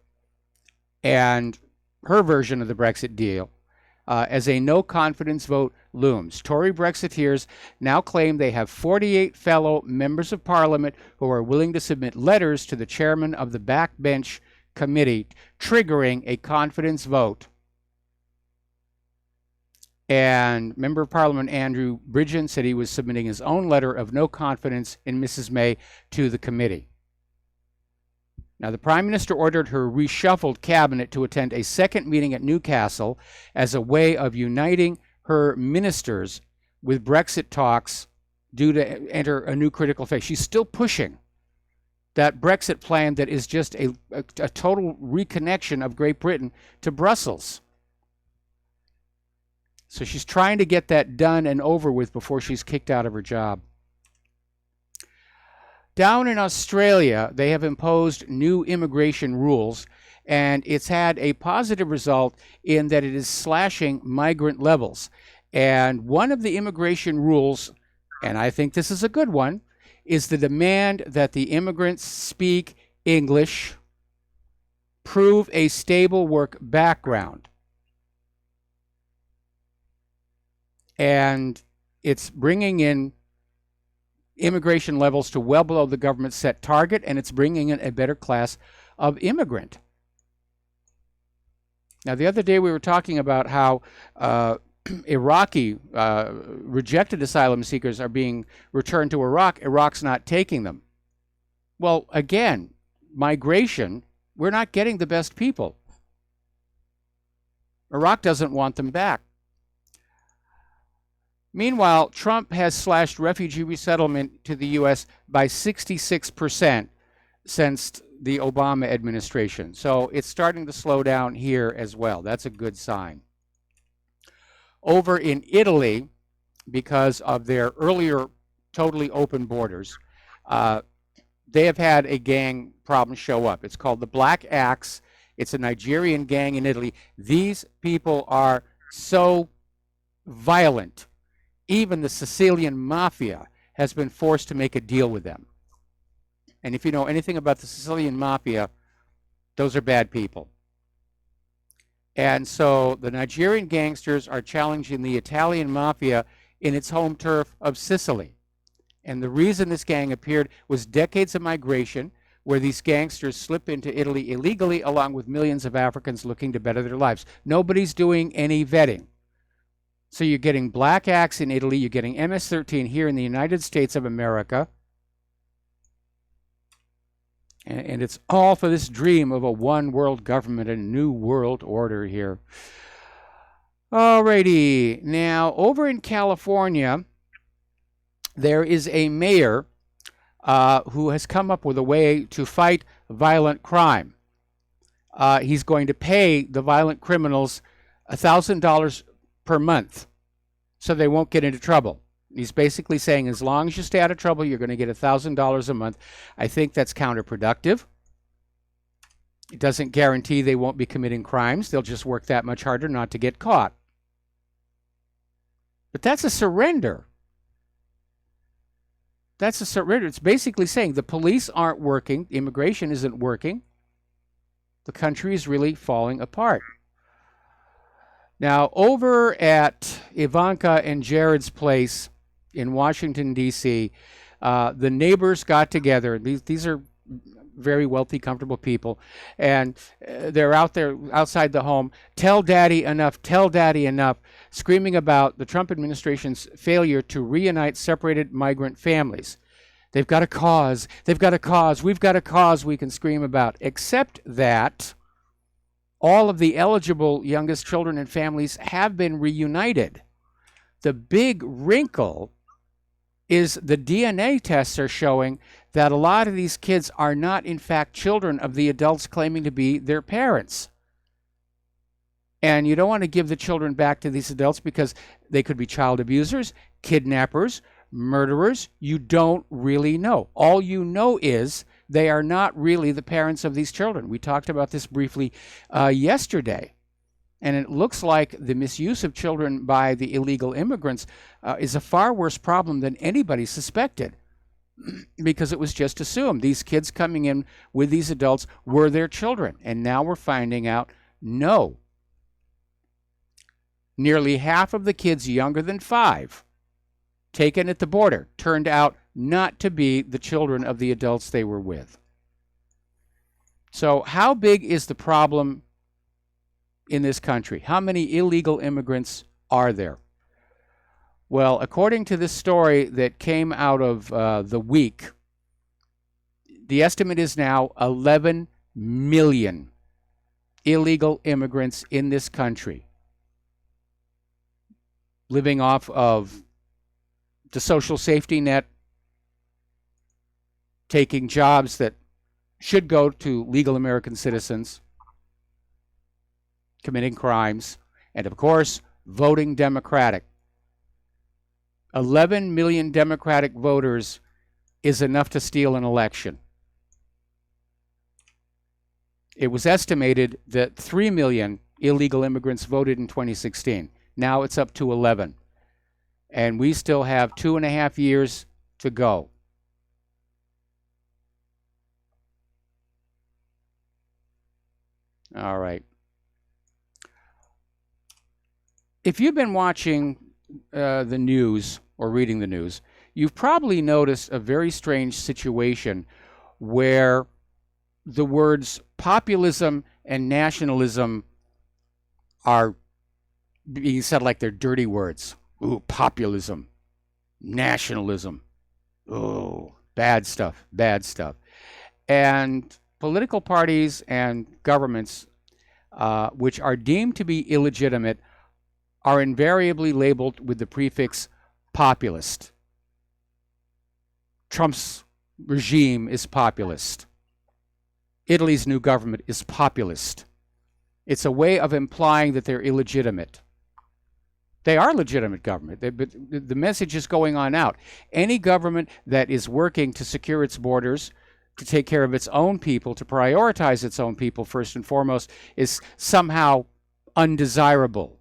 and her version of the Brexit deal as a no-confidence vote looms. Tory Brexiteers now claim they have 48 fellow members of Parliament who are willing to submit letters to the chairman of the backbench committee, triggering a confidence vote. And Member of Parliament Andrew Bridgen said he was submitting his own letter of no confidence in Mrs. May to the committee. Now, the Prime Minister ordered her reshuffled cabinet to attend a second meeting at Newcastle as a way of uniting her ministers with Brexit talks due to enter a new critical phase. She's still pushing that Brexit plan that is just a total reconnection of Great Britain to Brussels. So she's trying to get that done and over with before she's kicked out of her job. Down in Australia, they have imposed new immigration rules, and it's had a positive result in that it is slashing migrant levels. And one of the immigration rules, and I think this is a good one, is the demand that the immigrants speak English, prove a stable work background. And it's bringing in immigration levels to well below the government's set target, and it's bringing in a better class of immigrant. Now, the other day we were talking about how Iraqi rejected asylum seekers are being returned to Iraq. Iraq's not taking them. Well, again, migration, we're not getting the best people. Iraq doesn't want them back. Meanwhile, Trump has slashed refugee resettlement to the U.S. by 66% since the Obama administration. So it's starting to slow down here as well. That's a good sign. Over in Italy, because of their earlier totally open borders, they have had a gang problem show up. It's called the Black Axe. It's a Nigerian gang in Italy. These people are so violent. Even the Sicilian mafia has been forced to make a deal with them. And if you know anything about the Sicilian mafia, those are bad people. And so the Nigerian gangsters are challenging the Italian mafia in its home turf of Sicily. And the reason this gang appeared was decades of migration, where these gangsters slip into Italy illegally along with millions of Africans looking to better their lives. Nobody's doing any vetting. So you're getting Black Axe in Italy, you're getting MS-13 here in the United States of America. And it's all for this dream of a one world government, a new world order here. Alrighty, now over in California, there is a mayor who has come up with a way to fight violent crime. He's going to pay the violent criminals $1,000 per month so they won't get into trouble. He's basically saying as long as you stay out of trouble, you're going to get $1,000 a month. I think that's counterproductive. It doesn't guarantee they won't be committing crimes. They'll just work that much harder not to get caught. But that's a surrender. That's a surrender. It's basically saying the police aren't working, immigration isn't working. The country is really falling apart. Now, over at Ivanka and Jared's place in Washington, D.C., the neighbors got together. These are very wealthy, comfortable people, and they're out there outside the home. Tell daddy enough, screaming about the Trump administration's failure to reunite separated migrant families. They've got a cause, we've got a cause we can scream about, except that all of the eligible youngest children and families have been reunited. The big wrinkle is the DNA tests are showing that a lot of these kids are not, in fact, children of the adults claiming to be their parents. And you don't want to give the children back to these adults because they could be child abusers, kidnappers, murderers. You don't really know. All you know is they are not really the parents of these children. We talked about this briefly yesterday. And it looks like the misuse of children by the illegal immigrants is a far worse problem than anybody suspected, because it was just assumed these kids coming in with these adults were their children. And now we're finding out, no. Nearly half of the kids younger than 5 taken at the border turned out not to be the children of the adults they were with. So how big is the problem in this country? How many illegal immigrants are there? Well, according to this story that came out of The Week, the estimate is now 11 million illegal immigrants in this country, living off of the social safety net, taking jobs that should go to legal American citizens, committing crimes, and of course, voting Democratic. 11 million Democratic voters is enough to steal an election. It was estimated that 3 million illegal immigrants voted in 2016. Now it's up to 11. And we still have 2.5 years to go. All right. If you've been watching the news or reading the news, you've probably noticed a very strange situation where the words populism and nationalism are being said like they're dirty words. Ooh, populism, nationalism. Oh, bad stuff, bad stuff. And political parties and governments, which are deemed to be illegitimate, are invariably labeled with the prefix populist. Trump's regime is populist. Italy's new government is populist. It's a way of implying that they're illegitimate. They are legitimate government, but the message is going on out. Any government that is working to secure its borders, to take care of its own people, to prioritize its own people first and foremost, is somehow undesirable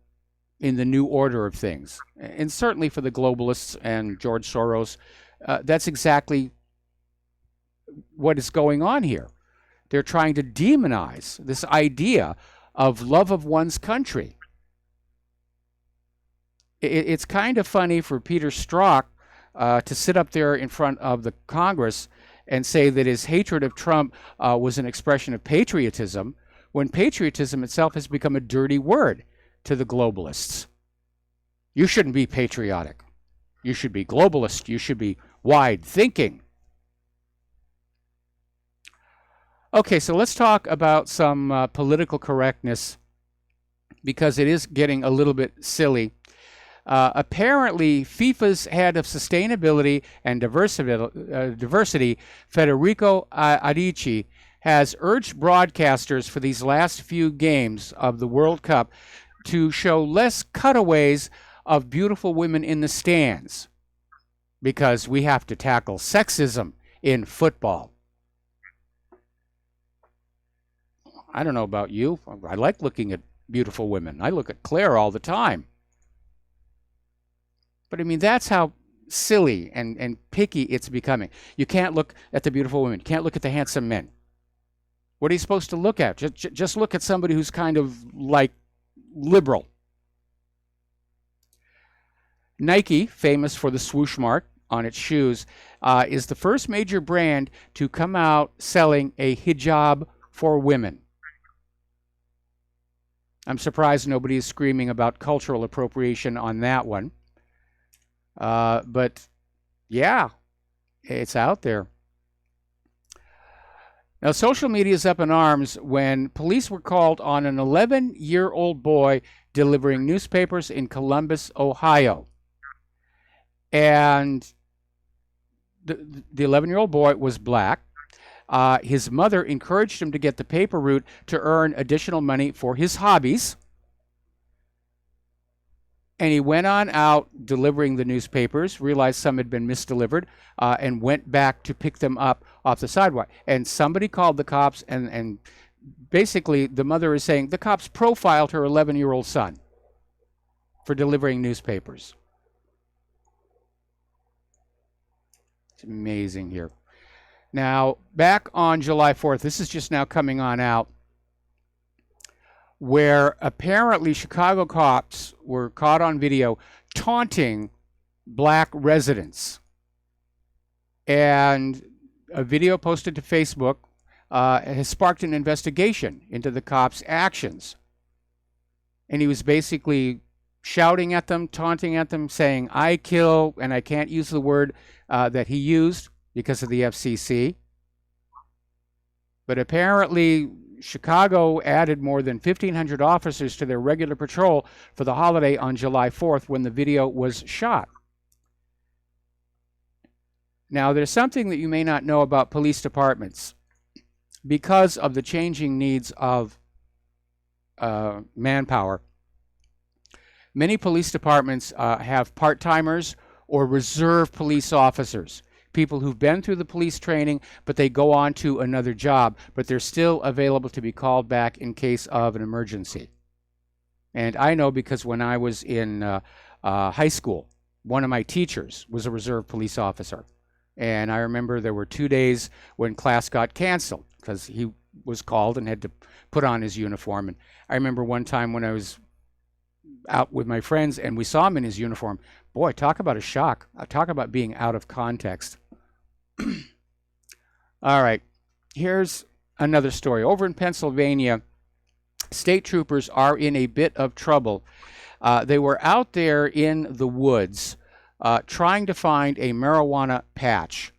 in the new order of things. And certainly for the globalists and George Soros, that's exactly what is going on here. They're trying to demonize this idea of love of one's country. It's kind of funny for Peter Strzok to sit up there in front of the Congress and say that his hatred of Trump was an expression of patriotism, when patriotism itself has become a dirty word to the globalists. You shouldn't be patriotic. You should be globalist. You should be wide thinking. Okay, so let's talk about some political correctness, because it is getting a little bit silly. Apparently, FIFA's head of sustainability and diversity, Federico Adici, has urged broadcasters for these last few games of the World Cup to show less cutaways of beautiful women in the stands, because we have to tackle sexism in football. I don't know about you. I like looking at beautiful women. I look at Claire all the time. But I mean, that's how silly and picky it's becoming. You can't look at the beautiful women. You can't look at the handsome men. What are you supposed to look at? Just look at somebody who's kind of like liberal. Nike, famous for the swoosh mark on its shoes, is the first major brand to come out selling a hijab for women. I'm surprised nobody is screaming about cultural appropriation on that one. But yeah, it's out there. Now, social media is up in arms when police were called on an 11-year-old boy delivering newspapers in Columbus, Ohio. And the 11-year-old boy was black. His mother encouraged him to get the paper route to earn additional money for his hobbies. And he went on out delivering the newspapers, realized some had been misdelivered, and went back to pick them up off the sidewalk. And somebody called the cops, and basically the mother is saying the cops profiled her 11-year-old son for delivering newspapers. It's amazing here. Now, back on July 4th, this is just now coming on out, where apparently Chicago cops were caught on video taunting black residents. And a video posted to Facebook has sparked an investigation into the cops' actions. And he was basically shouting at them, taunting at them, saying, "I kill," and I can't use the word that he used because of the FCC. But apparently, Chicago added more than 1,500 officers to their regular patrol for the holiday on July 4th when the video was shot. Now, there's something that you may not know about police departments. Because of the changing needs of manpower, many police departments have part-timers or reserve police officers, people who've been through the police training, but they go on to another job, but they're still available to be called back in case of an emergency. And I know because when I was in high school, one of my teachers was a reserve police officer. And I remember there were 2 days when class got canceled because he was called and had to put on his uniform. And I remember one time when I was out with my friends and we saw him in his uniform. Boy, talk about a shock. Talk about being out of context. All right, here's another story. Over in Pennsylvania, state troopers are in a bit of trouble. They were out there in the woods trying to find a marijuana patch,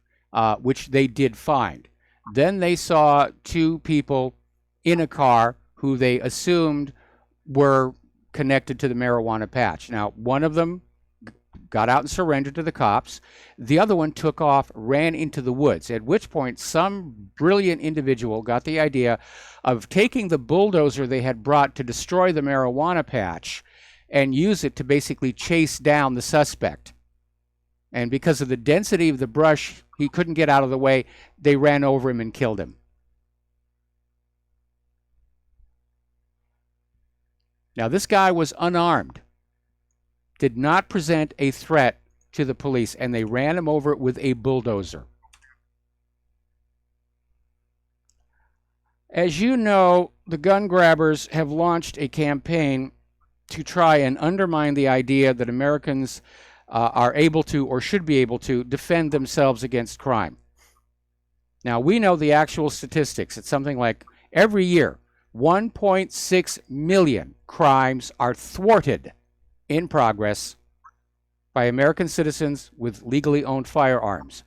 which they did find. Then they saw two people in a car who they assumed were connected to the marijuana patch. Now, one of them got out and surrendered to the cops. The other one took off, ran into the woods, at which point some brilliant individual got the idea of taking the bulldozer they had brought to destroy the marijuana patch and use it to basically chase down the suspect. And because of the density of the brush, he couldn't get out of the way. They ran over him and killed him. Now, this guy was unarmed, did not present a threat to the police, and they ran him over with a bulldozer. As you know, the gun grabbers have launched a campaign to try and undermine the idea that Americans are able to or should be able to defend themselves against crime. Now, we know the actual statistics. It's something like every year, 1.6 million crimes are thwarted in progress by American citizens with legally owned firearms.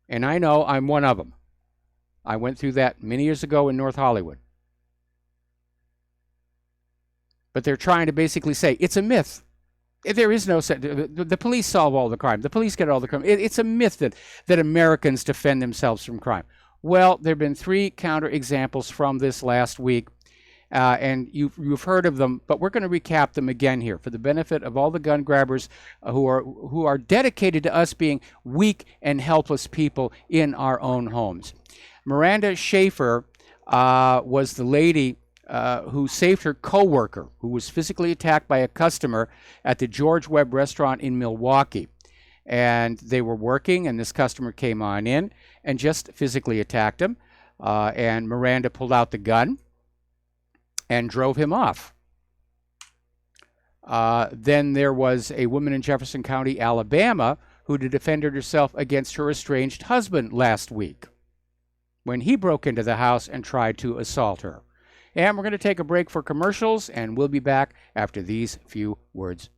And I know I'm one of them. I went through that many years ago in North Hollywood. But they're trying to basically say it's a myth. There is no, the police solve all the crime. The police get all the crime. It's a myth that Americans defend themselves from crime. Well, there have been 3 counterexamples from this last week, and you've heard of them, but we're going to recap them again here for the benefit of all the gun grabbers who are dedicated to us being weak and helpless people in our own homes. Miranda Schaefer was the lady who saved her coworker, who was physically attacked by a customer at the George Webb restaurant in Milwaukee. And they were working, and this customer came on in and just physically attacked him. And Miranda pulled out the gun and drove him off. Then there was a woman in Jefferson County, Alabama, who defended herself against her estranged husband last week when he broke into the house and tried to assault her. And we're going to take a break for commercials, and we'll be back after these few words.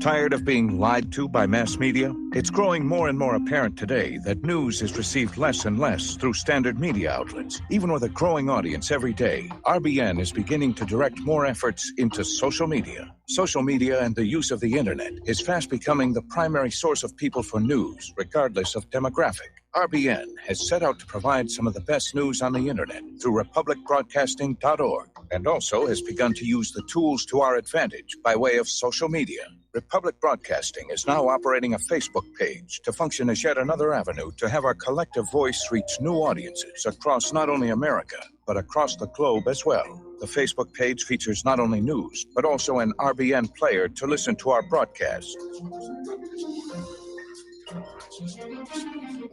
Tired of being lied to by mass media? It's growing more and more apparent today that news is received less and less through standard media outlets. Even with a growing audience every day, RBN is beginning to direct more efforts into social media. Social media and the use of the internet is fast becoming the primary source of people for news, regardless of demographic. RBN has set out to provide some of the best news on the internet through republicbroadcasting.org, and also has begun to use the tools to our advantage by way of social media. Republic Broadcasting is now operating a Facebook page to function as yet another avenue to have our collective voice reach new audiences across not only America, but across the globe as well. The Facebook page features not only news, but also an RBN player to listen to our broadcast.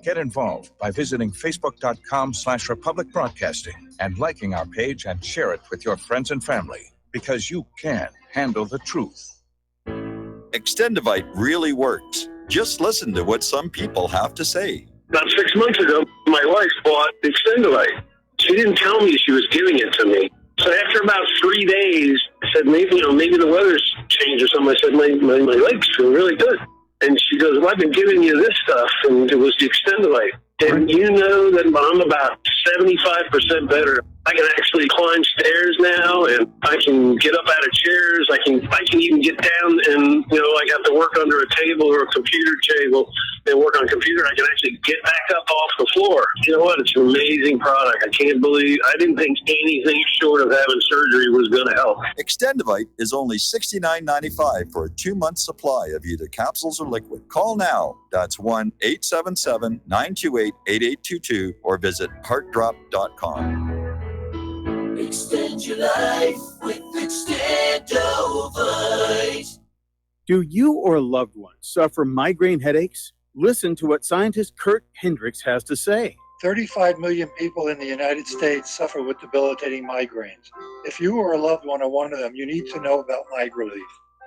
Get involved by visiting facebook.com/Republic Broadcasting and liking our page and share it with your friends and family, because you can handle the truth. Extendivite really works. Just listen to what some people have to say. About 6 months ago, my wife bought Extendivite. She didn't tell me she was giving it to me. So after about 3 days, I said, maybe the weather's changed or something. I said, my legs feel really good. And she goes, well, I've been giving you this stuff, and it was the Extendivite. And you know that I'm about 75% better. I can actually climb stairs now, and I can get up out of chairs. I can even get down, and I got to work under a table or a computer table and work on a computer. I can actually get back up off the floor. You know what? It's an amazing product. I can't believe I didn't think anything short of having surgery was going to help. Extendivite is only $69.95 for a 2-month supply of either capsules or liquid. Call now. That's 1-877-928-8822 or visit heartdrop.com. Extend your life with Extendovite. Do you or a loved one suffer migraine headaches? Listen to what scientist Kurt Hendricks has to say. 35 million people in the United States suffer with debilitating migraines. If you or a loved one are one of them, you need to know about MigraLief.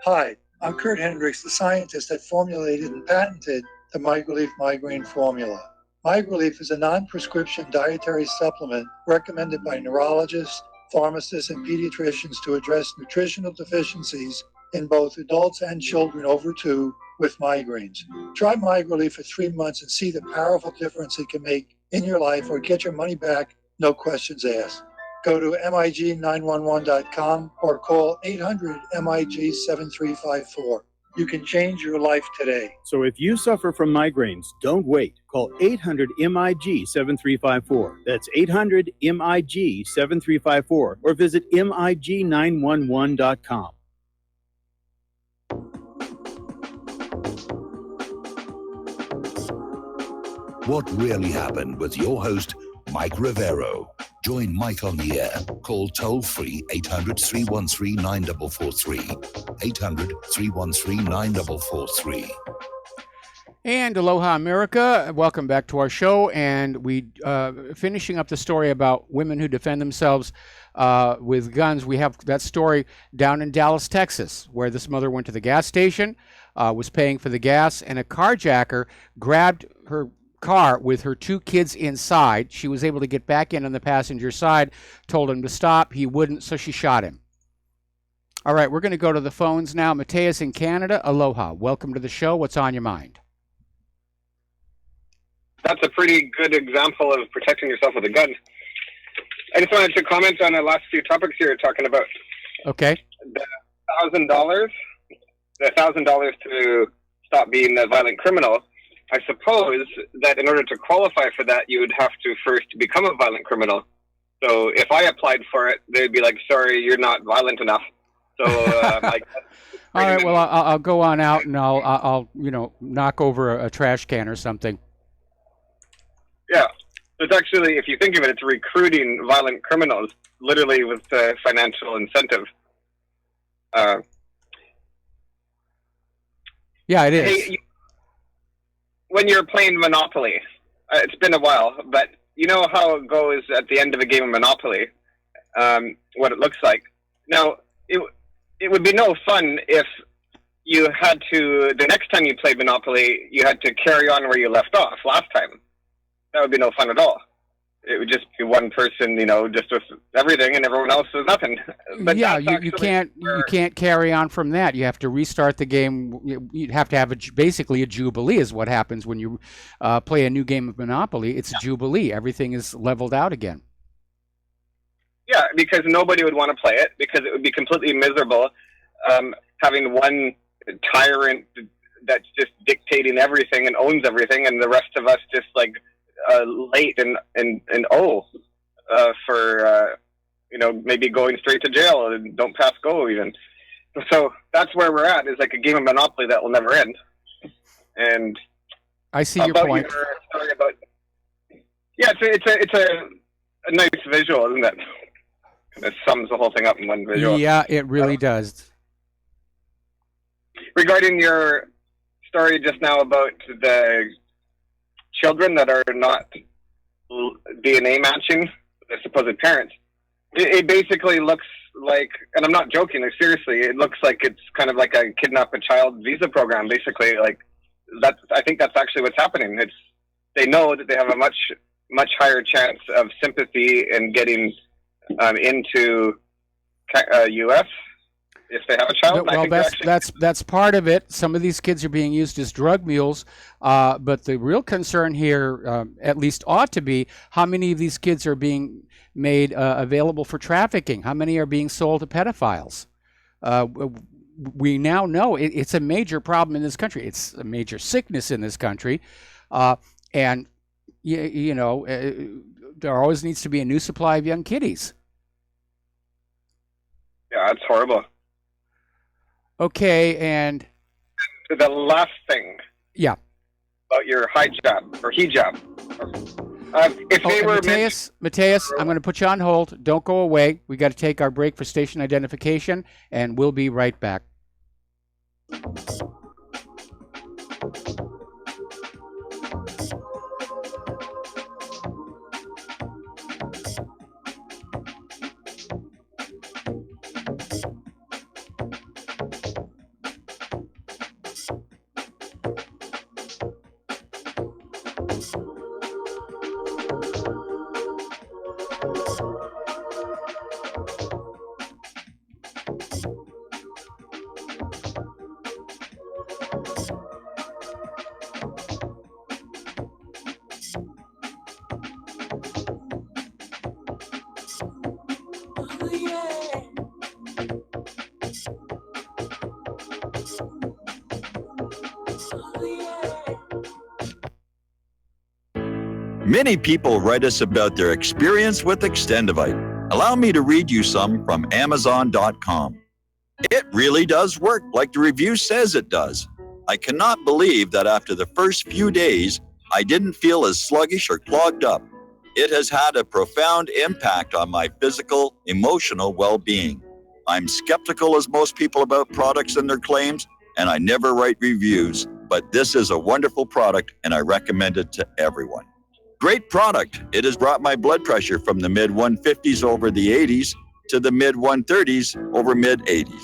Hi, I'm Kurt Hendricks, the scientist that formulated and patented the MigraLief migraine formula. MigraLief is a non-prescription dietary supplement recommended by neurologists, pharmacists, and pediatricians to address nutritional deficiencies in both adults and children over 2 with migraines. Try MigraLief for 3 months and see the powerful difference it can make in your life, or get your money back, no questions asked. Go to MIG911.com or call 800-MIG-7354. You can change your life today. So if you suffer from migraines, don't wait. Call 800-MIG-7354. That's 800-MIG-7354 or visit MIG911.com. What really happened with your host, Mike Rivero. Join Mike on the air. Call toll-free 800-313-9443. 800-313-9443. And aloha, America. Welcome back to our show. And we finishing up the story about women who defend themselves with guns. We have that story down in Dallas, Texas, where this mother went to the gas station, was paying for the gas, and a carjacker grabbed her car with her 2 kids inside. She was able to get back in on the passenger side, told him to stop. He wouldn't, so she shot him. All right, we're going to go to the phones now. Mateus in Canada, aloha. Welcome to the show. What's on your mind? That's a pretty good example of protecting yourself with a gun. I just wanted to comment on the last few topics you were talking about. Okay. The $1,000 to stop being a violent criminal. I suppose that in order to qualify for that, you would have to first become a violent criminal. So if I applied for it, they'd be like, sorry, you're not violent enough. So all right, well, I'll go on out and I'll knock over a trash can or something. Yeah. It's actually, if you think of it, it's recruiting violent criminals, literally with financial incentive. Yeah, it is. Hey, when you're playing Monopoly, it's been a while, but you know how it goes at the end of a game of Monopoly, what it looks like. Now, it would be no fun if you had to, the next time you played Monopoly, you had to carry on where you left off last time. That would be no fun at all. It would just be one person, just with everything, and everyone else with nothing. But yeah, you can't carry on from that. You have to restart the game. You'd have to have basically a jubilee is what happens when you play a new game of Monopoly. It's a jubilee. Everything is leveled out again. Yeah, because nobody would want to play it, because it would be completely miserable having one tyrant that's just dictating everything and owns everything, and the rest of us just late and for maybe going straight to jail and don't pass go even. So that's where we're at, is like a game of Monopoly that will never end. And I see your point. Your story about, yeah, it's a nice visual, isn't it? It sums the whole thing up in one visual. Yeah, it really does. Regarding your story just now about the children that are not DNA matching their supposed parents, it basically looks like, and I'm not joking, like, seriously, it looks like it's kind of like a kidnap a child visa program, basically. Like, that's, I think that's actually what's happening. They know that they have a much higher chance of sympathy and getting into U.S. if they have a child. Well, that's part of it. Some of these kids are being used as drug mules, but the real concern here, at least ought to be, how many of these kids are being made available for trafficking? How many are being sold to pedophiles? We now know it's a major problem in this country. It's a major sickness in this country, and there always needs to be a new supply of young kiddies. Yeah, it's horrible. Okay, and the last thing. Yeah. About your hijab or hijab. If they were Mateus, I'm going to put you on hold. Don't go away. We got to take our break for station identification, and we'll be right back. Many people write us about their experience with Extendivite. Allow me to read you some from Amazon.com. It really does work like the review says it does. I cannot believe that after the first few days, I didn't feel as sluggish or clogged up. It has had a profound impact on my physical, emotional well-being. I'm skeptical as most people about products and their claims, and I never write reviews, but this is a wonderful product and I recommend it to everyone. Great product. It has brought my blood pressure from the mid-150s over the 80s to the mid-130s over mid-80s,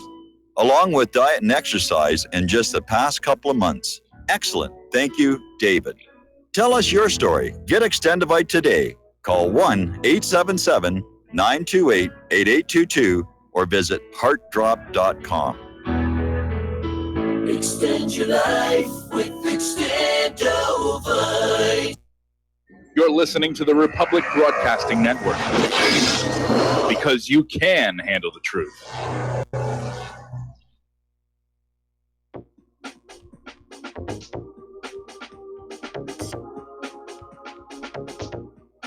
along with diet and exercise in just the past couple of months. Excellent. Thank you, David. Tell us your story. Get Extendivite today. Call 1-877-928-8822 or visit heartdrop.com. Extend your life with Extendovite. You're listening to the Republic Broadcasting Network, because you can handle the truth.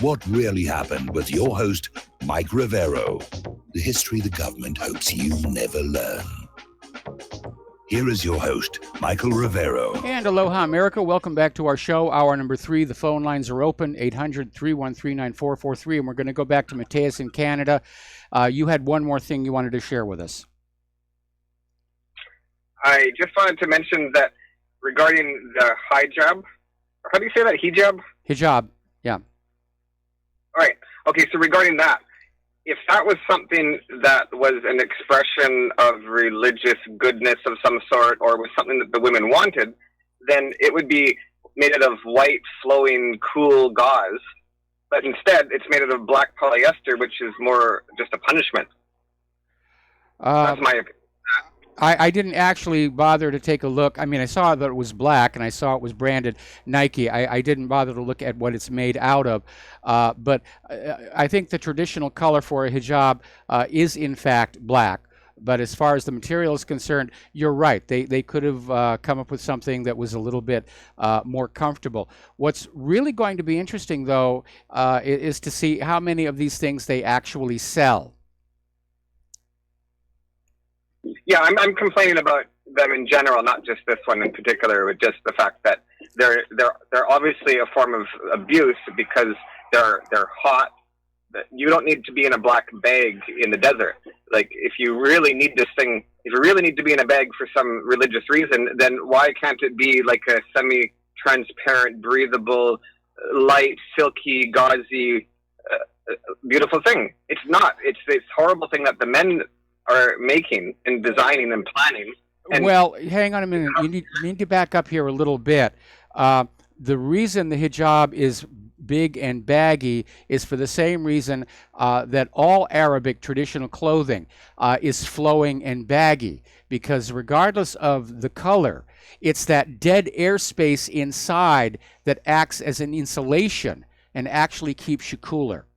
What really happened with your host, Mike Rivero. The history the government hopes you never learn. Here is your host, Michael Rivero. And aloha, America. Welcome back to our show, hour number 3. The phone lines are open, 800-313-9443. And we're going to go back to Mateus in Canada. You had one more thing you wanted to share with us. I just wanted to mention that regarding the hijab, how do you say that, hijab? Hijab, yeah. All right. Okay, so regarding that, if that was something that was an expression of religious goodness of some sort, or was something that the women wanted, then it would be made out of white, flowing, cool gauze. But instead, it's made out of black polyester, which is more just a punishment. That's my opinion. I didn't actually bother to take a look. I mean, I saw that it was black, and I saw it was branded Nike. I didn't bother to look at what it's made out of. But I think the traditional color for a hijab is, in fact, black. But as far as the material is concerned, you're right. They could have come up with something that was a little bit more comfortable. What's really going to be interesting, though, is to see how many of these things they actually sell. Yeah, I'm complaining about them in general, not just this one in particular, but just the fact that they're obviously a form of abuse because they're hot. You don't need to be in a black bag in the desert. Like, if you really need this thing, if you really need to be in a bag for some religious reason, then why can't it be like a semi-transparent, breathable, light, silky, gauzy, beautiful thing? It's not. It's this horrible thing that the men are making and designing and planning. And well, hang on a minute. You need to back up here a little bit. The reason the hijab is big and baggy is for the same reason that all Arabic traditional clothing is flowing and baggy, because regardless of the color, it's that dead airspace inside that acts as an insulation and actually keeps you cooler.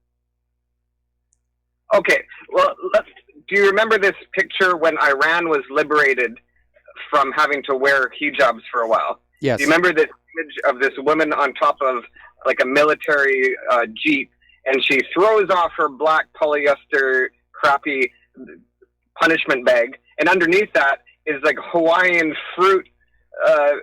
Okay, well, do you remember this picture when Iran was liberated from having to wear hijabs for a while? Yes. Do you remember this image of this woman on top of like a military jeep, and she throws off her black polyester crappy punishment bag, and underneath that is like Hawaiian fruit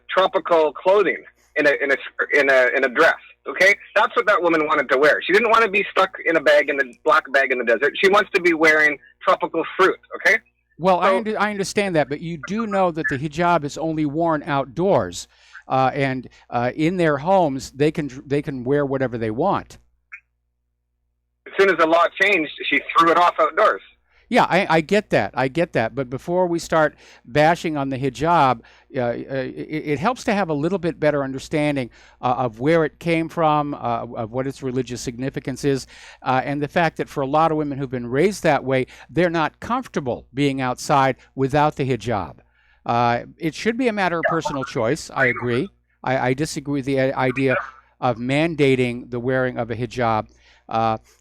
tropical clothing in a dress. Okay, that's what that woman wanted to wear. She didn't want to be stuck in a bag, in the black bag in the desert. She wants to be wearing tropical fruit. Okay. Well, I understand that, but you do know that the hijab is only worn outdoors, and in their homes they can wear whatever they want. As soon as the law changed, she threw it off outdoors. Yeah, I get that. But before we start bashing on the hijab, it helps to have a little bit better understanding of where it came from, of what its religious significance is, and the fact that for a lot of women who've been raised that way, they're not comfortable being outside without the hijab. It should be a matter of personal choice. I agree. I disagree with the idea of mandating the wearing of a hijab.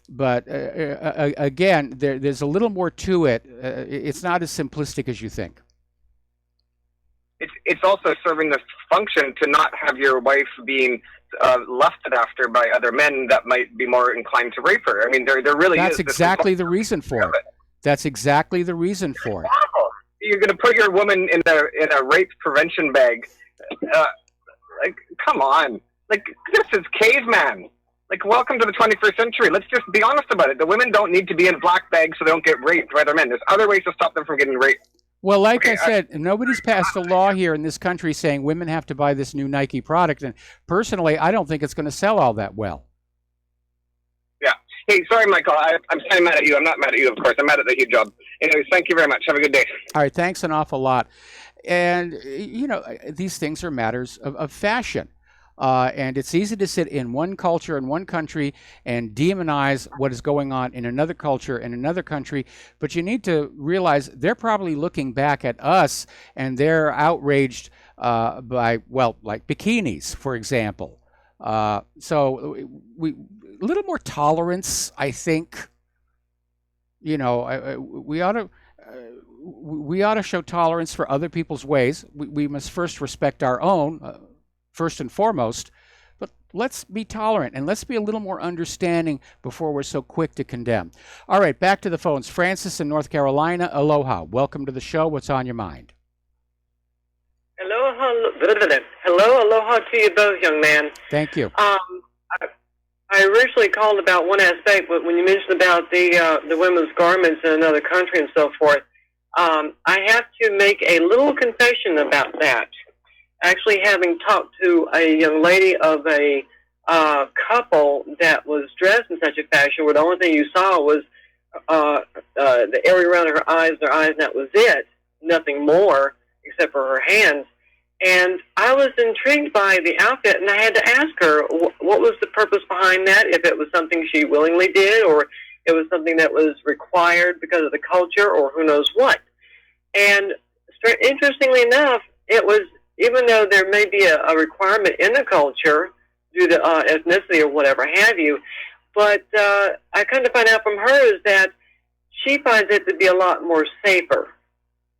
But again, there's a little more to it. It's not as simplistic as you think. it's also serving the function to not have your wife being lusted after by other men that might be more inclined to rape her. I mean, there really That's is. exactly the reason for it. That's exactly the reason for it. You're going to put your woman in a rape prevention bag. Like, come on. Like, this is caveman. Like, welcome to the 21st century. Let's just be honest about it. The women don't need to be in black bags so they don't get raped by other men. There's other ways to stop them from getting raped. Well, like I said, nobody's passed a law here in this country saying women have to buy this new Nike product. And personally, I don't think it's going to sell all that well. Yeah. Hey, sorry, Michael. I'm kind of mad at you. I'm not mad at you, of course. I'm mad at the heat job. Anyways, thank you very much. Have a good day. All right. Thanks an awful lot. And, you know, these things are matters of fashion. And it's easy to sit in one culture, in one country, and demonize what is going on in another culture, in another country. But you need to realize they're probably looking back at us, and they're outraged by, well, like bikinis, for example. So a little more tolerance, I think. You know, we ought to show tolerance for other people's ways. We must first respect our own. First and foremost, but let's be tolerant and let's be a little more understanding before we're so quick to condemn. All right, back to the phones. Francis in North Carolina, aloha. Welcome to the show. What's on your mind? Hello, aloha to you both, young man. Thank you. I originally called about one aspect, but when you mentioned about the women's garments in another country and so forth, I have to make a little confession about that. Actually, having talked to a young lady of a couple that was dressed in such a fashion where the only thing you saw was the area around her eyes, and that was it, nothing more except for her hands. And I was intrigued by the outfit, and I had to ask her what was the purpose behind that, if it was something she willingly did or it was something that was required because of the culture or who knows what. And interestingly enough, it was, even though there may be a requirement in the culture due to ethnicity or whatever have you, but I kind of find out from her is that she finds it to be a lot more safer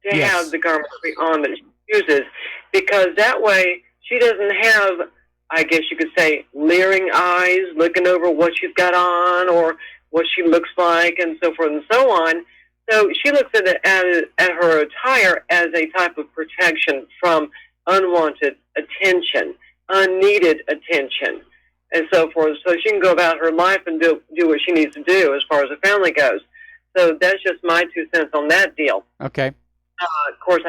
to have the garment on that she uses, because that way she doesn't have, I guess you could say, leering eyes looking over what she's got on or what she looks like and so forth and so on. So she looks at it at her attire as a type of protection from unwanted attention, unneeded attention, and so forth. So she can go about her life and do what she needs to do as far as the family goes. So that's just my 2 cents on that deal. Okay. Of course,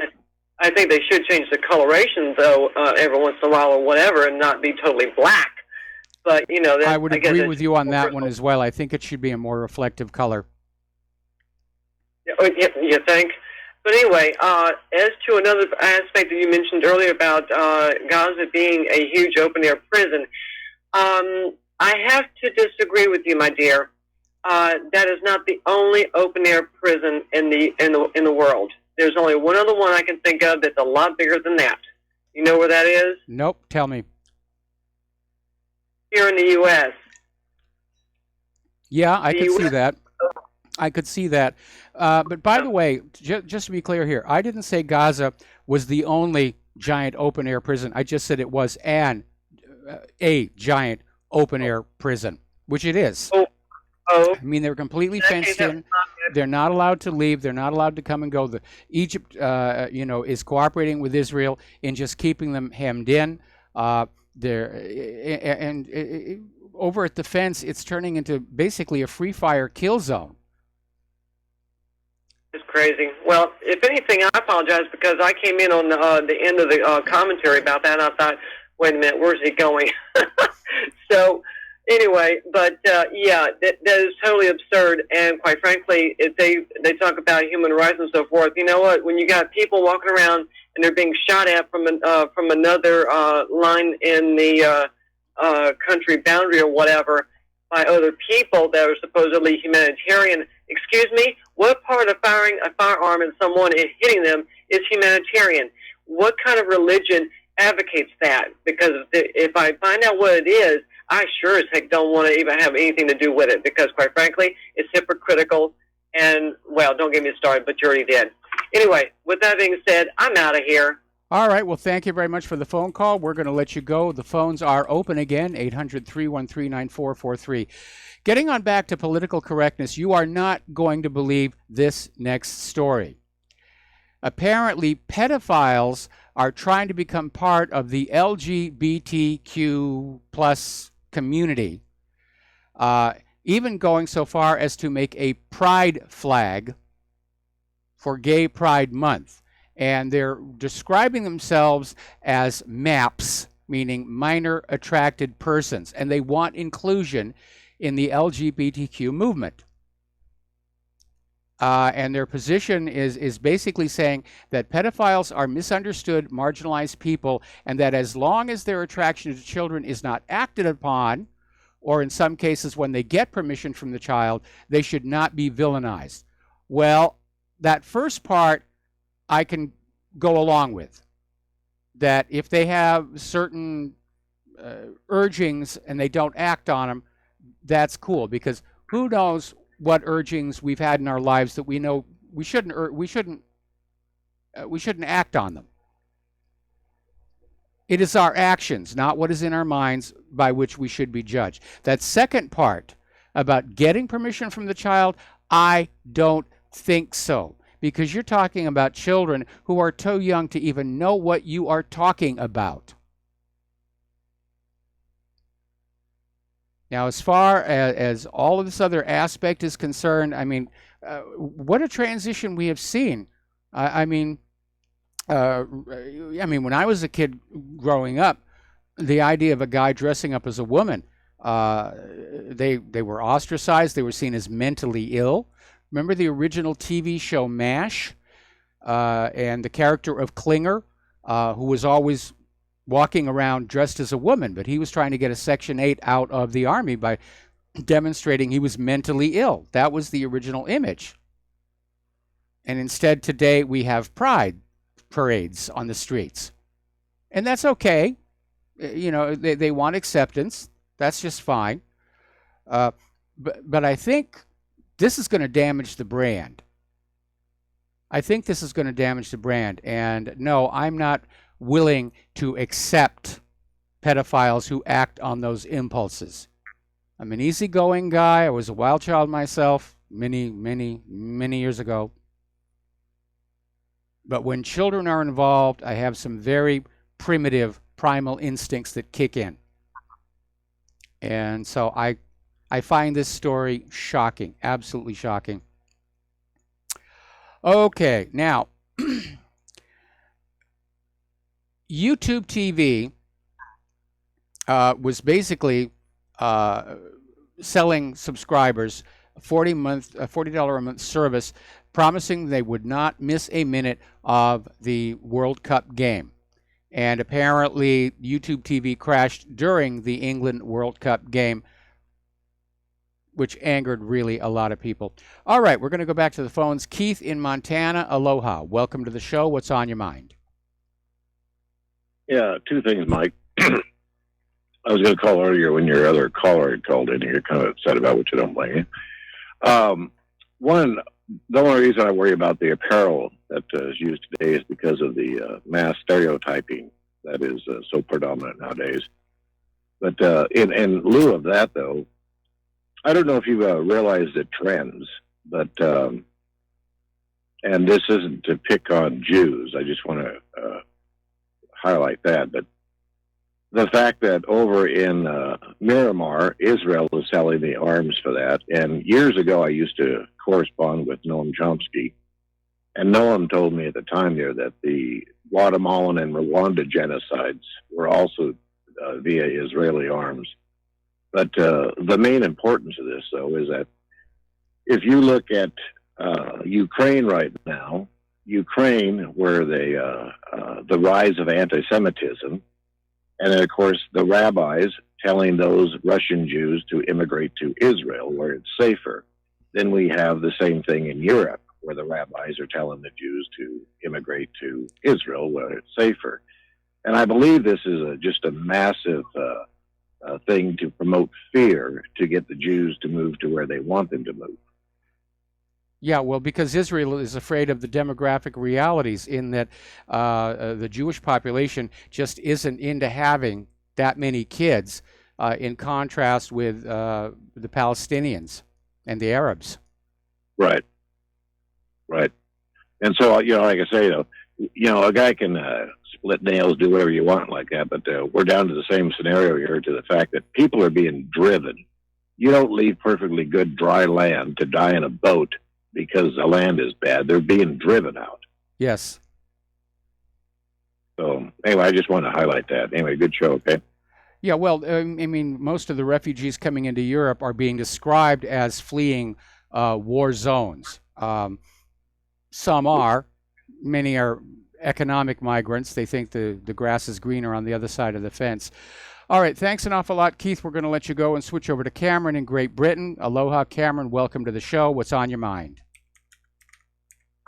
I think they should change the coloration, though, every once in a while or whatever, and not be totally black. But, you know, I would agree with you on that one as well. I think it should be a more reflective color. You think? But anyway, as to another aspect that you mentioned earlier about Gaza being a huge open-air prison, I have to disagree with you, my dear. That is not the only open-air prison in the world. There's only one other one I can think of that's a lot bigger than that. You know where that is? Nope. Tell me. Here in the U.S. Yeah, I could see that. I could see that. But by the way, just to be clear here, I didn't say Gaza was the only giant open-air prison. I just said it was a giant open-air prison, which it is. I mean, they're completely fenced in. They're not allowed to leave. They're not allowed to come and go. Egypt, is cooperating with Israel in just keeping them hemmed in. Over at the fence, it's turning into basically a free-fire kill zone. It's crazy. Well, if anything, I apologize because I came in on the end of the commentary about that, and I thought, wait a minute, where's he going? So, anyway, but yeah, that is totally absurd. And quite frankly, if they talk about human rights and so forth, you know what? When you got people walking around and they're being shot at from another line in the country boundary or whatever by other people that are supposedly humanitarian. Excuse me, what part of firing a firearm at someone and hitting them is humanitarian? What kind of religion advocates that? Because if I find out what it is, I sure as heck don't want to even have anything to do with it because, quite frankly, it's hypocritical and, well, don't get me started, but you already did. Anyway, with that being said, I'm out of here. All right. Well, thank you very much for the phone call. We're going to let you go. The phones are open again, 800-313-9443. Getting on back to political correctness, you are not going to believe this next story. Apparently, pedophiles are trying to become part of the LGBTQ plus community, even going so far as to make a pride flag for Gay Pride Month. And they're describing themselves as MAPS, meaning minor attracted persons, and they want inclusion in the LGBTQ movement. And their position is basically saying that pedophiles are misunderstood, marginalized people, and that as long as their attraction to children is not acted upon, or in some cases when they get permission from the child, they should not be villainized. Well, that first part I can go along with. That if they have certain urgings and they don't act on them, that's cool, because who knows what urgings we've had in our lives that we know we shouldn't act on them. It is our actions, not what is in our minds, by which we should be judged. That second part about getting permission from the child, I don't think so, because you're talking about children who are too young to even know what you are talking about. Now, as far as all of this other aspect is concerned, I mean, what a transition we have seen. I mean, when I was a kid growing up, the idea of a guy dressing up as a woman, they were ostracized. They were seen as mentally ill. Remember the original TV show MASH, and the character of Klinger, who was always walking around dressed as a woman, but he was trying to get a Section 8 out of the Army by demonstrating he was mentally ill. That was the original image. And instead today we have pride parades on the streets. And that's okay. You know, they want acceptance. That's just fine. But I think this is going to damage the brand. I think this is going to damage the brand. And no, I'm not willing to accept pedophiles who act on those impulses. I'm an easygoing guy. I was a wild child myself many years ago. But when children are involved, I have some very primitive, primal instincts that kick in. And so I find this story shocking, absolutely shocking. Okay, now, YouTube TV was basically selling subscribers a $40 a month service, promising they would not miss a minute of the World Cup game. And apparently, YouTube TV crashed during the England World Cup game, which angered really a lot of people. All right, we're going to go back to the phones. Keith in Montana, aloha. Welcome to the show. What's on your mind? Yeah, two things, Mike. I was going to call earlier when your other caller had called in. You're kind of upset about what you don't blame you. One, the only reason I worry about the apparel that is used today is because of the mass stereotyping that is so predominant nowadays. But in lieu of that, though, I don't know if you realize the trends, but, and this isn't to pick on Jews, I just want to highlight that, but the fact that over in Miramar, Israel is selling the arms for that. And years ago, I used to correspond with Noam Chomsky. And Noam told me at the time there that the Guatemalan and Rwanda genocides were also via Israeli arms. But the main importance of this, though, is that if you look at Ukraine right now, Ukraine, where the rise of anti-Semitism, and then, of course, the rabbis telling those Russian Jews to immigrate to Israel, where it's safer. Then we have the same thing in Europe, where the rabbis are telling the Jews to immigrate to Israel, where it's safer. And I believe this is just a massive thing to promote fear, to get the Jews to move to where they want them to move. Yeah, well, because Israel is afraid of the demographic realities in that the Jewish population just isn't into having that many kids, in contrast with the Palestinians and the Arabs. Right. Right. And so, like I say, a guy can split nails, do whatever you want like that, but we're down to the same scenario here, to the fact that people are being driven. You don't leave perfectly good dry land to die in a boat because the land is bad. They're being driven out. Yes. So anyway, I just wanted to highlight that. Anyway, good show, okay? Yeah, well, I mean, most of the refugees coming into Europe are being described as fleeing war zones. Some are. Many are economic migrants. They think the grass is greener on the other side of the fence. All right, thanks an awful lot, Keith. We're going to let you go and switch over to Cameron in Great Britain. Aloha, Cameron. Welcome to the show. What's on your mind?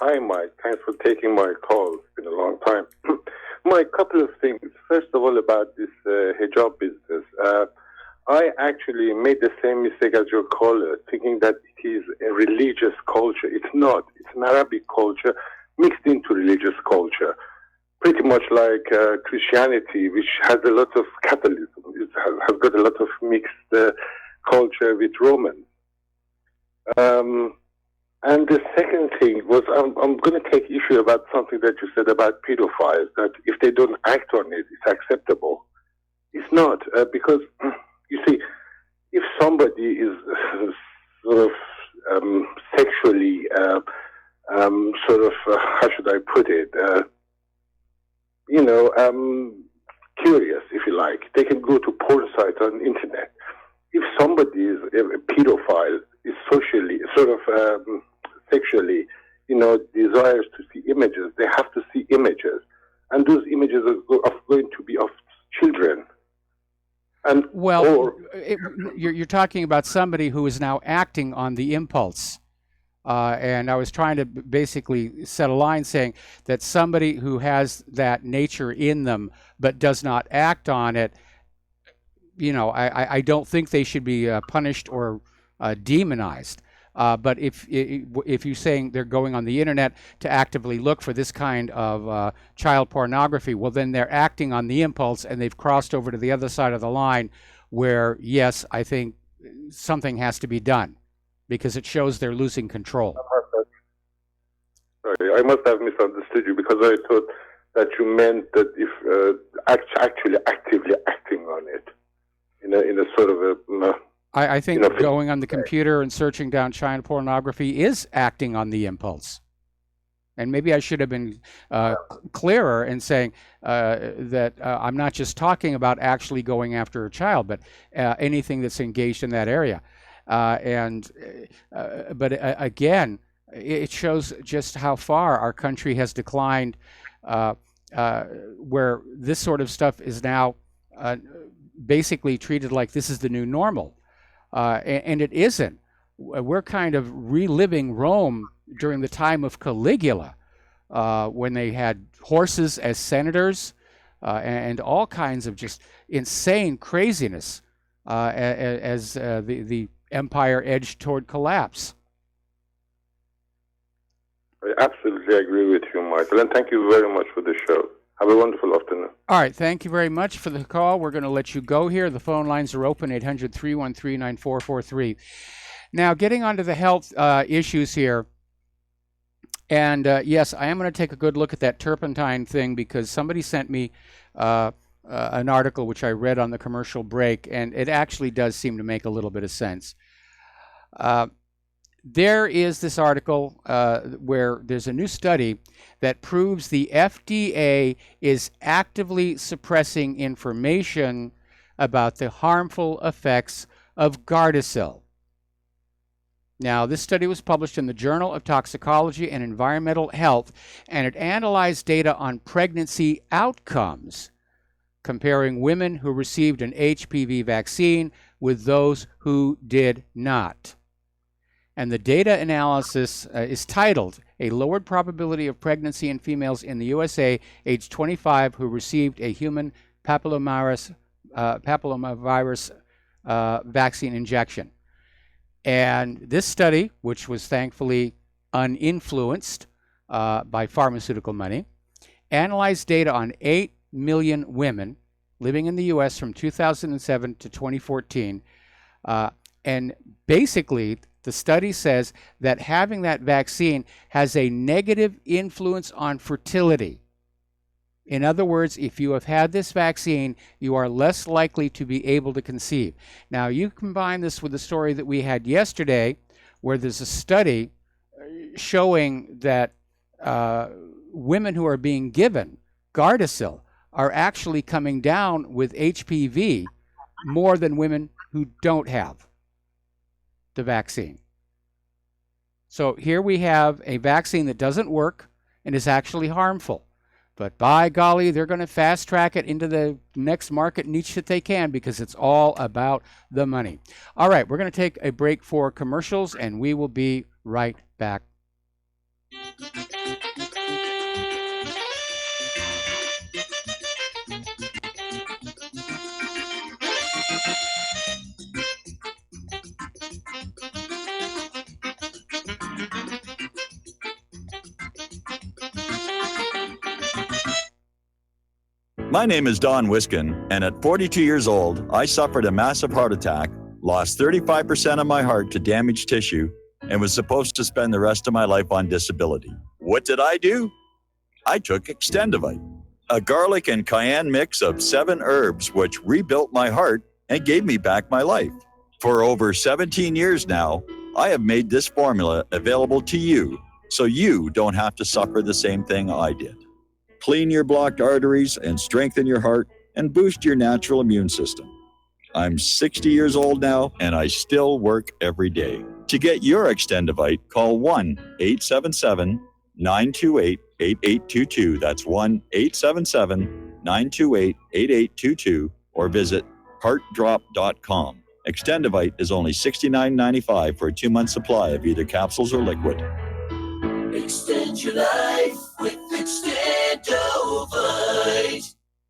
Hi, Mike. Thanks for taking my call. It's been a long time. Mike, couple of things. First of all, about this hijab business. I actually made the same mistake as your caller, thinking that it is a religious culture. It's not. It's an Arabic culture mixed into religious culture. Pretty much like Christianity, which has a lot of Catholicism. It has got a lot of mixed culture with Romans. And the second thing was, I'm going to take issue about something that you said about pedophiles, that if they don't act on it, it's acceptable. It's not, because, you see, if somebody is sort of sexually, how should I put it, curious, if you like, they can go to porn sites on the internet. If somebody is a pedophile, is socially, sexually, desires to see images, they have to see images. And those images are going to be of children. And you're talking about somebody who is now acting on the impulse. And I was trying to basically set a line saying that somebody who has that nature in them but does not act on it, I don't think they should be punished or demonized. But if you're saying they're going on the internet to actively look for this kind of child pornography, well, then they're acting on the impulse and they've crossed over to the other side of the line where, yes, I think something has to be done because it shows they're losing control. Sorry, I must have misunderstood you, because I thought that you meant that if actually actively acting on it in a sort of a... I think going on the computer and searching down child pornography is acting on the impulse. And maybe I should have been clearer in saying that I'm not just talking about actually going after a child, but anything that's engaged in that area. But again, it shows just how far our country has declined, where this sort of stuff is now basically treated like this is the new normal. And it isn't. We're kind of reliving Rome during the time of Caligula, when they had horses as senators, and all kinds of just insane craziness as the empire edged toward collapse. I absolutely agree with you, Michael, and thank you very much for the show. Have a wonderful afternoon. All right, thank you very much for the call. We're going to let you go here. The phone lines are open, 800-313-9443. Now, getting onto the health issues here, and yes, I am going to take a good look at that turpentine thing, because somebody sent me an article which I read on the commercial break, and it actually does seem to make a little bit of sense. There is this article where there's a new study that proves the FDA is actively suppressing information about the harmful effects of Gardasil. Now, this study was published in the Journal of Toxicology and Environmental Health, and it analyzed data on pregnancy outcomes, comparing women who received an HPV vaccine with those who did not. And the data analysis is titled, "A Lowered Probability of Pregnancy in Females in the USA Age 25 Who Received a Human Papillomavirus Vaccine Injection." And this study, which was thankfully uninfluenced by pharmaceutical money, analyzed data on 8 million women living in the U.S. from 2007 to 2014. And basically, the study says that having that vaccine has a negative influence on fertility. In other words, if you have had this vaccine, you are less likely to be able to conceive. Now, you combine this with the story that we had yesterday, where there's a study showing that women who are being given Gardasil are actually coming down with HPV more than women who don't have the vaccine. So here we have a vaccine that doesn't work and is actually harmful. But by golly, they're going to fast track it into the next market niche that they can, because it's all about the money. All right, we're going to take a break for commercials, and we will be right back. My name is Don Wiskin, and at 42 years old, I suffered a massive heart attack, lost 35% of my heart to damaged tissue, and was supposed to spend the rest of my life on disability. What did I do? I took Extendivite, a garlic and cayenne mix of 7 herbs which rebuilt my heart and gave me back my life. For over 17 years now, I have made this formula available to you so you don't have to suffer the same thing I did. Clean your blocked arteries and strengthen your heart and boost your natural immune system. I'm 60 years old now, and I still work every day. To get your Extendivite, call 1-877-928-8822. That's 1-877-928-8822, or visit heartdrop.com. Extendivite is only $69.95 for a 2-month supply of either capsules or liquid. Extend your life with Extendovite.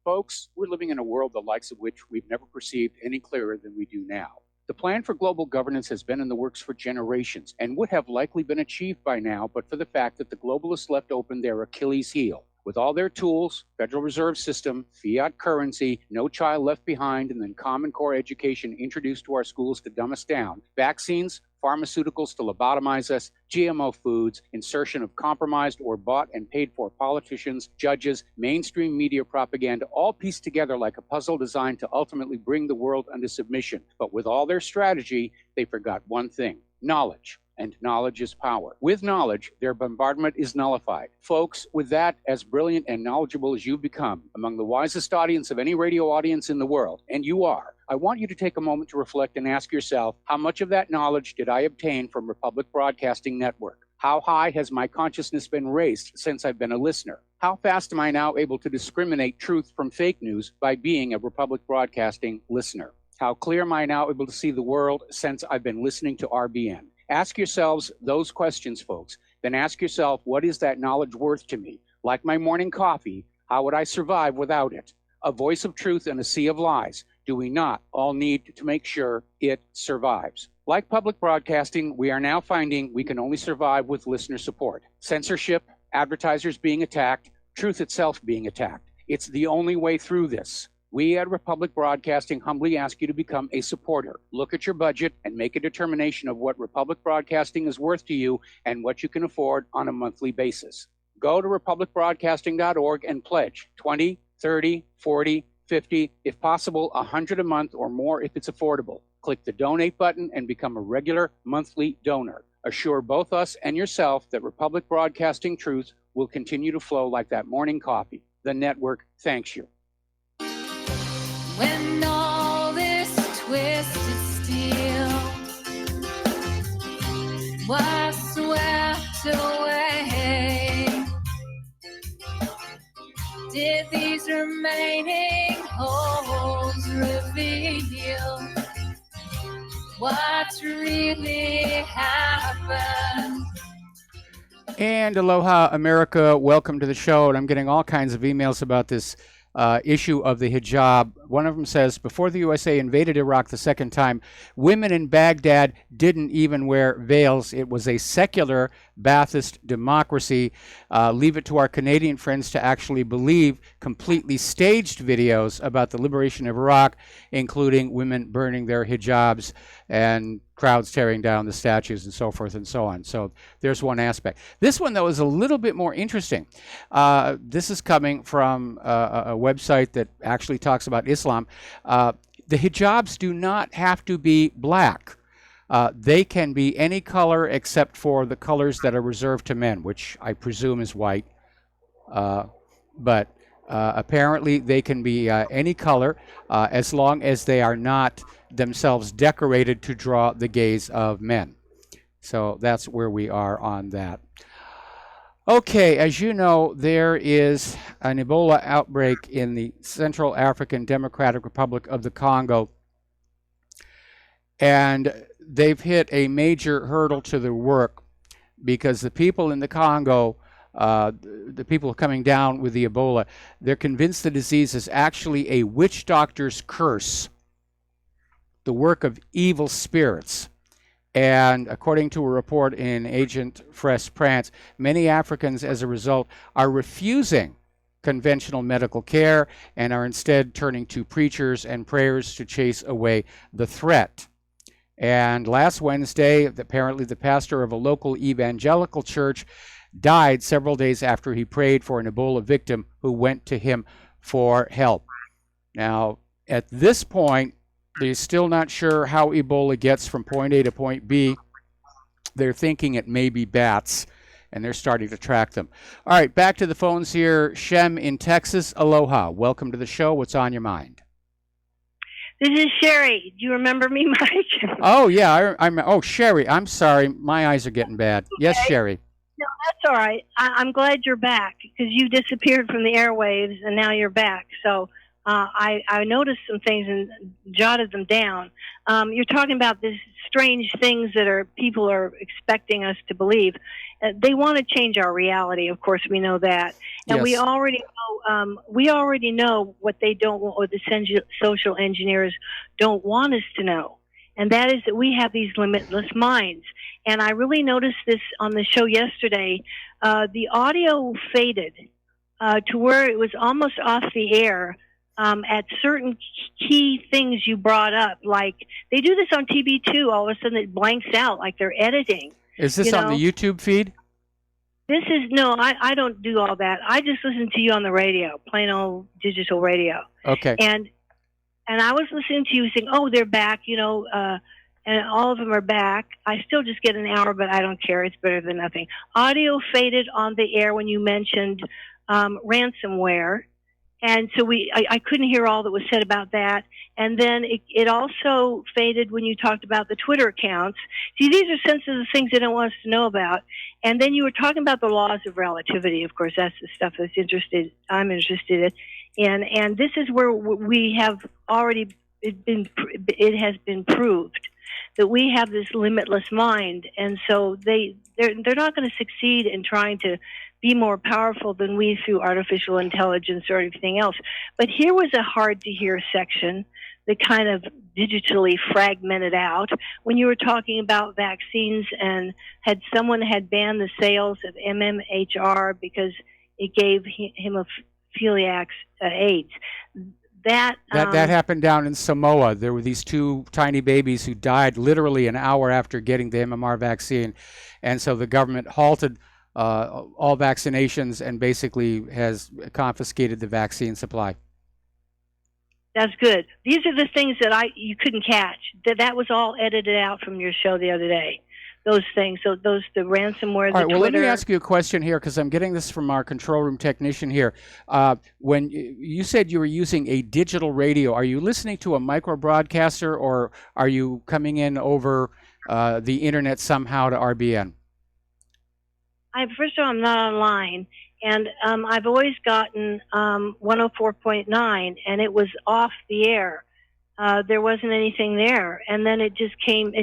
Folks, we're living in a world the likes of which we've never perceived any clearer than we do now. The plan for global governance has been in the works for generations and would have likely been achieved by now, but for the fact that the globalists left open their Achilles heel. With all their tools, Federal Reserve System, fiat currency, no child left behind, and then Common Core education introduced to our schools to dumb us down, vaccines, pharmaceuticals to lobotomize us, GMO foods, insertion of compromised or bought and paid for politicians, judges, mainstream media propaganda, all pieced together like a puzzle designed to ultimately bring the world under submission. But with all their strategy, they forgot one thing: knowledge. And knowledge is power. With knowledge, their bombardment is nullified. Folks, with that, as brilliant and knowledgeable as you've become, among the wisest audience of any radio audience in the world, and you are, I want you to take a moment to reflect and ask yourself, how much of that knowledge did I obtain from Republic Broadcasting Network? How high has my consciousness been raised since I've been a listener? How fast am I now able to discriminate truth from fake news by being a Republic Broadcasting listener? How clear am I now able to see the world since I've been listening to RBN? Ask yourselves those questions, folks. Then ask yourself, what is that knowledge worth to me? Like my morning coffee, how would I survive without it? A voice of truth in a sea of lies. Do we not all need to make sure it survives? Like public broadcasting, we are now finding we can only survive with listener support. Censorship, advertisers being attacked, truth itself being attacked. It's the only way through this. We at Republic Broadcasting humbly ask you to become a supporter. Look at your budget and make a determination of what Republic Broadcasting is worth to you and what you can afford on a monthly basis. Go to republicbroadcasting.org and pledge 20, 30, 40, 50, if possible, 100 a month or more if it's affordable. Click the donate button and become a regular monthly donor. Assure both us and yourself that Republic Broadcasting truth will continue to flow like that morning coffee. The network thanks you. When all this twisted steel was swept away, did these remaining holes reveal what's really happened? And aloha, America. Welcome to the show. And I'm getting all kinds of emails about this issue of the hijab. One of them says, before the USA invaded Iraq the second time, women in Baghdad didn't even wear veils. It was a secular Ba'athist democracy. Leave it to our Canadian friends to actually believe completely staged videos about the liberation of Iraq, including women burning their hijabs and crowds tearing down the statues and so forth and so on. So there's one aspect. This one, though, is a little bit more interesting. This is coming from a website that actually talks about Islam. The hijabs do not have to be black. They can be any color except for the colors that are reserved to men, which I presume is white. But apparently they can be any color as long as they are not themselves decorated to draw the gaze of men. So that's where we are on that. Okay, as you know, there is an Ebola outbreak in the Central African Democratic Republic of the Congo, and they've hit a major hurdle to their work because the people in the Congo, the people coming down with the Ebola, they're convinced the disease is actually a witch doctor's curse, the work of evil spirits. And according to a report in Agent Press France, many Africans, as a result, are refusing conventional medical care and are instead turning to preachers and prayers to chase away the threat. And last Wednesday, apparently the pastor of a local evangelical church died several days after he prayed for an Ebola victim who went to him for help. Now, at this point, they're still not sure how Ebola gets from point A to point B. They're thinking it may be bats, and they're starting to track them. All right, back to the phones here. Shem in Texas, aloha. Welcome to the show. What's on your mind? This is Sherry. Do you remember me, Mike? Oh, yeah. Oh, Sherry. I'm sorry. My eyes are getting bad. Okay. Yes, Sherry. No, that's all right. I'm glad you're back because you disappeared from the airwaves, and now you're back. So I noticed some things and jotted them down. You're talking about these strange things that people are expecting us to believe. They want to change our reality. Of course, we know that, and yes. we already know what they don't want, or the social engineers don't want us to know, and that is that we have these limitless minds. And I really noticed this on the show yesterday. The audio faded to where it was almost off the air. At certain key things you brought up, like they do this on TV too. All of a sudden it blanks out like they're editing. Is this on the YouTube feed? This is, no, I don't do all that. I just listen to you on the radio, plain old digital radio. Okay. And I was listening to you saying, oh, they're back, and all of them are back. I still just get an hour, but I don't care. It's better than nothing. Audio faded on the air when you mentioned ransomware. And so I couldn't hear all that was said about that. And then it also faded when you talked about the Twitter accounts. See, these are sensitive things they don't want us to know about. And then you were talking about the laws of relativity. Of course, that's the stuff I'm interested in. And this is where we have already it has been proved that we have this limitless mind. And so they're not going to succeed in trying to be more powerful than we through artificial intelligence or anything else. But here was a hard-to-hear section that kind of digitally fragmented out when you were talking about vaccines and someone had banned the sales of MMHR because it gave hemophiliacs AIDS. That happened down in Samoa. There were these two tiny babies who died literally an hour after getting the MMR vaccine. And so the government halted all vaccinations and basically has confiscated the vaccine supply. That's good. These are the things that you couldn't catch. That was all edited out from your show the other day. Those things, the ransomware, all right, well, Twitter. let me ask you a question here because I'm getting this from our control room technician here. When you said you were using a digital radio, are you listening to a micro broadcaster or are you coming in over the internet somehow to RBN? First of all, I'm not online, and I've always gotten 104.9, and it was off the air. There wasn't anything there, and then it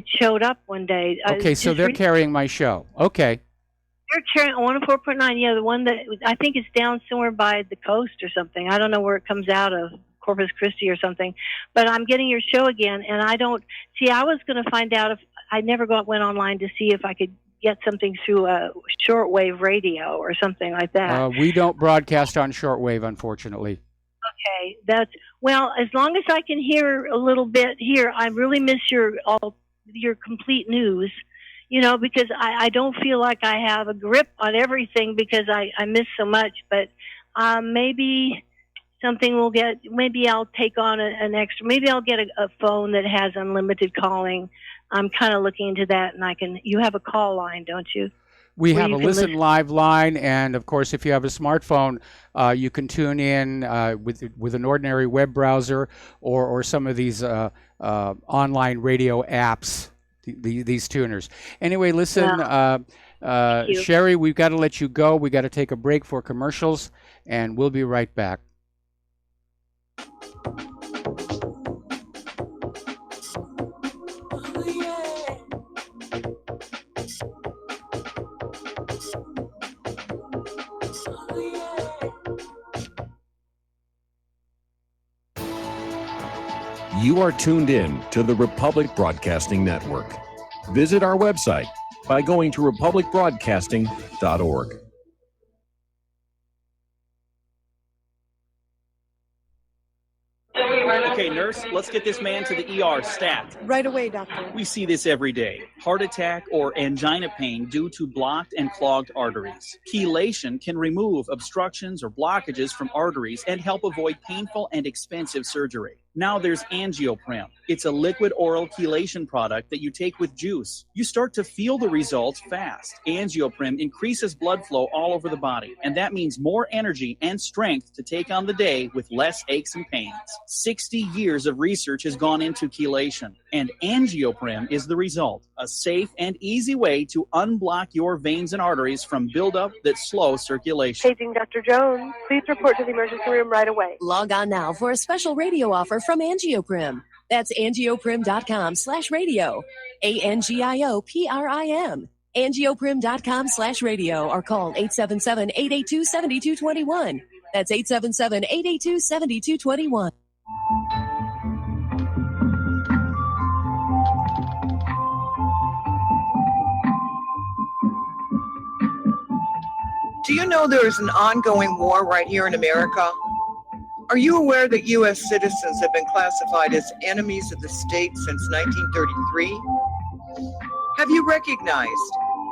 showed up one day. Okay, so they're carrying my show. Okay. They're carrying 104.9. Yeah, the one that I think is down somewhere by the coast or something. I don't know where it comes out of, Corpus Christi or something. But I'm getting your show again, and I don't see. I was going to find out if I never went online to see if I could get something through a shortwave radio or something like that. We don't broadcast on shortwave, unfortunately. Okay, that's well. As long as I can hear a little bit here, I really miss your complete news. You know, because I don't feel like I have a grip on everything because I miss so much. But maybe something will get. Maybe I'll take on an extra. Maybe I'll get a phone that has unlimited calling. I'm kind of looking into that, and I can. You have a call line, don't you? We have a listen live line, and of course, if you have a smartphone, you can tune in with an ordinary web browser or some of these online radio apps. These tuners. Anyway, listen, Sherry, we've got to let you go. We've got to take a break for commercials, and we'll be right back. You are tuned in to the Republic Broadcasting Network. Visit our website by going to republicbroadcasting.org. Okay, nurse, let's get this man to the ER stat. Right away, doctor. We see this every day. Heart attack or angina pain due to blocked and clogged arteries. Chelation can remove obstructions or blockages from arteries and help avoid painful and expensive surgery. Now there's Angioprim. It's a liquid oral chelation product that you take with juice. You start to feel the results fast. Angioprim increases blood flow all over the body, and that means more energy and strength to take on the day with less aches and pains. 60 years of research has gone into chelation, and Angioprim is the result. A safe and easy way to unblock your veins and arteries from buildup that slow circulation. Paging Dr. Jones. Please report to the emergency room right away. Log on now for a special radio offer from Angioprim. That's angioprim.com/radio. ANGIOPRIM. Angioprim.com/radio or call 877-882-7221. That's 877-882-7221. Do you know there is an ongoing war right here in America? Are you aware that U.S. citizens have been classified as enemies of the state since 1933? Have you recognized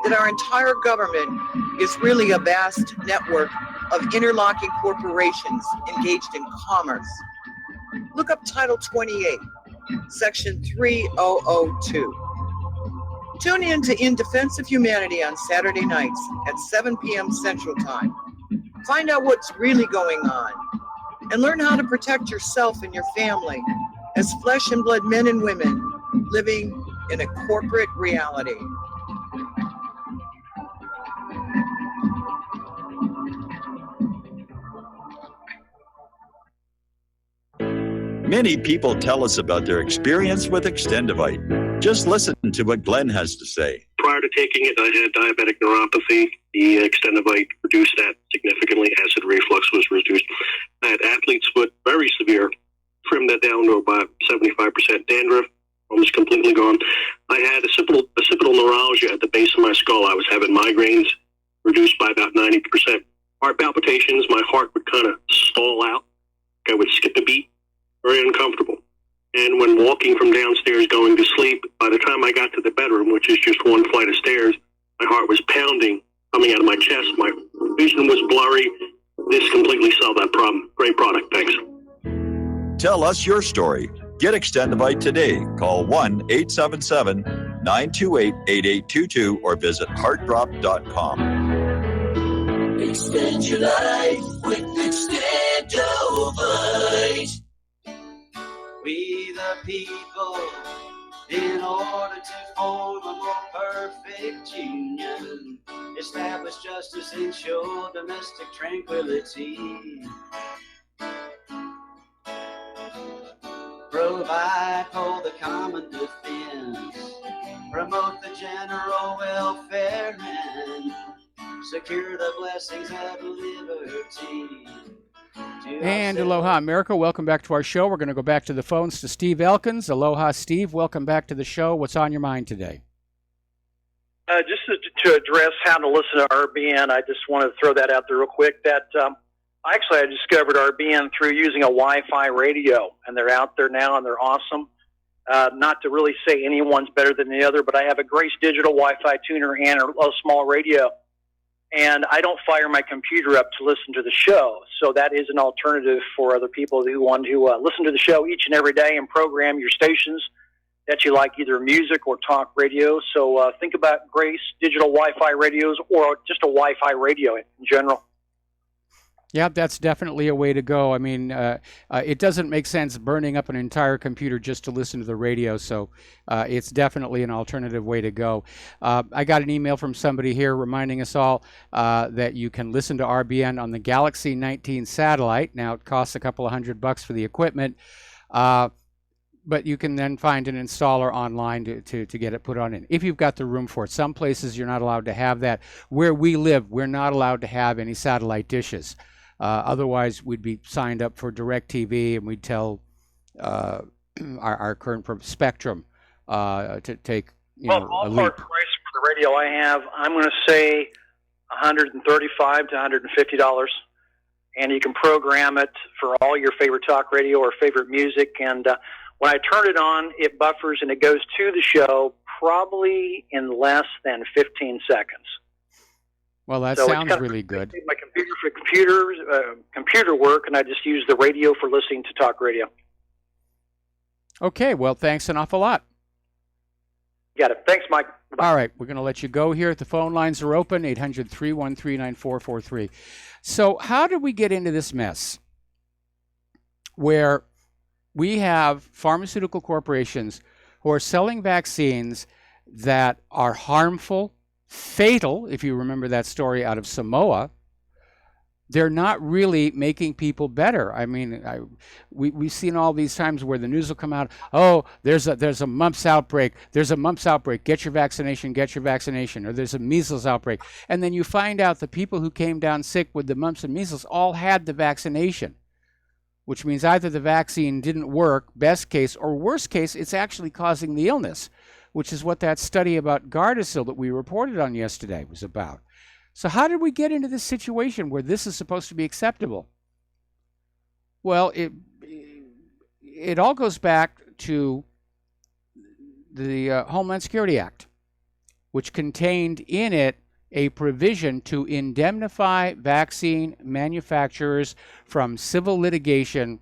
that our entire government is really a vast network of interlocking corporations engaged in commerce? Look up Title 28, Section 3002. Tune in to In Defense of Humanity on Saturday nights at 7 p.m. Central Time. Find out what's really going on and learn how to protect yourself and your family as flesh and blood men and women living in a corporate reality. Many people tell us about their experience with Extendivite. Just listen to what Glenn has to say. Prior to taking it, I had diabetic neuropathy. The Extendivite reduced that significantly. Acid reflux was reduced. I had athlete's foot, very severe. Trimmed that down to about 75% dandruff, almost completely gone. I had occipital neuralgia at the base of my skull. I was having migraines, reduced by about 90%. Heart palpitations, my heart would kind of stall out. I would skip a beat. Very uncomfortable. And when walking from downstairs going to sleep, by the time I got to the bedroom, which is just one flight of stairs, my heart was pounding, coming out of my chest. My vision was blurry. This completely solved that problem. Great product. Thanks. Tell us your story. Get Extendivite today. Call 1-877-928-8822 or visit heartdrop.com. Extend your life with Extendivite. We the people, in order to form a more perfect union, establish justice, ensure domestic tranquility, provide for the common defense, promote the general welfare, and secure the blessings of liberty. And aloha, America. Welcome back to our show. We're going to go back to the phones to Steve Elkins. Aloha, Steve. Welcome back to the show. What's on your mind today? Just to address how to listen to RBN, I just want to throw that out there real quick. That actually, I discovered RBN through using a Wi-Fi radio, and they're out there now, and they're awesome. Not to really say anyone's better than the other, but I have a Grace Digital Wi-Fi tuner and a small radio, and I don't fire my computer up to listen to the show. So that is an alternative for other people who want to listen to the show each and every day and program your stations that you like, either music or talk radio. So think about Grace Digital Wi-Fi radios or just a Wi-Fi radio in general. Yeah, that's definitely a way to go. I mean, it doesn't make sense burning up an entire computer just to listen to the radio, so it's definitely an alternative way to go. I got an email from somebody here reminding us all that you can listen to RBN on the Galaxy 19 satellite. Now, it costs a couple of $100 for the equipment, but you can then find an installer online to get it put on in, if you've got the room for it. Some places you're not allowed to have that. Where we live, we're not allowed to have any satellite dishes. Otherwise, we'd be signed up for DirecTV, and we'd tell our current Spectrum to take a ballpark leap. price for the radio I have, I'm going to say $135 to $150, and you can program it for all your favorite talk radio or favorite music. And when I turn it on, it buffers and it goes to the show probably in less than 15 seconds. Well, that So it's sounds kind of really good. My computer for computer work, and I just use the radio for listening to talk radio. Okay, well, thanks an awful lot. Got it. Thanks, Mike. All right, we're going to let you go here. The phone lines are open, 800-313-9443. So how did we get into this mess where we have pharmaceutical corporations who are selling vaccines that are harmful, fatal, if you remember that story out of Samoa? They're not really making people better. I mean, we've seen all these times where the news will come out, oh, there's a mumps outbreak. There's a mumps outbreak. Get your vaccination. Or there's a measles outbreak. And then you find out the people who came down sick with the mumps and measles all had the vaccination, which means either the vaccine didn't work, best case, or worst case, it's actually causing the illness, which is what that study about Gardasil that we reported on yesterday was about. So how did we get into this situation where this is supposed to be acceptable? Well, it all goes back to the Homeland Security Act, which contained in it a provision to indemnify vaccine manufacturers from civil litigation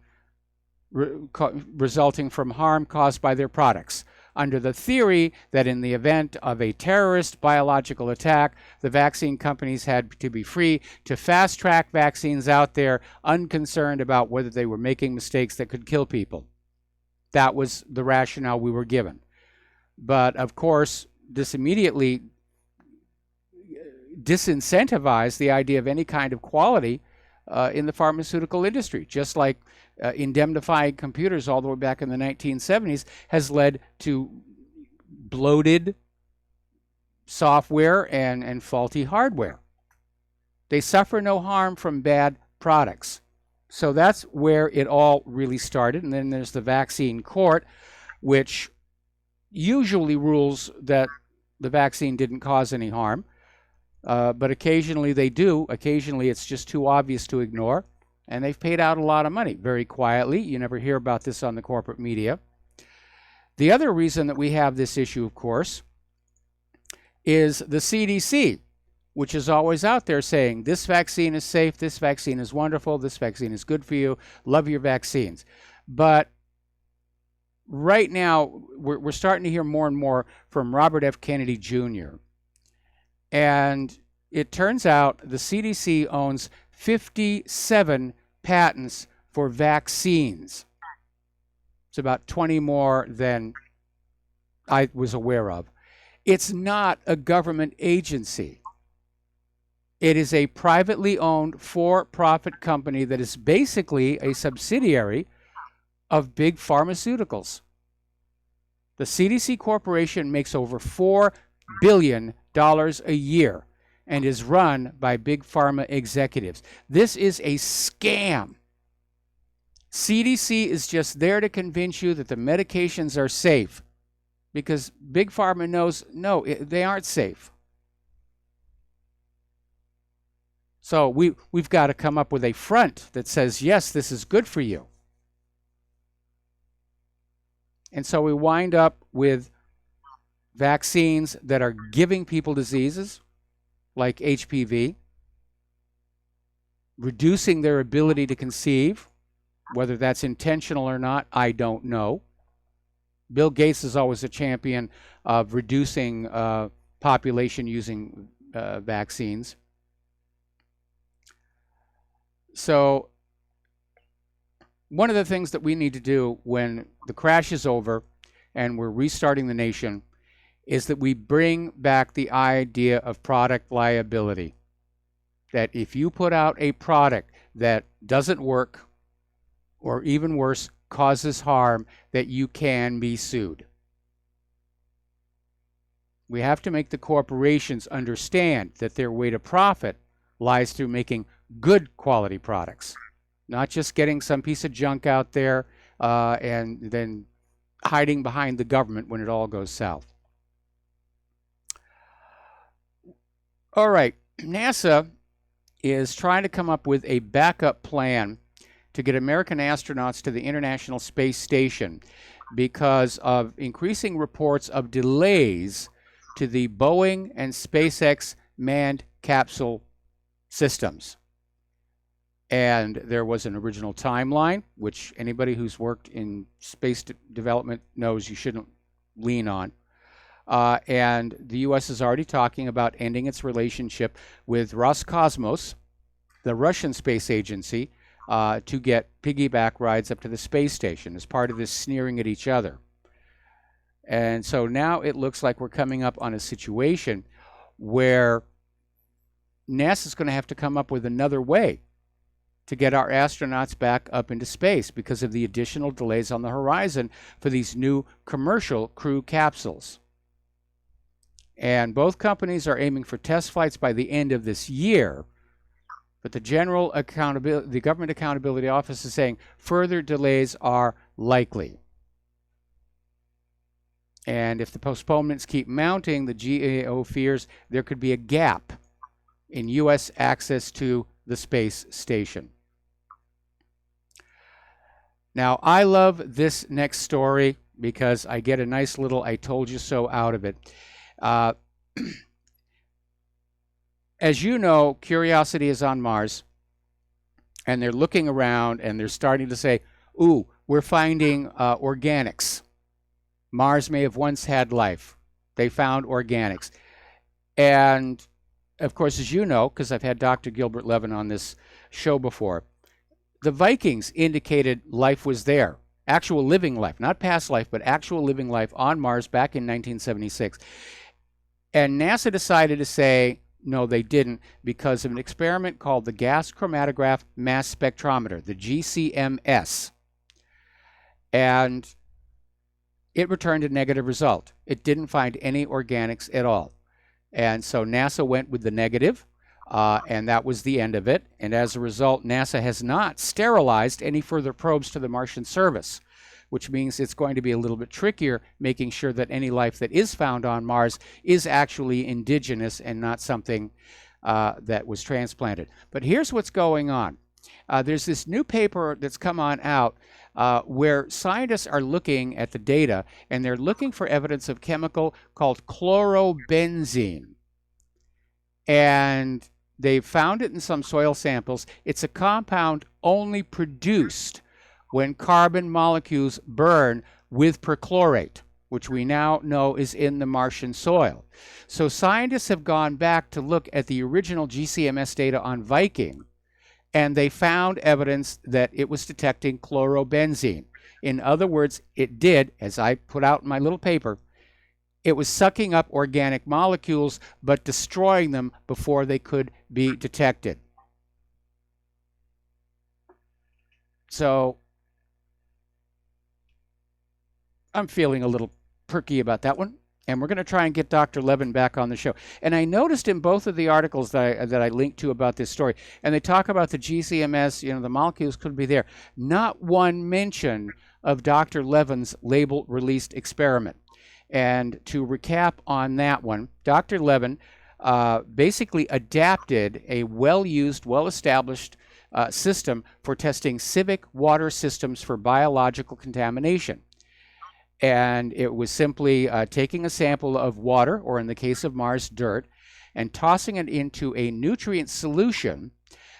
resulting from harm caused by their products, under the theory that in the event of a terrorist biological attack, the vaccine companies had to be free to fast-track vaccines out there, unconcerned about whether they were making mistakes that could kill people. That was the rationale we were given. But, of course, this immediately disincentivized the idea of any kind of quality in the pharmaceutical industry, just like indemnifying computers all the way back in the 1970s has led to bloated software and faulty hardware. They suffer no harm from bad products. So that's where it all really started. And then there's the vaccine court, which usually rules that the vaccine didn't cause any harm. But occasionally they do. Occasionally it's just too obvious to ignore. And they've paid out a lot of money very quietly. You never hear about this on the corporate media. The other reason that we have this issue, of course, is the CDC, which is always out there saying, this vaccine is safe, this vaccine is wonderful, this vaccine is good for you, love your vaccines. But right now, we're starting to hear more and more from Robert F. Kennedy Jr. And it turns out the CDC owns 57 patents for vaccines. It's about 20 more than I was aware of. It's not a government agency. It is a privately owned for-profit company that is basically a subsidiary of big pharmaceuticals. The CDC Corporation makes over $4 billion a year. and is run by big pharma executives. This is a scam. CDC is just there to convince you that the medications are safe because big pharma knows, no, they aren't safe. So we've got to come up with a front that says, yes, this is good for you. And so we wind up with vaccines that are giving people diseases like HPV, reducing their ability to conceive. Whether that's intentional or not, I don't know. Bill Gates is always a champion of reducing population using vaccines. So one of the things that we need to do when the crash is over and we're restarting the nation is that we bring back the idea of product liability. That if you put out a product that doesn't work, or even worse, causes harm, that you can be sued. We have to make the corporations understand that their way to profit lies through making good quality products, not just getting some piece of junk out there and then hiding behind the government when it all goes south. All right, NASA is trying to come up with a backup plan to get American astronauts to the International Space Station because of increasing reports of delays to the Boeing and SpaceX manned capsule systems. And there was an original timeline, which anybody who's worked in space development knows you shouldn't lean on. And the U.S. is already talking about ending its relationship with Roscosmos, the Russian space agency, to get piggyback rides up to the space station as part of this sneering at each other. And so now it looks like we're coming up on a situation where NASA's going to have to come up with another way to get our astronauts back up into space because of the additional delays on the horizon for these new commercial crew capsules. And both companies are aiming for test flights by the end of this year. But the Government Accountability Office is saying further delays are likely. And if the postponements keep mounting, the GAO fears there could be a gap in U.S. access to the space station. Now, I love this next story because I get a nice little I told you so out of it. As you know, Curiosity is on Mars, and they're looking around and they're starting to say, ooh, we're finding organics. Mars may have once had life. They found organics. And, of course, as you know, because I've had Dr. Gilbert Levin on this show before, the Vikings indicated life was there. Actual living life, not past life, but actual living life on Mars back in 1976. And NASA decided to say, no, they didn't, because of an experiment called the Gas Chromatograph Mass Spectrometer, the GCMS. And it returned a negative result. It didn't find any organics at all. And so NASA went with the negative, and that was the end of it. And as a result, NASA has not sterilized any further probes to the Martian surface, which means it's going to be a little bit trickier making sure that any life that is found on Mars is actually indigenous and not something that was transplanted. But here's what's going on. There's this new paper that's come on out where scientists are looking at the data, and they're looking for evidence of chemical called chlorobenzene. And they've found it in some soil samples. It's a compound only produced when carbon molecules burn with perchlorate, which we now know is in the Martian soil. So scientists have gone back to look at the original GCMS data on Viking, and they found evidence that it was detecting chlorobenzene. In other words, it did, as I put out in my little paper, it was sucking up organic molecules but destroying them before they could be detected. So I'm feeling a little perky about that one. And we're going to try and get Dr. Levin back on the show. And I noticed in both of the articles that I linked to about this story, and they talk about the GCMS, the molecules could be there. Not one mention of Dr. Levin's label-released experiment. And to recap on that one, Dr. Levin basically adapted a well-used, well-established system for testing civic water systems for biological contamination. And it was simply taking a sample of water, or in the case of Mars, dirt, and tossing it into a nutrient solution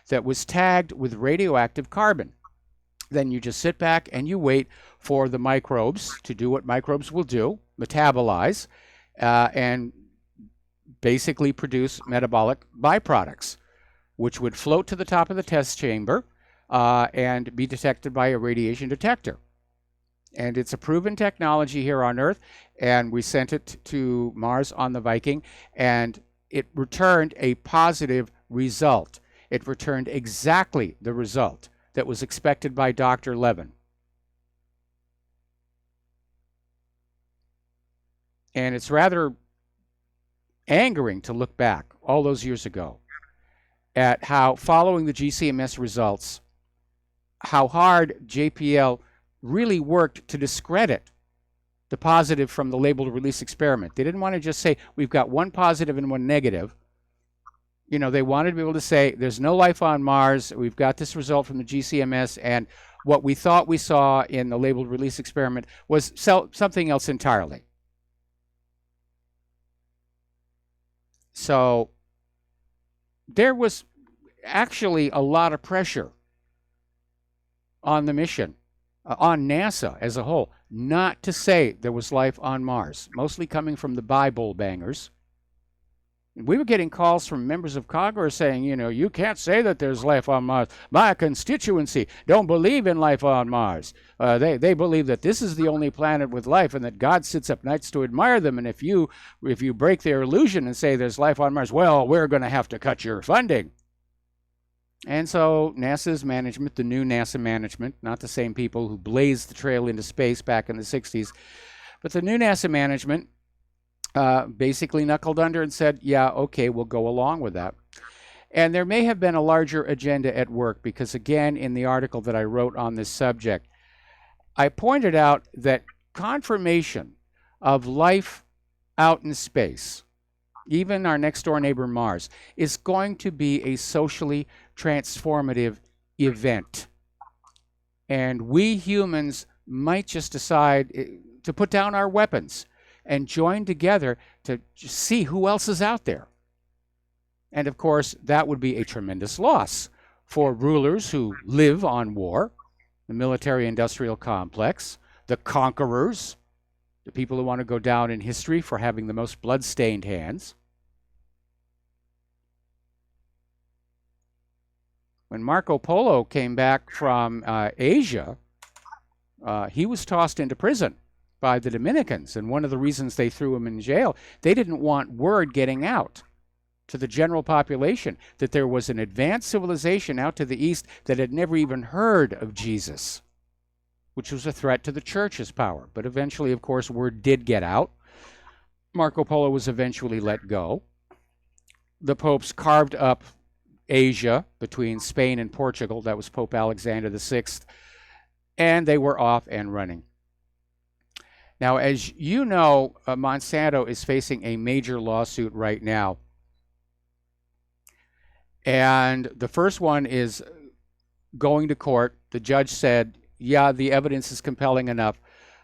that was tagged with radioactive carbon. Then you just sit back and you wait for the microbes to do what microbes will do, metabolize, and basically produce metabolic byproducts, which would float to the top of the test chamber and be detected by a radiation detector. And it's a proven technology here on Earth, and we sent it to Mars on the Viking, and it returned a positive result. It returned exactly the result that was expected by Dr. Levin. And it's rather angering to look back all those years ago at how, following the GCMS results, how hard JPL really worked to discredit the positive from the labeled release experiment. They didn't want to just say, we've got one positive and one negative. They wanted to be able to say, there's no life on Mars, we've got this result from the GCMS, and what we thought we saw in the labeled release experiment was something else entirely. So there was actually a lot of pressure on the mission, on NASA as a whole, not to say there was life on Mars, mostly coming from the Bible bangers. We were getting calls from members of Congress saying, you can't say that there's life on Mars. My constituency don't believe in life on Mars. They believe that this is the only planet with life and that God sits up nights to admire them. And if you break their illusion and say there's life on Mars, well, we're going to have to cut your funding. And so NASA's management, the new NASA management, not the same people who blazed the trail into space back in the 60s, but the new NASA management basically knuckled under and said, yeah, okay, we'll go along with that. And there may have been a larger agenda at work because, again, in the article that I wrote on this subject, I pointed out that confirmation of life out in space, even our next door neighbor Mars, is going to be a socially transformative event. And we humans might just decide to put down our weapons and join together to see who else is out there. And of course, that would be a tremendous loss for rulers who live on war, the military-industrial complex, the conquerors, the people who want to go down in history for having the most blood-stained hands. When Marco Polo came back from Asia, he was tossed into prison by the Dominicans, and one of the reasons they threw him in jail, they didn't want word getting out to the general population that there was an advanced civilization out to the east that had never even heard of Jesus, which was a threat to the church's power. But eventually, of course, word did get out. Marco Polo was eventually let go. The popes carved up Asia between Spain and Portugal. That was Pope Alexander VI. And they were off and running. Now, as you know, Monsanto is facing a major lawsuit right now. And the first one is going to court. The judge said, yeah, the evidence is compelling enough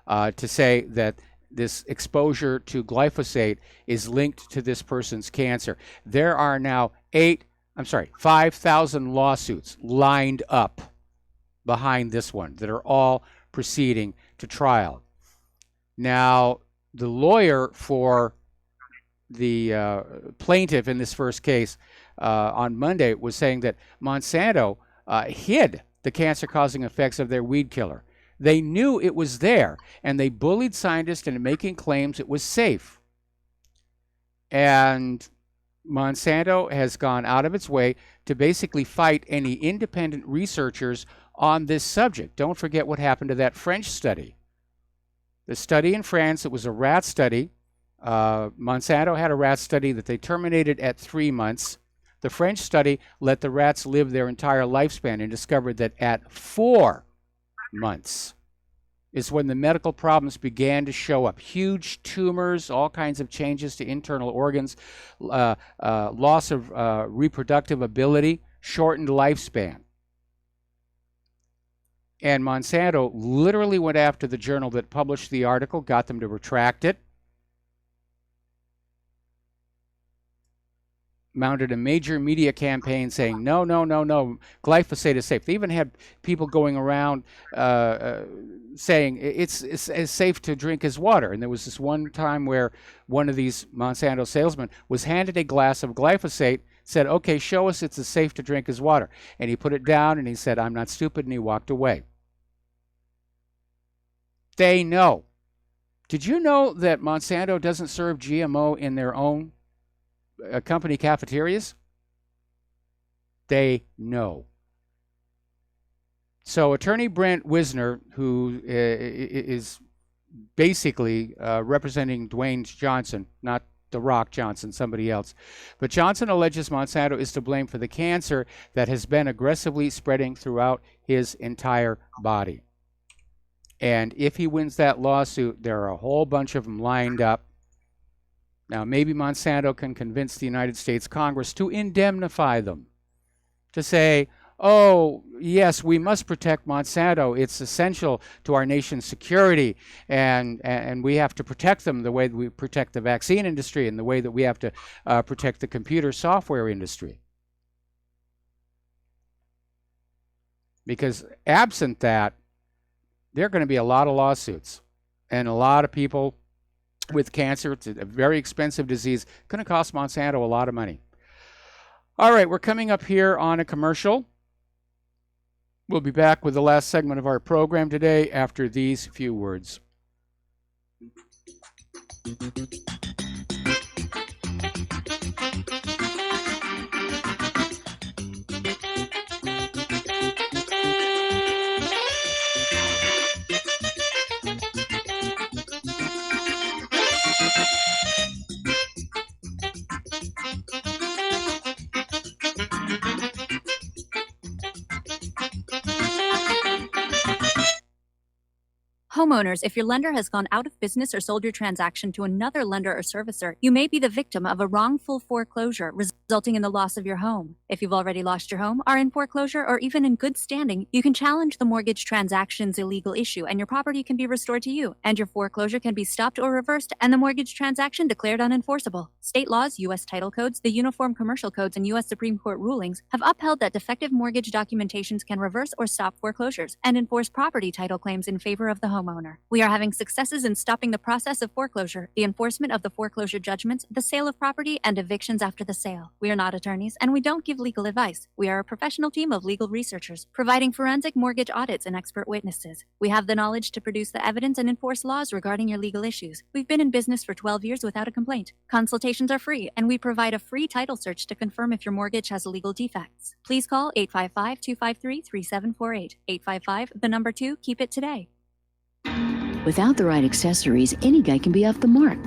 to say that this exposure to glyphosate is linked to this person's cancer. There are now 5,000 lawsuits lined up behind this one that are all proceeding to trial. Now, the lawyer for the plaintiff in this first case on Monday was saying that Monsanto hid the cancer-causing effects of their weed killer. They knew it was there, and they bullied scientists into making claims it was safe. And Monsanto has gone out of its way to basically fight any independent researchers on this subject. Don't forget what happened to that French study. The study in France, it was a rat study Monsanto had a rat study that they terminated at 3 months. The French study let the rats live their entire lifespan and discovered that at 4 months is when the medical problems began to show up. Huge tumors, all kinds of changes to internal organs, loss of reproductive ability, shortened lifespan. And Monsanto literally went after the journal that published the article, got them to retract it, mounted a major media campaign saying, no, glyphosate is safe. They even had people going around saying it's as safe to drink as water. And there was this one time where one of these Monsanto salesmen was handed a glass of glyphosate, said, okay, show us it's as safe to drink as water. And he put it down and he said, I'm not stupid, and he walked away. They know. Did you know that Monsanto doesn't serve GMO in their own company cafeterias? They know. So Attorney Brent Wisner, who is basically representing Dwayne Johnson, not The Rock Johnson, somebody else, but Johnson alleges Monsanto is to blame for the cancer that has been aggressively spreading throughout his entire body. And if he wins that lawsuit, there are a whole bunch of them lined up. Now, maybe Monsanto can convince the United States Congress to indemnify them, to say, oh, yes, we must protect Monsanto. It's essential to our nation's security, and we have to protect them the way that we protect the vaccine industry and the way that we have to protect the computer software industry. Because absent that, there are going to be a lot of lawsuits and a lot of people with cancer. It's a very expensive disease. Going to cost Monsanto a lot of money. All right, we're coming up here on a commercial. We'll be back with the last segment of our program today after these few words. Homeowners, if your lender has gone out of business or sold your transaction to another lender or servicer, you may be the victim of a wrongful foreclosure, resulting in the loss of your home. If you've already lost your home, are in foreclosure, or even in good standing, you can challenge the mortgage transaction's illegal issue, and your property can be restored to you, and your foreclosure can be stopped or reversed, and the mortgage transaction declared unenforceable. State laws, U.S. title codes, the Uniform Commercial Codes, and U.S. Supreme Court rulings have upheld that defective mortgage documentations can reverse or stop foreclosures and enforce property title claims in favor of the homeowner. We are having successes in stopping the process of foreclosure, the enforcement of the foreclosure judgments, the sale of property, and evictions after the sale. We are not attorneys, and we don't give legal advice. We are a professional team of legal researchers, providing forensic mortgage audits and expert witnesses. We have the knowledge to produce the evidence and enforce laws regarding your legal issues. We've been in business for 12 years without a complaint. Consultations are free, and we provide a free title search to confirm if your mortgage has legal defects. Please call 855-253-3748. 855, the number 2, keep it today. Without the right accessories, any guy can be off the mark.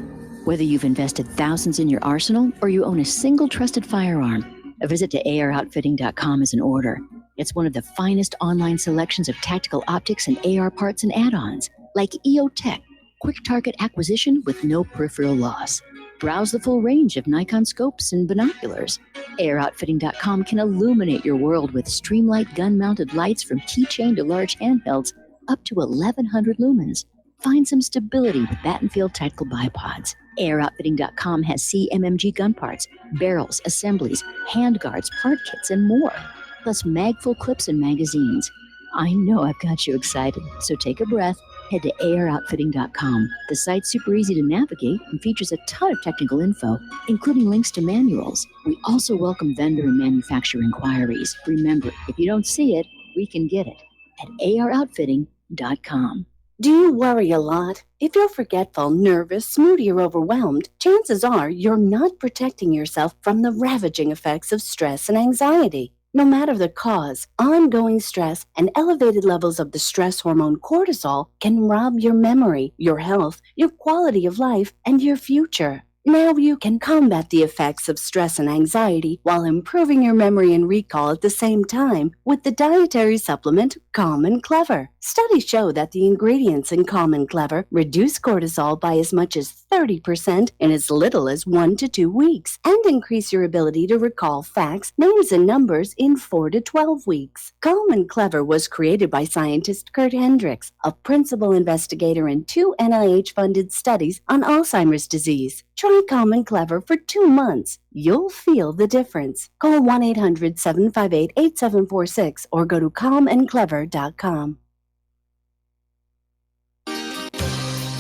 Whether you've invested thousands in your arsenal or you own a single trusted firearm, a visit to AROutfitting.com is in order. It's one of the finest online selections of tactical optics and AR parts and add-ons, like EOTech, quick target acquisition with no peripheral loss. Browse the full range of Nikon scopes and binoculars. AROutfitting.com can illuminate your world with Streamlight gun-mounted lights from keychain to large handhelds up to 1,100 lumens. Find some stability with Battenfield Tactical Bipods. AirOutfitting.com has CMMG gun parts, barrels, assemblies, handguards, part kits, and more. Plus magful clips and magazines. I know I've got you excited, so take a breath. Head to AirOutfitting.com. The site's super easy to navigate and features a ton of technical info, including links to manuals. We also welcome vendor and manufacturer inquiries. Remember, if you don't see it, we can get it at AROutfitting.com. Do you worry a lot? If you're forgetful, nervous, moody, or overwhelmed, chances are you're not protecting yourself from the ravaging effects of stress and anxiety. No matter the cause, ongoing stress and elevated levels of the stress hormone cortisol can rob your memory, your health, your quality of life, and your future. Now you can combat the effects of stress and anxiety while improving your memory and recall at the same time with the dietary supplement Calm and Clever. Studies show that the ingredients in Calm and Clever reduce cortisol by as much as 30% in as little as 1 to 2 weeks and increase your ability to recall facts, names, and numbers in 4 to 12 weeks. Calm and Clever was created by scientist Kurt Hendricks, a principal investigator in 2 NIH-funded studies on Alzheimer's disease. Try Calm and Clever for 2 months. You'll feel the difference. Call 1-800-758-8746 or go to calmandclever.com.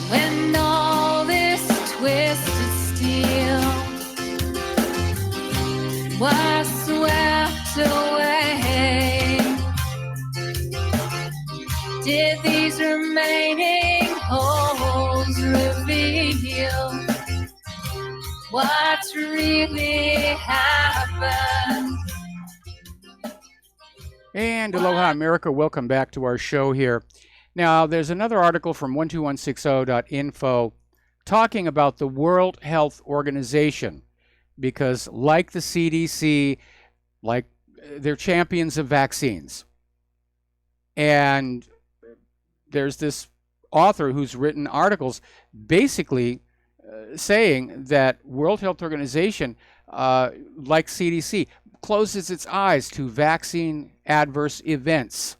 When all this twisted steel was swept away, did these remaining holes reveal what's really happened? And Aloha America, welcome back to our show here. Now, there's another article from 12160.info talking about the World Health Organization, because like the CDC, like they're champions of vaccines. And there's this author who's written articles basically saying that World Health Organization, like CDC, closes its eyes to vaccine adverse events.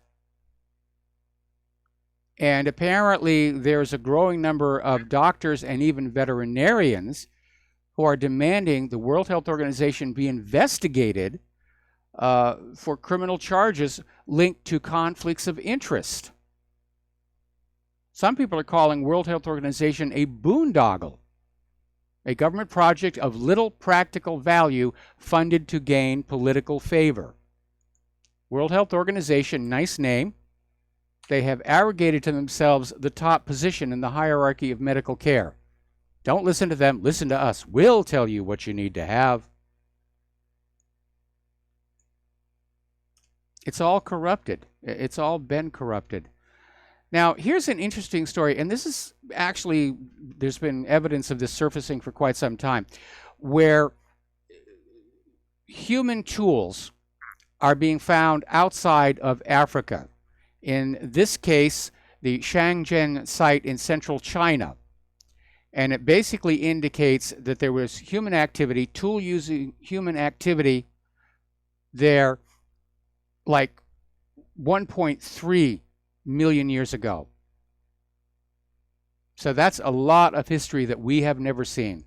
And apparently there's a growing number of doctors and even veterinarians who are demanding the World Health Organization be investigated for criminal charges linked to conflicts of interest. Some people are calling World Health Organization a boondoggle, a government project of little practical value funded to gain political favor. World Health Organization, nice name. They have arrogated to themselves the top position in the hierarchy of medical care. Don't listen to them, listen to us. We'll tell you what you need to have. It's all corrupted. It's all been corrupted. Now, here's an interesting story, and this is actually, there's been evidence of this surfacing for quite some time, where human tools are being found outside of Africa. In this case, the Shangzhen site in central China. And it basically indicates that there was human activity, tool using human activity there like 1.3 million years ago. So that's a lot of history that we have never seen.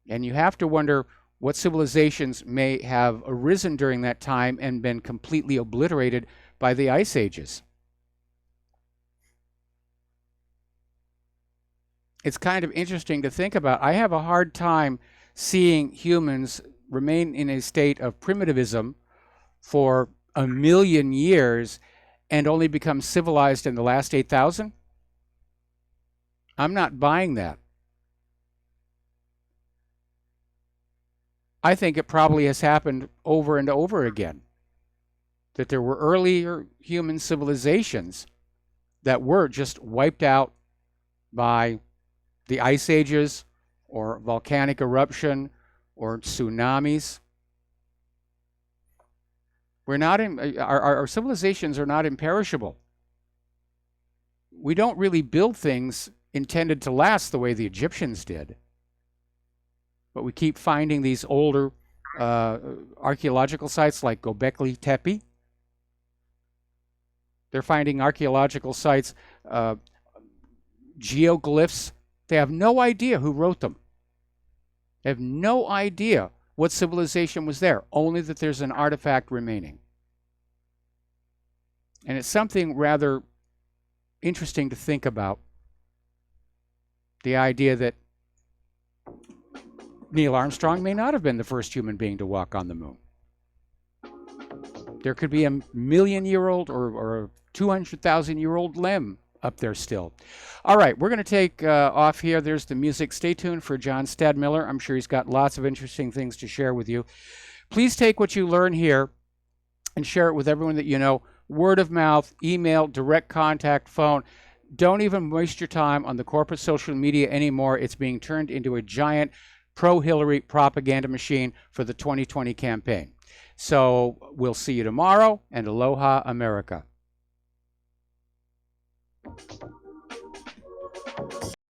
And you have to wonder what civilizations may have arisen during that time and been completely obliterated by the ice ages. It's kind of interesting to think about. I have a hard time seeing humans remain in a state of primitivism for 1 million years and only become civilized in the last 8,000. I'm not buying that. I think it probably has happened over and over again, that there were earlier human civilizations that were just wiped out by the ice ages or volcanic eruption or tsunamis. We're not our civilizations are not imperishable. We don't really build things intended to last the way the Egyptians did. But we keep finding these older archaeological sites like Göbekli Tepe. They're finding archaeological sites, geoglyphs. They have no idea who wrote them. They have no idea what civilization was there, only that there's an artifact remaining. And it's something rather interesting to think about. The idea that Neil Armstrong may not have been the first human being to walk on the moon. There could be a 1,000,000-year-old or a 200,000-year-old limb up there still. All right, we're going to take off here. There's the music. Stay tuned for John Stadmiller. I'm sure he's got lots of interesting things to share with you. Please take what you learn here and share it with everyone that you know. Word of mouth, email, direct contact, phone. Don't even waste your time on the corporate social media anymore. It's being turned into a giant pro-Hillary propaganda machine for the 2020 campaign. So we'll see you tomorrow, and aloha, America.